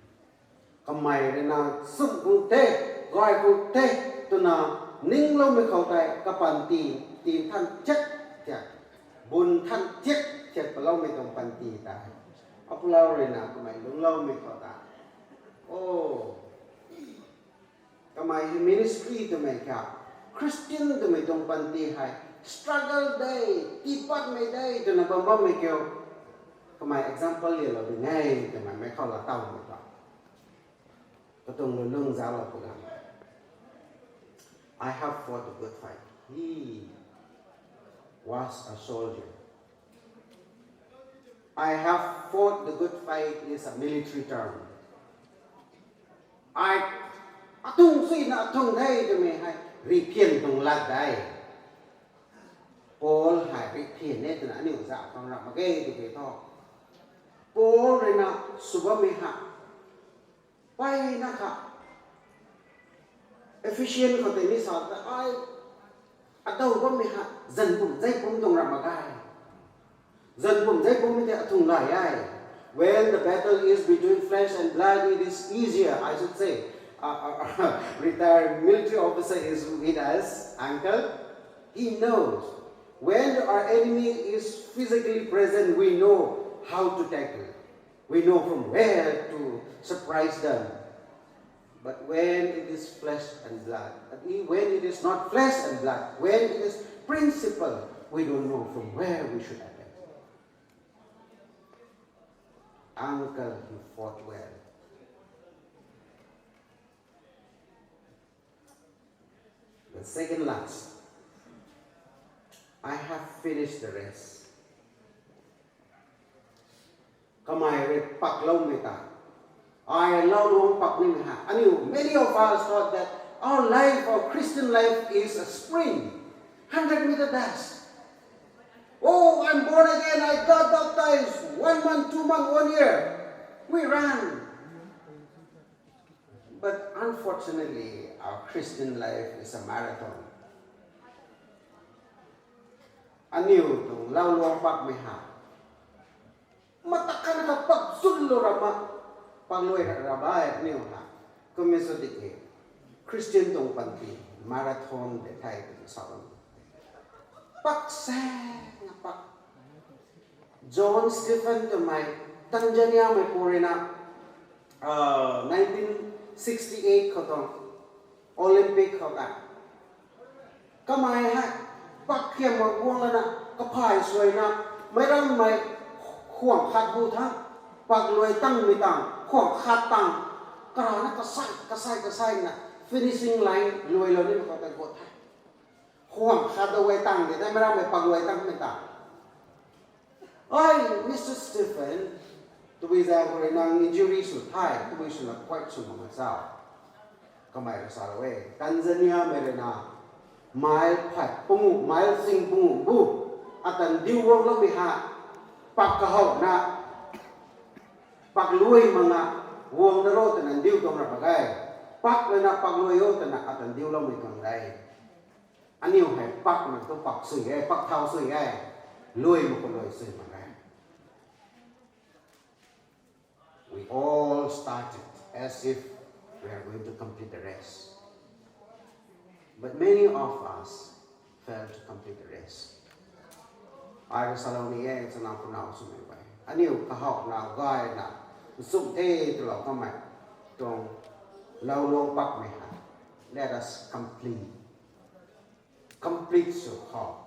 Kamay rin na sum kung te, goy kung te, to na ning lo mi khâu tay kapan ti than chết tiệt, bun than chết tiệt pa lo mi tong pan ti ta. Apulaw rin na kamay lung lo mi khâu ta. Oh, kamay ministry to may ka, Christian to may tong pan ti hay, struggle day, tipat may day to na bamba may kyo. Kamay example li lo rin ngay, to may khâu la tao mo ta. I have fought a good fight. He was a soldier. I have fought the good fight is a military term. I atung suy na atung day to me hay ripian tung lat day. thiên nét là anh dạ con làm mà ghê thì cái to bố rồi na suba me ha pai na kha efficient ko te ni sa ta ai atau ko me ha dân bum dây bum dong làm mà gai dân bum dây bum te thung lai ai when the battle is between flesh and blood it is easier I should say retired military officer is with us uncle he knows when our enemy is physically present we know how to tackle. We know from where to surprise them. But when it is flesh and blood, when it is not flesh and blood, when it is principle, we don't know from where we should attack. Uncle, he fought well. The second last, I have finished the rest. Kamai re pak lau me ta. I lau long pak ni me ha. I knew many of us thought that our life, our Christian life is a sprint, 100-meter dash. Oh, I'm born again. I got baptized. 1 month, 2 months, 1 year. We ran. But unfortunately, our Christian life is a marathon. I knew to lau long pak me ha. Matakan ka pagsullo rama pangloy rabay niyo ha kumiso dike Christian tong panti marathon de thai ke sawan paksa nga pak John Stephen to my Tanzania may purina 1968 ko tong Olympic ko ka kamay ha pakyam magbuang na kapay soy na mayroon may Khuang khát bu thang, bạc lùi tăng mì tàng, khuang khát tàng, cả nó cái sai nè, finishing line lùi lên đi mà có thể gột thay, khuang khát đầu quay tàng thì đây mới ra mày bạc lùi tăng mì tàng. Ôi, Mr. Stephen, tụi bây giờ có năng injury sụt thai, tụi bây giờ là quite sụt mà sao? Có mày là sao vậy? Tanzania mày là mile phạt bung, mile sing bung bu, atan diu wong lo bị hạ. Pak kahau na pak lui mga wong na ro tanan diu tong rapagay pak na pak lui yo tanan atan diu lo mi tong dai aniu hai pak na to pak sui ai pak thau sui ai lui mo ko lui sui ma gai we all started as if we are going to complete the race but many of us failed to complete the race. Ai salon ni eh sana ko na so me bai aniu ka hok na gai na sum the to lo ka mai tong lau long pak me ha let us complete so ha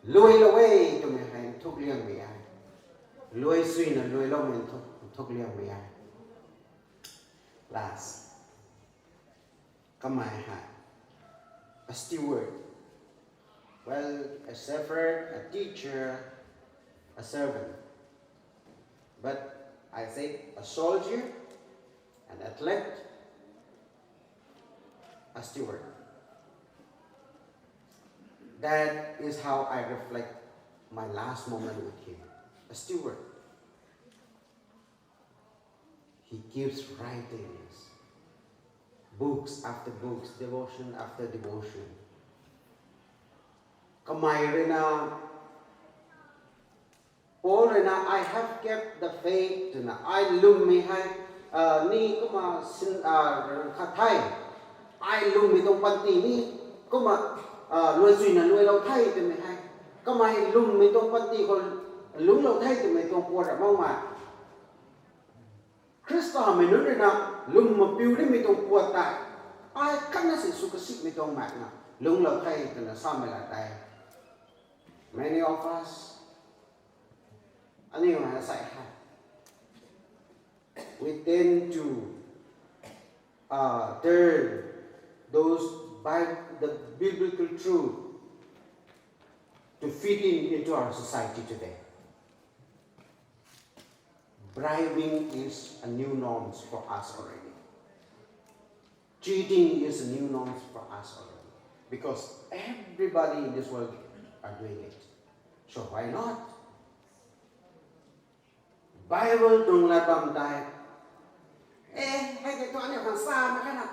lui lo we to me hai thuk liang me ai lui sui na lui lo men thuk liang me ai last ka mai ha a steward. Well, a shepherd, a teacher, a servant. But I say a soldier, an athlete, a steward. That is how I reflect my last moment with him. A steward. He keeps writings, books after books, devotion after devotion. Kamay rena, Paul rena, I have kept the faith na I lum mi hai ni kuma sin khathai I lum mi tong panti ni kuma loi sui na loi lau thai te mi hai kamay lum mi tong panti ko lum lau thai te mi tong por ra mau ma Krista mi nu rena lum ma piu ni mi tong por tai ai kan na si su ka sik mi tong ma na lum lau thai te na sa me la tai. Many of us, as I have, we tend to turn the biblical truth to fit into our society today. Bribing is a new norm for us already. Cheating is a new norm for us already. Because everybody in this world are doing it. So why not? Bible tung la bam tai. Hay cái toán này còn xa mà cái nào?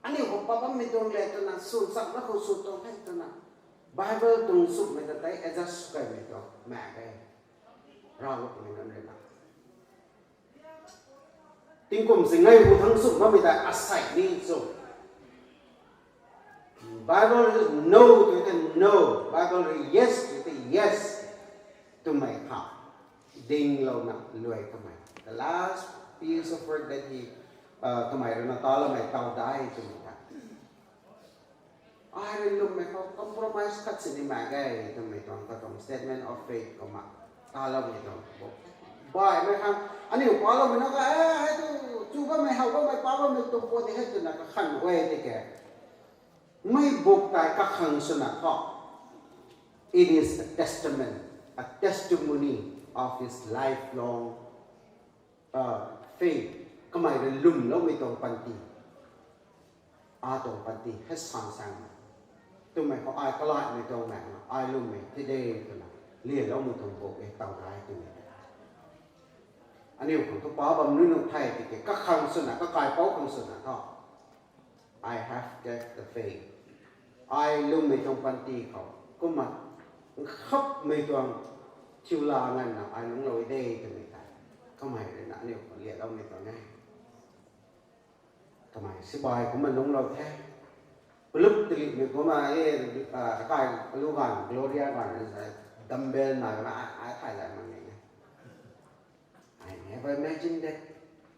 Anh ấy học bắp mình tung lệ tuần nào sụt sẵn nó không sụt tung hết tuần nào. Bible tung sụt mình ta thấy adjust cái mình tung mẹ cái ra một mình làm đấy nào. Tiếng cùng sinh ngay vụ thắng sụt mà mình ta aside đi rồi. Bible is no to it no. Bible is yes to it yes to my heart. Ding lâu nặng lười của mày. The last piece of word that he của mày nó to là mày tao đai cho mình ta. Ai lên lúc mày có compromise cắt xin đi mà cái tụi mày trong statement of faith của mày ta lâu mày trong bài mày khăn anh hiểu quá lâu mày nói cái chú có mày học có mày quá mày tụi cô thì hết tụi nó khăn quê thì kìa mày buộc tại các khăn xuân họ. It is a testament, a testimony of his lifelong faith. Cái mày lên lùm lâu mày trong panti, trong panti hết sang sang. Tụi mày có ai có lại mày trong mẹ ai lùm mày thế đây tụi nào liền lâu mày trong bộ cái tàu lái tụi mày. Anh yêu cũng có bảo bầm nước thay thì cái các khăn xuân các cài báo khăn xuân họ. I have get the faith. Ai lùm mày trong pantiเขาcó mặt khóc mày trong chiều là ngày nào ai cũng lôi đây tụi mày tại. Không mày để anh yêu còn liền lâu mày trong ngay.ทำไมสิบายของมันลงเราแท้ลุกติลิมีก็มากายลูกกันกลอเรียกันดัมเบลมาก็ไอ้ถ่ายอะไรมันไง I never imagined that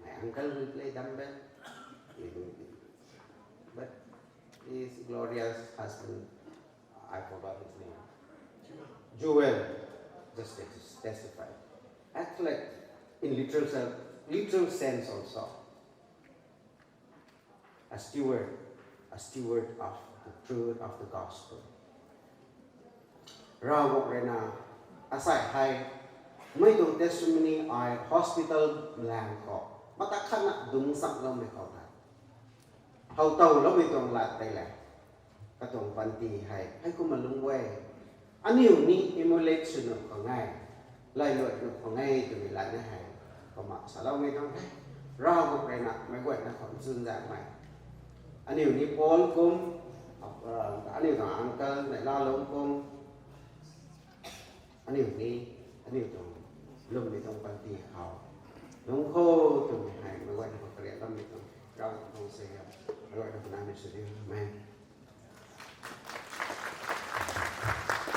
my uncle will play dumbbell but his glorious husband I forgot his name Joel just testified athlete in literal sense also a steward of the truth of the gospel. Ra một ngày nào, asai hay mấy tuần testimony ai hospital làng có, bắt ta khăn nặng đúng sẵn lâu mấy câu này. Hậu tàu lâu mấy tuần lại tay lại, các tuần văn tì hay có mà lung quay. Anh hiểu ní emulate sự nộp của ngài, lại lội nộp của ngài từ mình lại này hay, có mặt xả lâu mấy tuần hay. Ra một ngày nào mấy quậy nó còn dương dạng mày. Anh hiểu ní Paul cũng anh hiểu thằng Uncle Neilalung cũng anh hiểu thằng lùm đi trong quan tì họ đúng khô từ ngày hai mới gọi được cái đó mình ra không xây gọi được nam mình sẽ đi amen.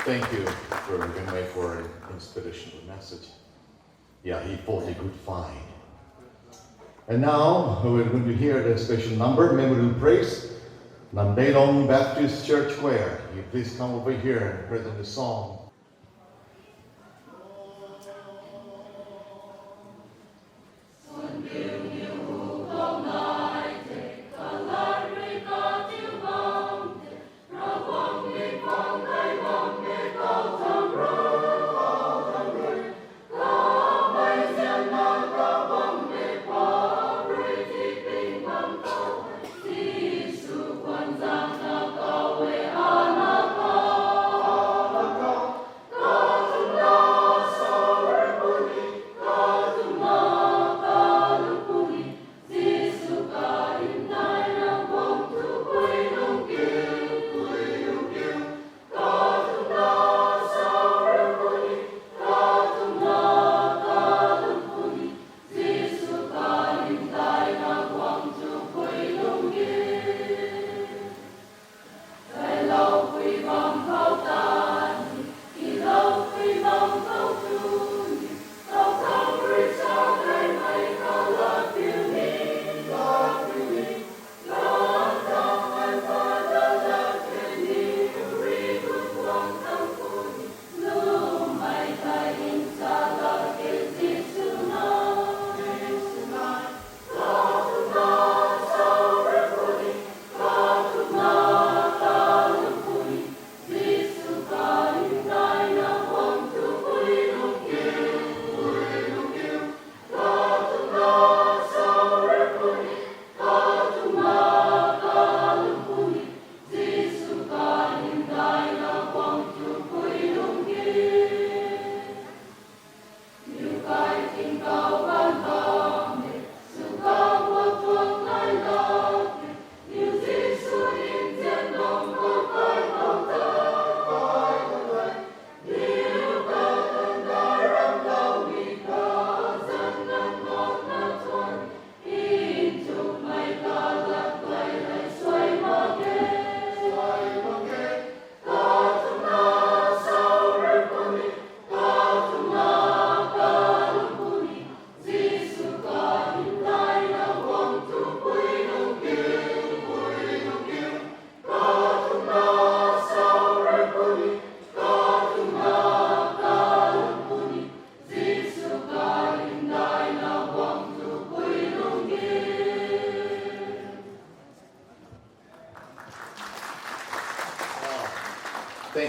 Thank you for Rongmei for an inspirational message. Yeah, he fought a good fight. And now we're going to hear the special number, Memorial Praise, Neilalung Baptist Church Choir. You please come over here and present the song.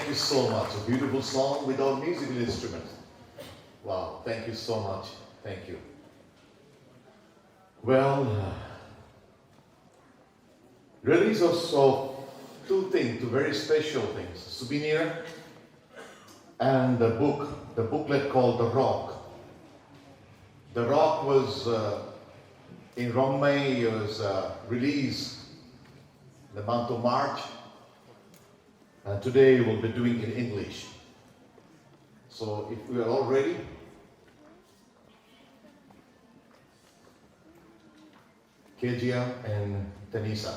you so much. A beautiful song without musical instruments. Wow, thank you so much. Thank you. Well, release also two things, two very special things. Souvenir and the booklet called The Rock. The Rock was in Rongmei, it was released in the month of March. And today we'll be doing it in English. So if we are all ready, Kejia and Tanisa.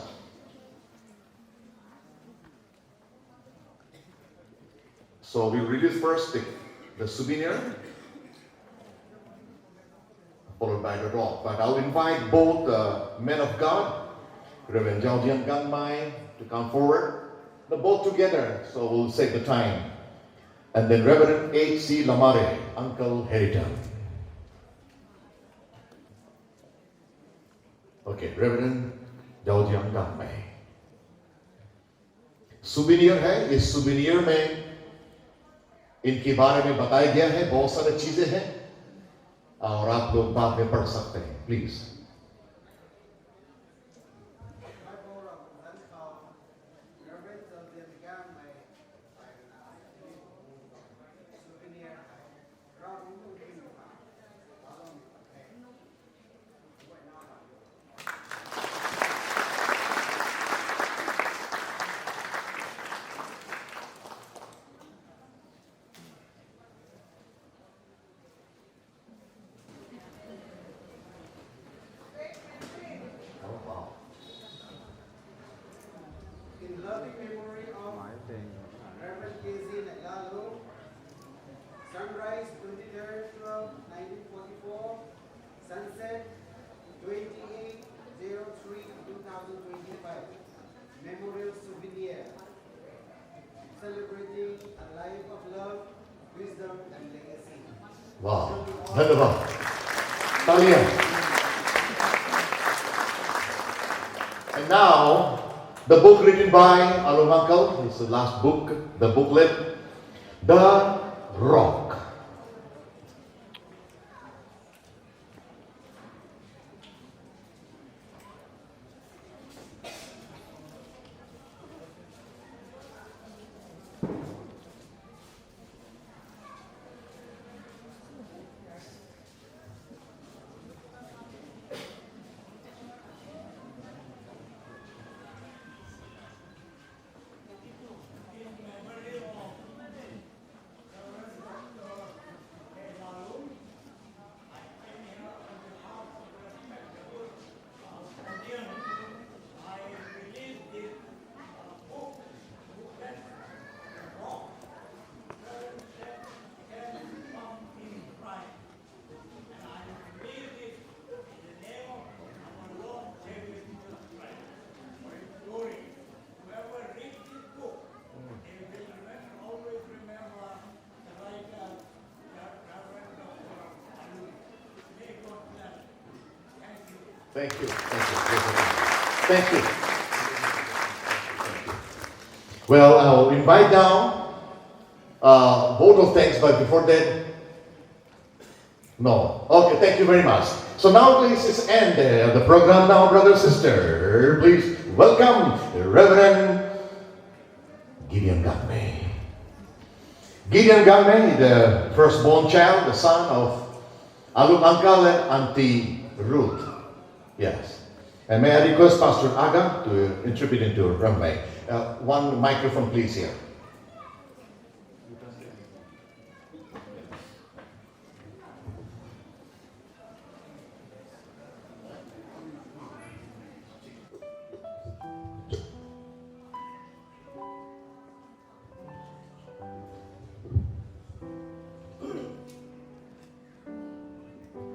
So we release first the souvenir, followed by the rock. But I'll invite both men of God, Reverend Jaldian Ganmai, to come forward. They're both together, so we'll save the time. And then Reverend H.C. Lamare, Uncle Heriton. Okay, Reverend Jaldian Ganmai. Souvenir है, इस souvenir में इनके बारे में बताया गया है, बहुत सारी चीजें हैं और आप लोग बाद में पढ़ सकते हैं, please. In loving memory of Reverend Neilalung, sunrise 23rd 12 1944, sunset 28/03/2025, memorial souvenir, celebrating a life of love, wisdom and legacy. Wow, धन्यवाद. तालियां. And now, the book written by Alung Uncle, it's the last book, the booklet, The Rock. Thank you. Thank you. Well, I'll invite down both of thanks, but before that, no. Okay, thank you very much. So now please, it's end the program now, brother, sister. Please welcome Reverend Gideon Ganmai. Gideon Ganmai, the firstborn child, the son of Alung Uncle and Auntie Ruth. Yes. And may I request Pastor Aga to interpret into Rongmei. One microphone, please, here.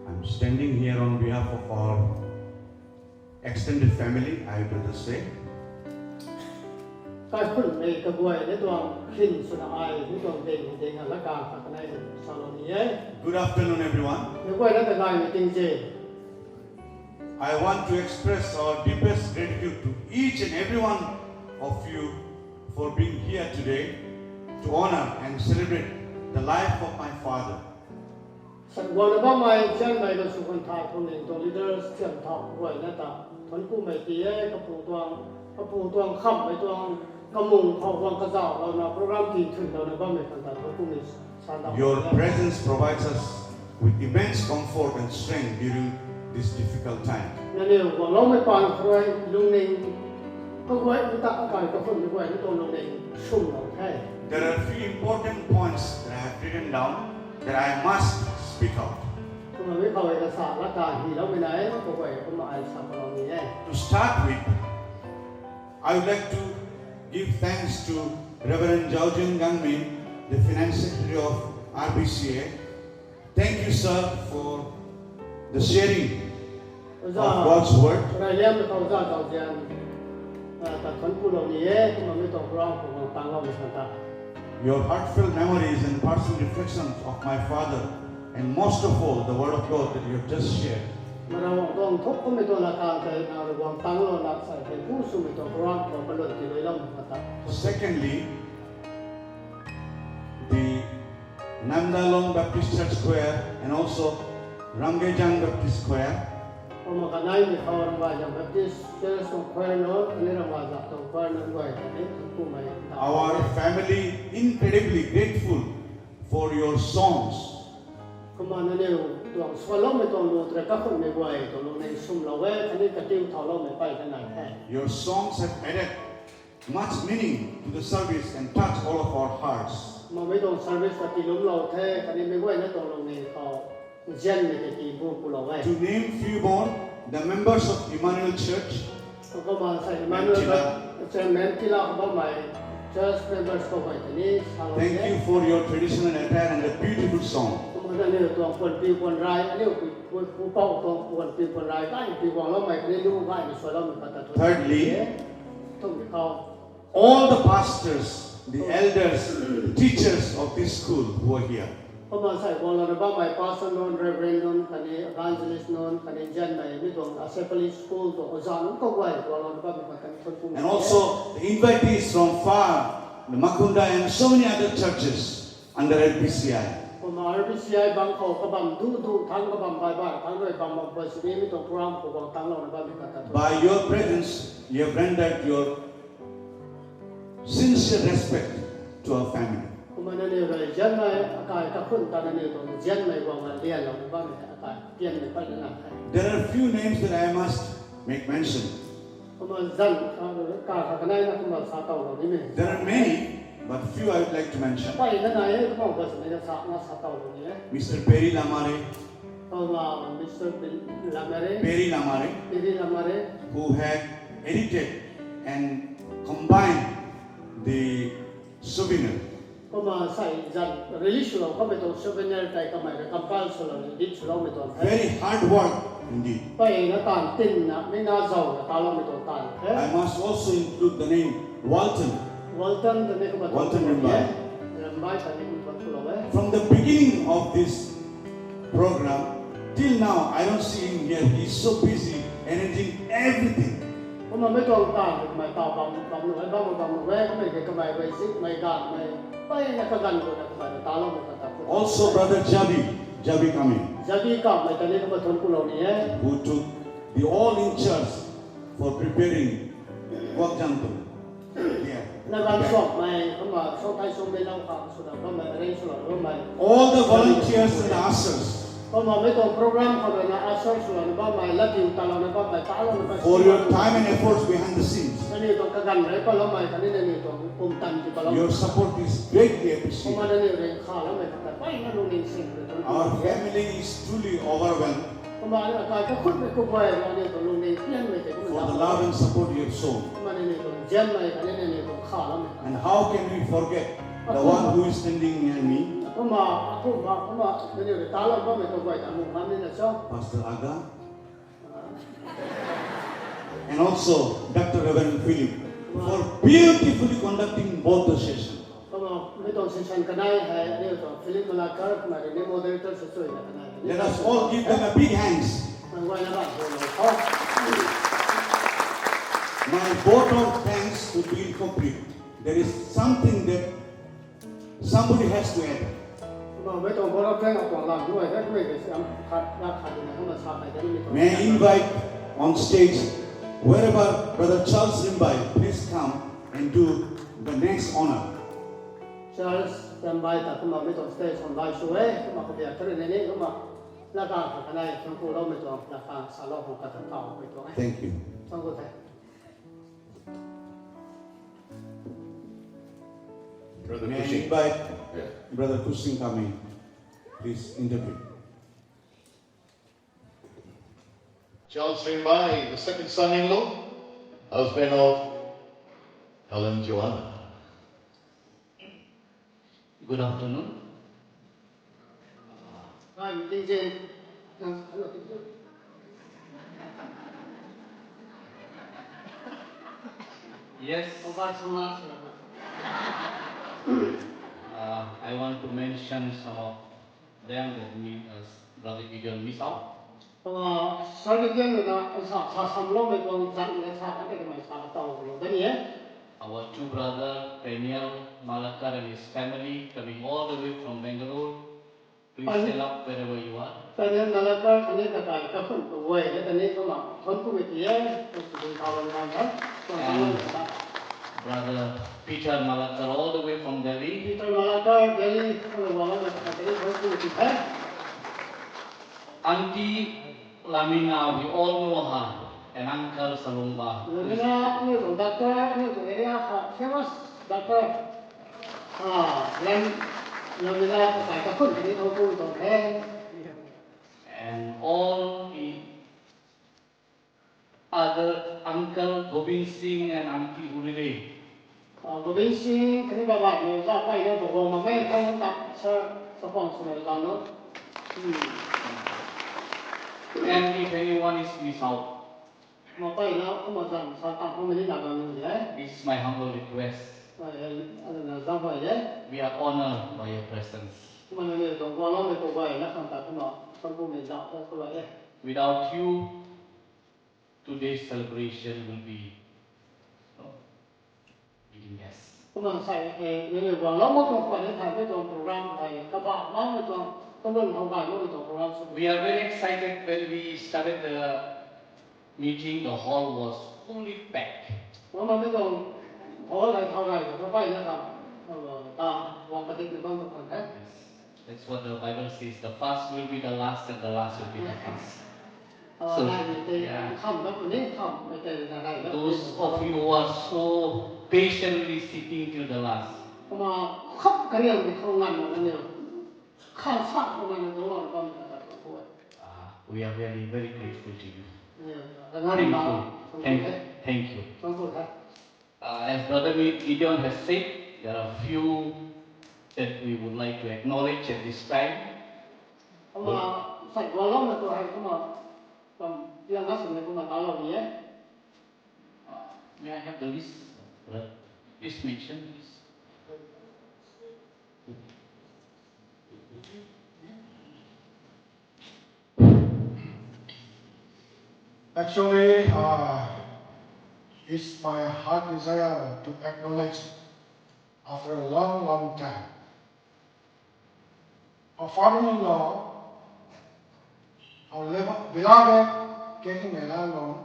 I'm standing here on behalf of our extended family, I would rather say. Good afternoon, everyone. I want to express our deepest gratitude to each and every one of you for being here today to honor and celebrate the life of my father. San wala ba mai jan mai ba su kon tha kon ning to leaders chen tha wai na ta thon ku mai ti e ka pu tuang kham mai tuang ka mung kho wang ka zao lo na program ti thun lo na ba mai kan ta thon ku mi san da. Your presence provides us with immense comfort and strength during this difficult time. Na ne wa lo mai pan khoi lung ning ko wai ta ka ka phun wai ni to lo ning shum lo thai. There are a few important points that I have written down that I must speak out. To start with, I would like to give thanks to Reverend Jaujin Gangmin, the Finance Secretary of RBCA. Thank you, sir, for the sharing of God's word. Your heartfelt memories and personal reflections of my father, and most of all, the word of God that you have just shared. Secondly, the Neilalung Baptist Church Choir and also Rongmei Baptist Choir. Our family incredibly grateful for your songs. Your songs have added much meaning to the service and touched all of our hearts. To name few more, the members of Emmanuel Church, thank you for your traditional attire and a beautiful song. Thirdly, all the pastors, the elders, the teachers of this school who are here. And also the invitees from far, the Makunda and so many other churches under LPCI. By your presence, you have rendered your sincere respect to our family. There are few names that I must make mention. There are many, but few I would like to mention. Mr. Perry Lamare, who had edited and combined the souvenir. Very hard work indeed. I must also include the name Walton Rimbai. From the beginning of this program till now, I don't see him here. He's so busy arranging everything. Also, Brother Jabi coming, who took the all in charge for preparing Wakjanto. All the volunteers and the ushers, for your time and efforts behind the scenes. Your support is greatly appreciated. Our family is truly overwhelmed for the love and support you have shown. And how can we forget the one who is standing near me? Pastor Aga, and also Dr. Reverend Philip for beautifully conducting both the sessions. Let us all give them a big hands. My vote of thanks would be incomplete. There is something that Somebody has to add. ไม่ต้องบอกเราแจ้งเอาตัวหลังด้วยถ้าไม่ได้ขาดอยู่ในห้องมาสามในนี้ May I invite on stage wherever Brother Charles Rimbai, please come and do the next honor. Charles Rimbai แต่คุณมาไม่ต้องสเตจของไลฟ์ช่วยคุณมาเบียร์ที่ในนี้คุณมาหน้าการของนายทั้งคู่เราไม่ต้องหน้าการสารของกระทั่งเก่าไม่ต้อง Thank you. ทั้งคู่ไทย May I invite Brother Kushing come in. Please interview. Charles Rongmei, the second son-in-law, husband of Helen Joanna. Good afternoon. I'm DJ. Yes. I want to mention some of them that me as Brother Gideon miss out. Our two brothers, Daniel Malakar and his family, coming all the way from Bangalore. Please stand up wherever you are. And Brother Peter Malakar all the way from Delhi. Auntie Lamina, we all know her, and Uncle Salumba. And all the other Uncle Gobind Singh and Auntie Urire. And if anyone is missed out, this is my humble request. We are honored by your presence. Without you, today's celebration will be meaningless. We are very excited when we started the meeting. The hall was fully packed. That's what the Bible says. The first will be the last, and the last will be the first. So, those of you who are so patiently sitting till the last, we are very, very grateful to you. Thank you. As Brother Gideon has said, there are a few that we would like to acknowledge at this time. May I have the list? Please mention this. Actually, it's my heart desire to acknowledge after a long time. Our father-in-law, our beloved King Neilalung,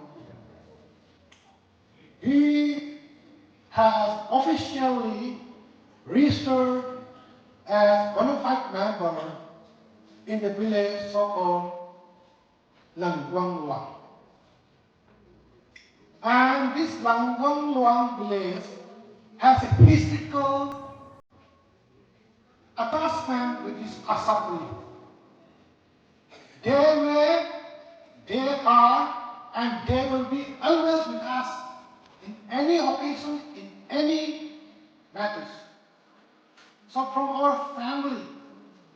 he has officially registered as bona fide member in the village so-called Langwangluang. And this Langwangluang village has a historical attachment with this Asapalli. They were, they are, and they will be always with us in any occasion, in any matters. So from our family,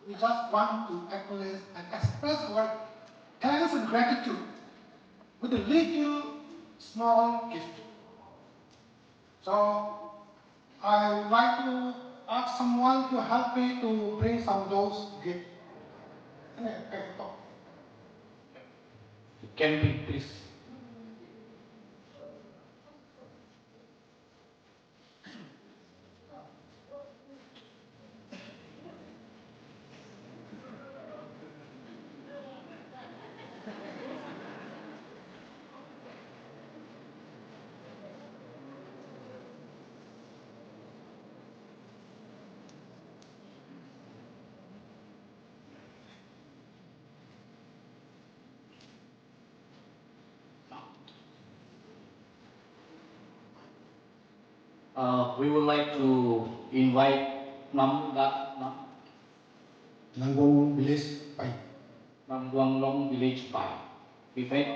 we just want to acknowledge and express our thanks and gratitude with a little small gift. So I would like to ask someone to help me to bring some of those gifts. Can we please? we would like to invite Nangong village by Long village by. Be faith.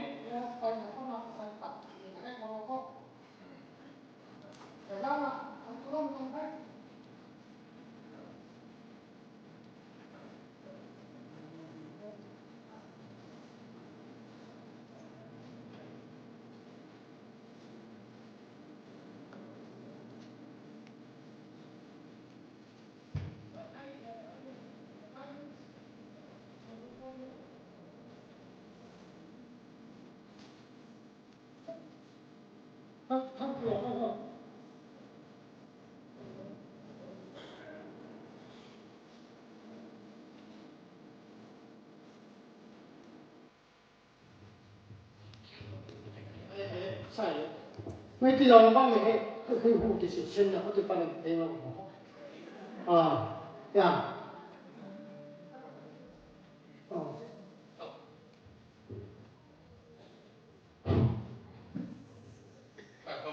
sai mấy tí đó bác mình cái hú cái sự sinh là có thể bắt được tiền đâu yeah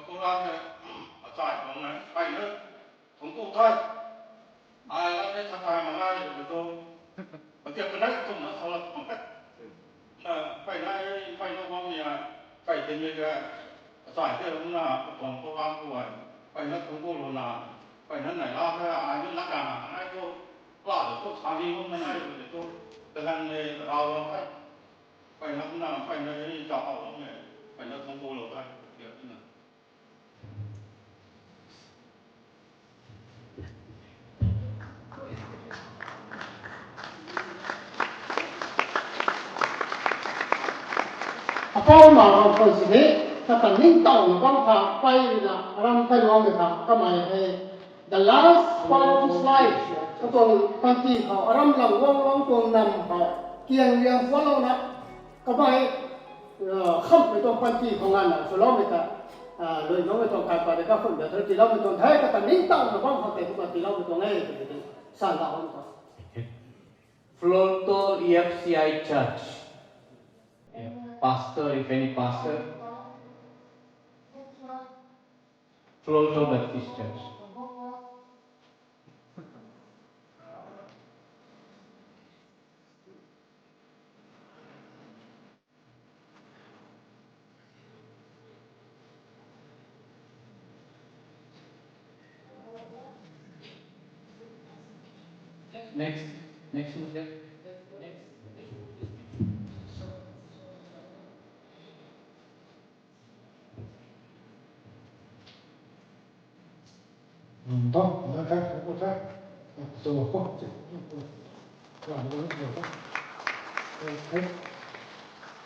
Cô ra giải của này phải nữa cũng cụ thôi ai là cái thằng mà ai được tôi mà tiệc cái đấy cũng là sao là không hết phải nó có gì phải tiền như cái giải cái cũng là còn cô ra cô ấy phải nó cũng cô luôn là phải nó này lo cái ai nó lắc cả ai cô là được cô tham đi không ai được tôi từ lần này ao phải nó cũng là phải nó chọn họ phải nó không cô luôn thôi tiệc như này. Apa mà phải gì đấy ta cần nín tàu nó con thà quay là làm tay lo người ta cái mày the last part of his life cái con panti họ làm lòng vong con nằm họ kiêng liang follow na cái mày không phải con panti không ăn là số lo người ta lời nói người ta khai phải cái phần để thì lo người ta thấy cái cần nín tàu nó con họ thấy cũng thì lo người ta nghe thì sản đạo hơn thôi. Flonto EFCI Church. Pastor, if any pastor. Flonto Baptist Church. Next subject. Đó, nó khác, nó khác. Rồi có làm nó rồi đó. Đấy.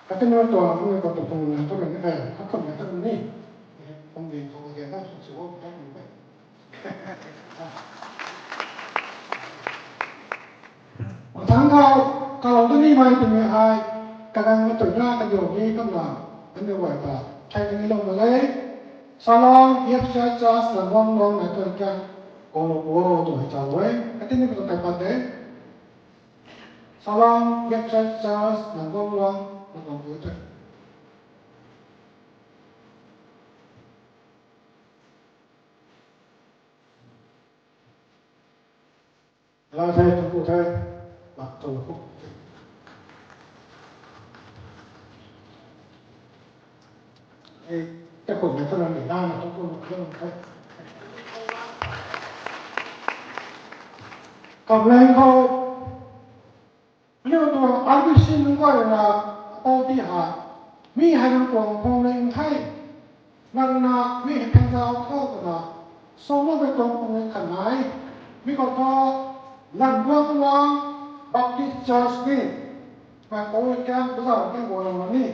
Các cái nơi tòa cũng có tổng thống là tôi là cái này, các phần là tôi đi. Không nhìn không cái nó sự ốp các mình vậy. Tháng kalau tu ni mai tu ni hai, kadang tu na kadang ni kan lah, anda buat apa? Saya ni long malay, salam, iap saya jas, langwang long, nanti kan, kalau tu macam way, nanti ni betul tak pandai. Salam, iap saya jas, langwang long, langwang betul. Kalau saya tunggu saya, waktu aku. Cái khủng này tôi làm để đa mà tôi không thấy. Còn lên thôi, nếu tôi RBC nó gọi là ODH, mi hay là quảng phong lên thay, năng là mi hay tham gia thôi là số nó về quảng phong lên khẩn ái, mi còn có lần vương loang Baptist Church đi, và có cái bây giờ cái gọi là gì?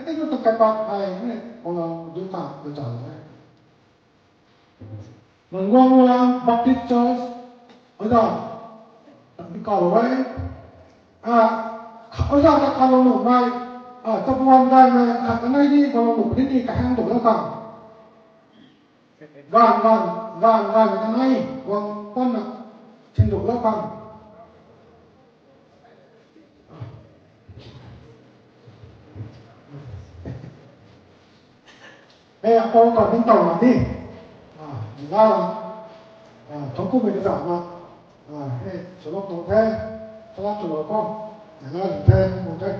Cái nó tập bạc này này, còn chúng ta bây giờ này. Lần vương loang Baptist Church, bây giờ bị cầu ấy, bây giờ ta kalau nụ này, tập quan đây này, cái này đi kalau nụ đi cả hàng tụ nó cả, vàng cái này, vàng con này, trên tụ nó cả. Đây là cô còn những tàu nào đi, là thống của mình giảm mà hey số lượng tổng thế số lượng số lượng con là thế một thế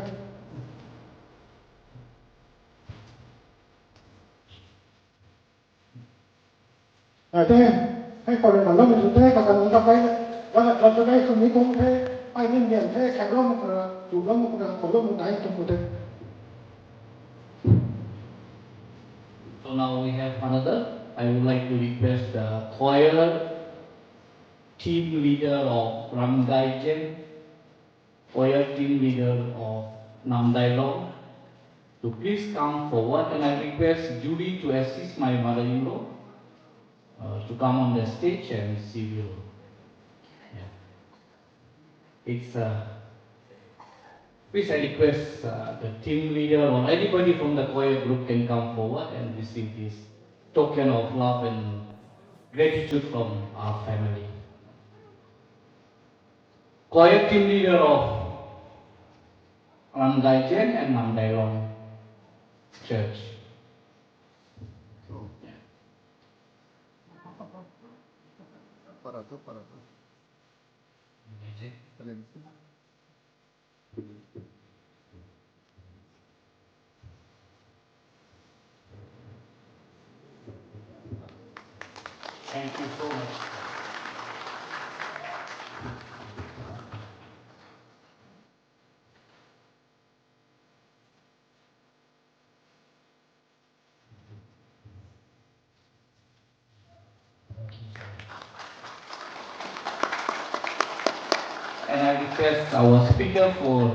thế hay còn là nó mình thế còn là nó cái là cái không những cũng thế ai nên điện thế khả năng chủ động một là có một cái trong một thế. So now we have another. I would like to request the choir team leader of Rongmei, choir team leader of Neilalung to please come forward, and I request Judy to assist my mother-in-law to come on the stage and she will. It's please I request the team leader or anybody from the choir group can come forward and receive this token of love and gratitude from our family. Choir team leader of Rongmei and Neilalung Church. Thank you so much. And I request our speaker for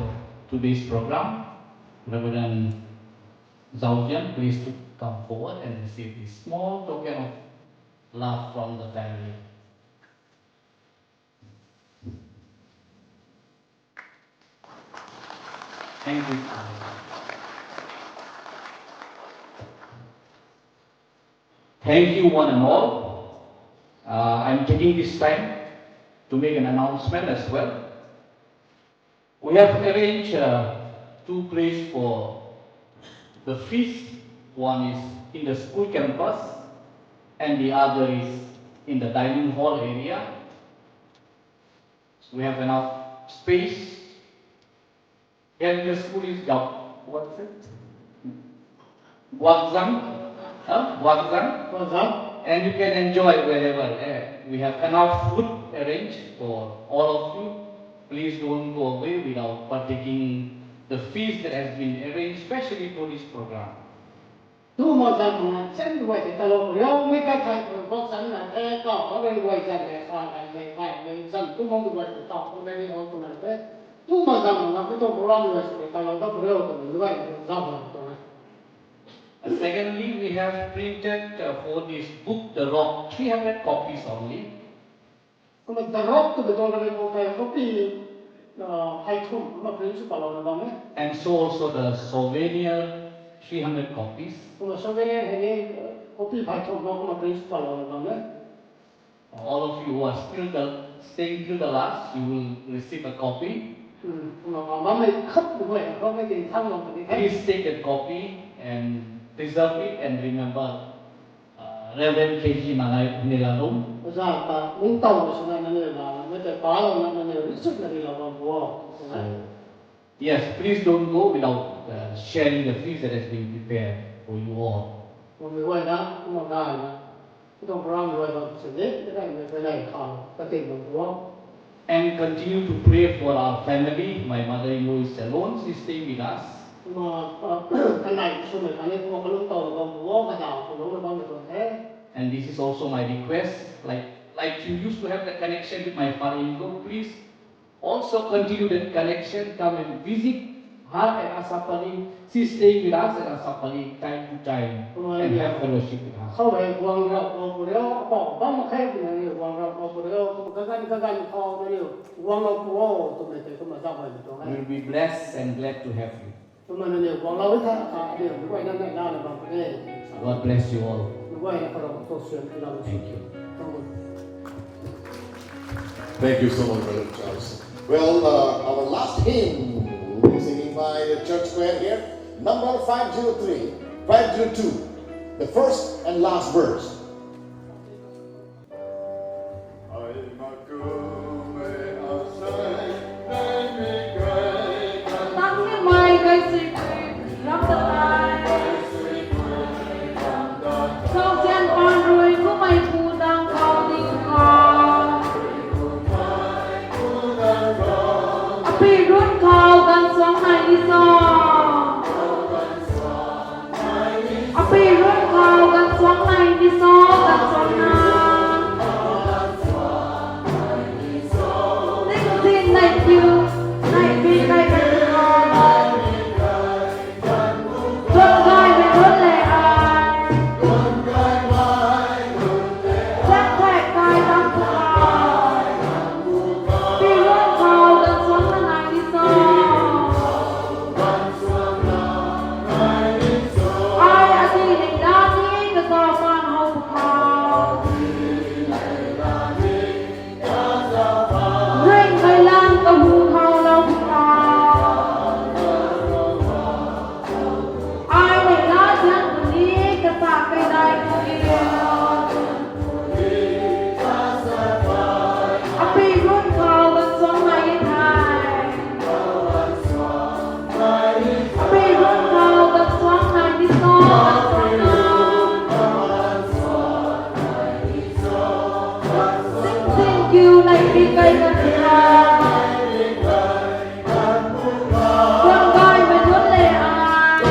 today's program, Reverend Zaujian, please to come forward and receive this small token of love from the family. Thank you. Thank you one and all. I'm taking this time to make an announcement as well. We have arranged two places for the feast. One is in the school campus and the other is in the dining hall area. So we have enough space. And the school is what is it? Wagzang. And you can enjoy wherever. We have enough food arranged for all of you. Please don't go away without partaking the feast that has been arranged specially for this program. Tu một lần mà chân quay thì tao lâu mấy cái thầy có sẵn là thế có bên quay dần này còn là mình dần tu mong được quay tao có bên không tụi mình thế tu một lần mà cái tôi cũng lo được thì tao lâu tao lâu tụi mình quay rong rồi tụi mình. Secondly, we have printed for this book, The Rock, 300 copies only. Còn The Rock tụi tôi là một cái copy hay thùng mà print xuất bản là đấy. And so also the souvenir, 300 copies. Còn souvenir hay copy hay thùng mà print xuất bản là đấy. All of you who are still staying till the last, you will receive a copy. Please take a copy and preserve it and remember Reverend K.G. Neilalung. Yes, please don't go without sharing the feast that has been prepared for you all. And continue to pray for our family. My mother-in-law is alone, she's staying with us. And this is also my request, like you used to have the connection with my father-in-law, please also continue that connection, come and visit her at Asapalli. She's staying with us at Asapalli time to time and have fellowship with her. We'll be blessed and glad to have you. God bless you all. Thank you. Thank you so much, Brother Charles. Well, our last hymn will be singing by the church choir here, number 502, the first and last verse. suy rắm tất lại sau gian con rồi có mày phù đang cao đi con Api rút cao gần xuống này đi xong Api rút cao gần xuống này đi xong gần xuống này Thank you. Này vì đây cần ngon Tuần gai về tuần lệ ai Chắc thạch gai tăng phụ ai Vì luôn khâu gần xuống lần này đi xong Ai đã đi định đá đi Cái giò phan hậu phụ khâu Rinh gây lan cầu hù khâu lâu phụ khâu Ai định đá chẳng cần đi Cái sạc cây đai của kia Api rút khâu gần xuống này đi thai Api rút khâu gần xuống này đi xong Thank you này đi cây gần Tuần gai về tuần lệ ai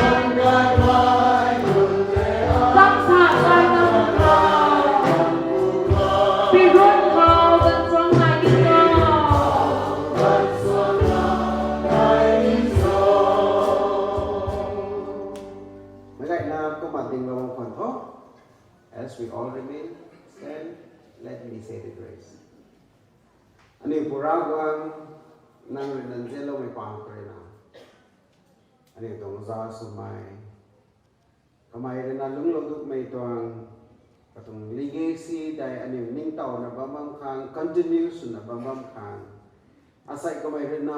Sắc thả gai tăng phụ khâu Vì rút khâu gần xuống này đi Mới lại là có bản tình vào phần thốt. As we all remain stand, let me say the grace. Anh em puragwang nang rin zelo may pang prena. Anh em tong za sumay. Kamay rin na lunglong duk may tuang katong legacy dahil anh em ning tao na bambam kang continues na bambam kang. Asay kamay rin na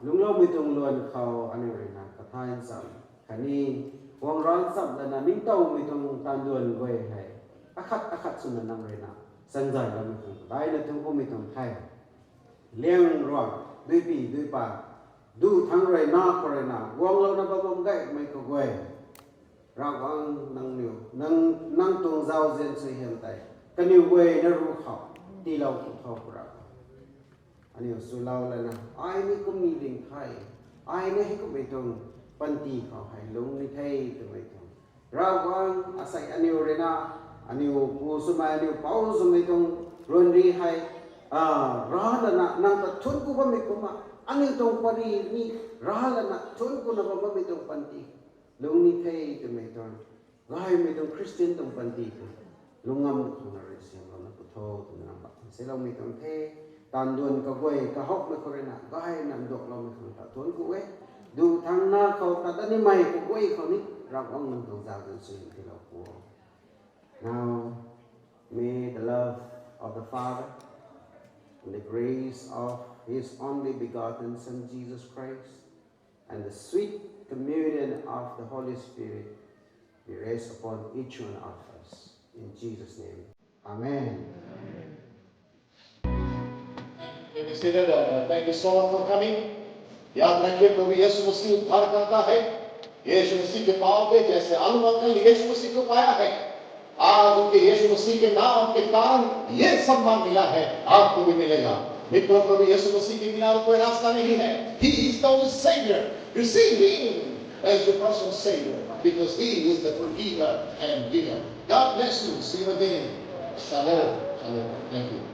lunglong may tuang luan kao anh em rin na katayan sam. Kani wang ron sam na ning tao may tuang tanduan goy hay. Akat sunan nang rin na. Sanjay la may tuang. Dahil na tuang may tuang hay. Liang ruang, đôi bì đôi bà, du thắng rồi na qua rồi na, quang lâu na bao bom gậy mấy cô quay, ra quang năng nhiều, năng tuồng giao dân suy hiện tại, cái nhiều quay nó ru khảo, đi lâu cũng thọ ra, anh nhiều suy lâu là na, ai mới cũng mi đình thay, ai mới cũng mấy tuồng, ban tì khảo hay lúng đi thay từ mấy tuồng, ra quang asai anh nhiều rồi na, anh nhiều phù su mai anh nhiều bao su mấy tuồng, luôn đi hay rahalana nang ta thun ku ba mi kuma ani tong pari ni rahalana thun ku na ba mi tong panti lung ni thei tu me ton gai mi tong Christian tong panti tu lungam ku na re siam na ku tho tu na ba se lo mi tong the tan duan ka goi ka hok me korena gai nam dok lo mi ku ta thun ku we du thang na ko ta ni mai ku goi ko ni ra ong nam tong za den su ti lo ku now may the love of the Father and the grace of His only begotten Son Jesus Christ and the sweet communion of the Holy Spirit be rest upon each one of us. In Jesus' name, Amen. You be seated. Thank you so much for coming. याद रखिए प्रभु यीशु मसीह उद्धार करता है। यीशु मसीह के पांव पे जैसे अनुमंगल यीशु मसीह को पाया है, आज उनके यीशु मसीह के नाम के कारण ये सम्मान मिला है, आपको भी मिलेगा। मित्रों, प्रभु यीशु मसीह के बिना कोई रास्ता नहीं है। He is the only Savior. Receive Him as your personal Savior because He is the forgiver and giver. God bless you. See you again. Shalom. Shalom. Thank you.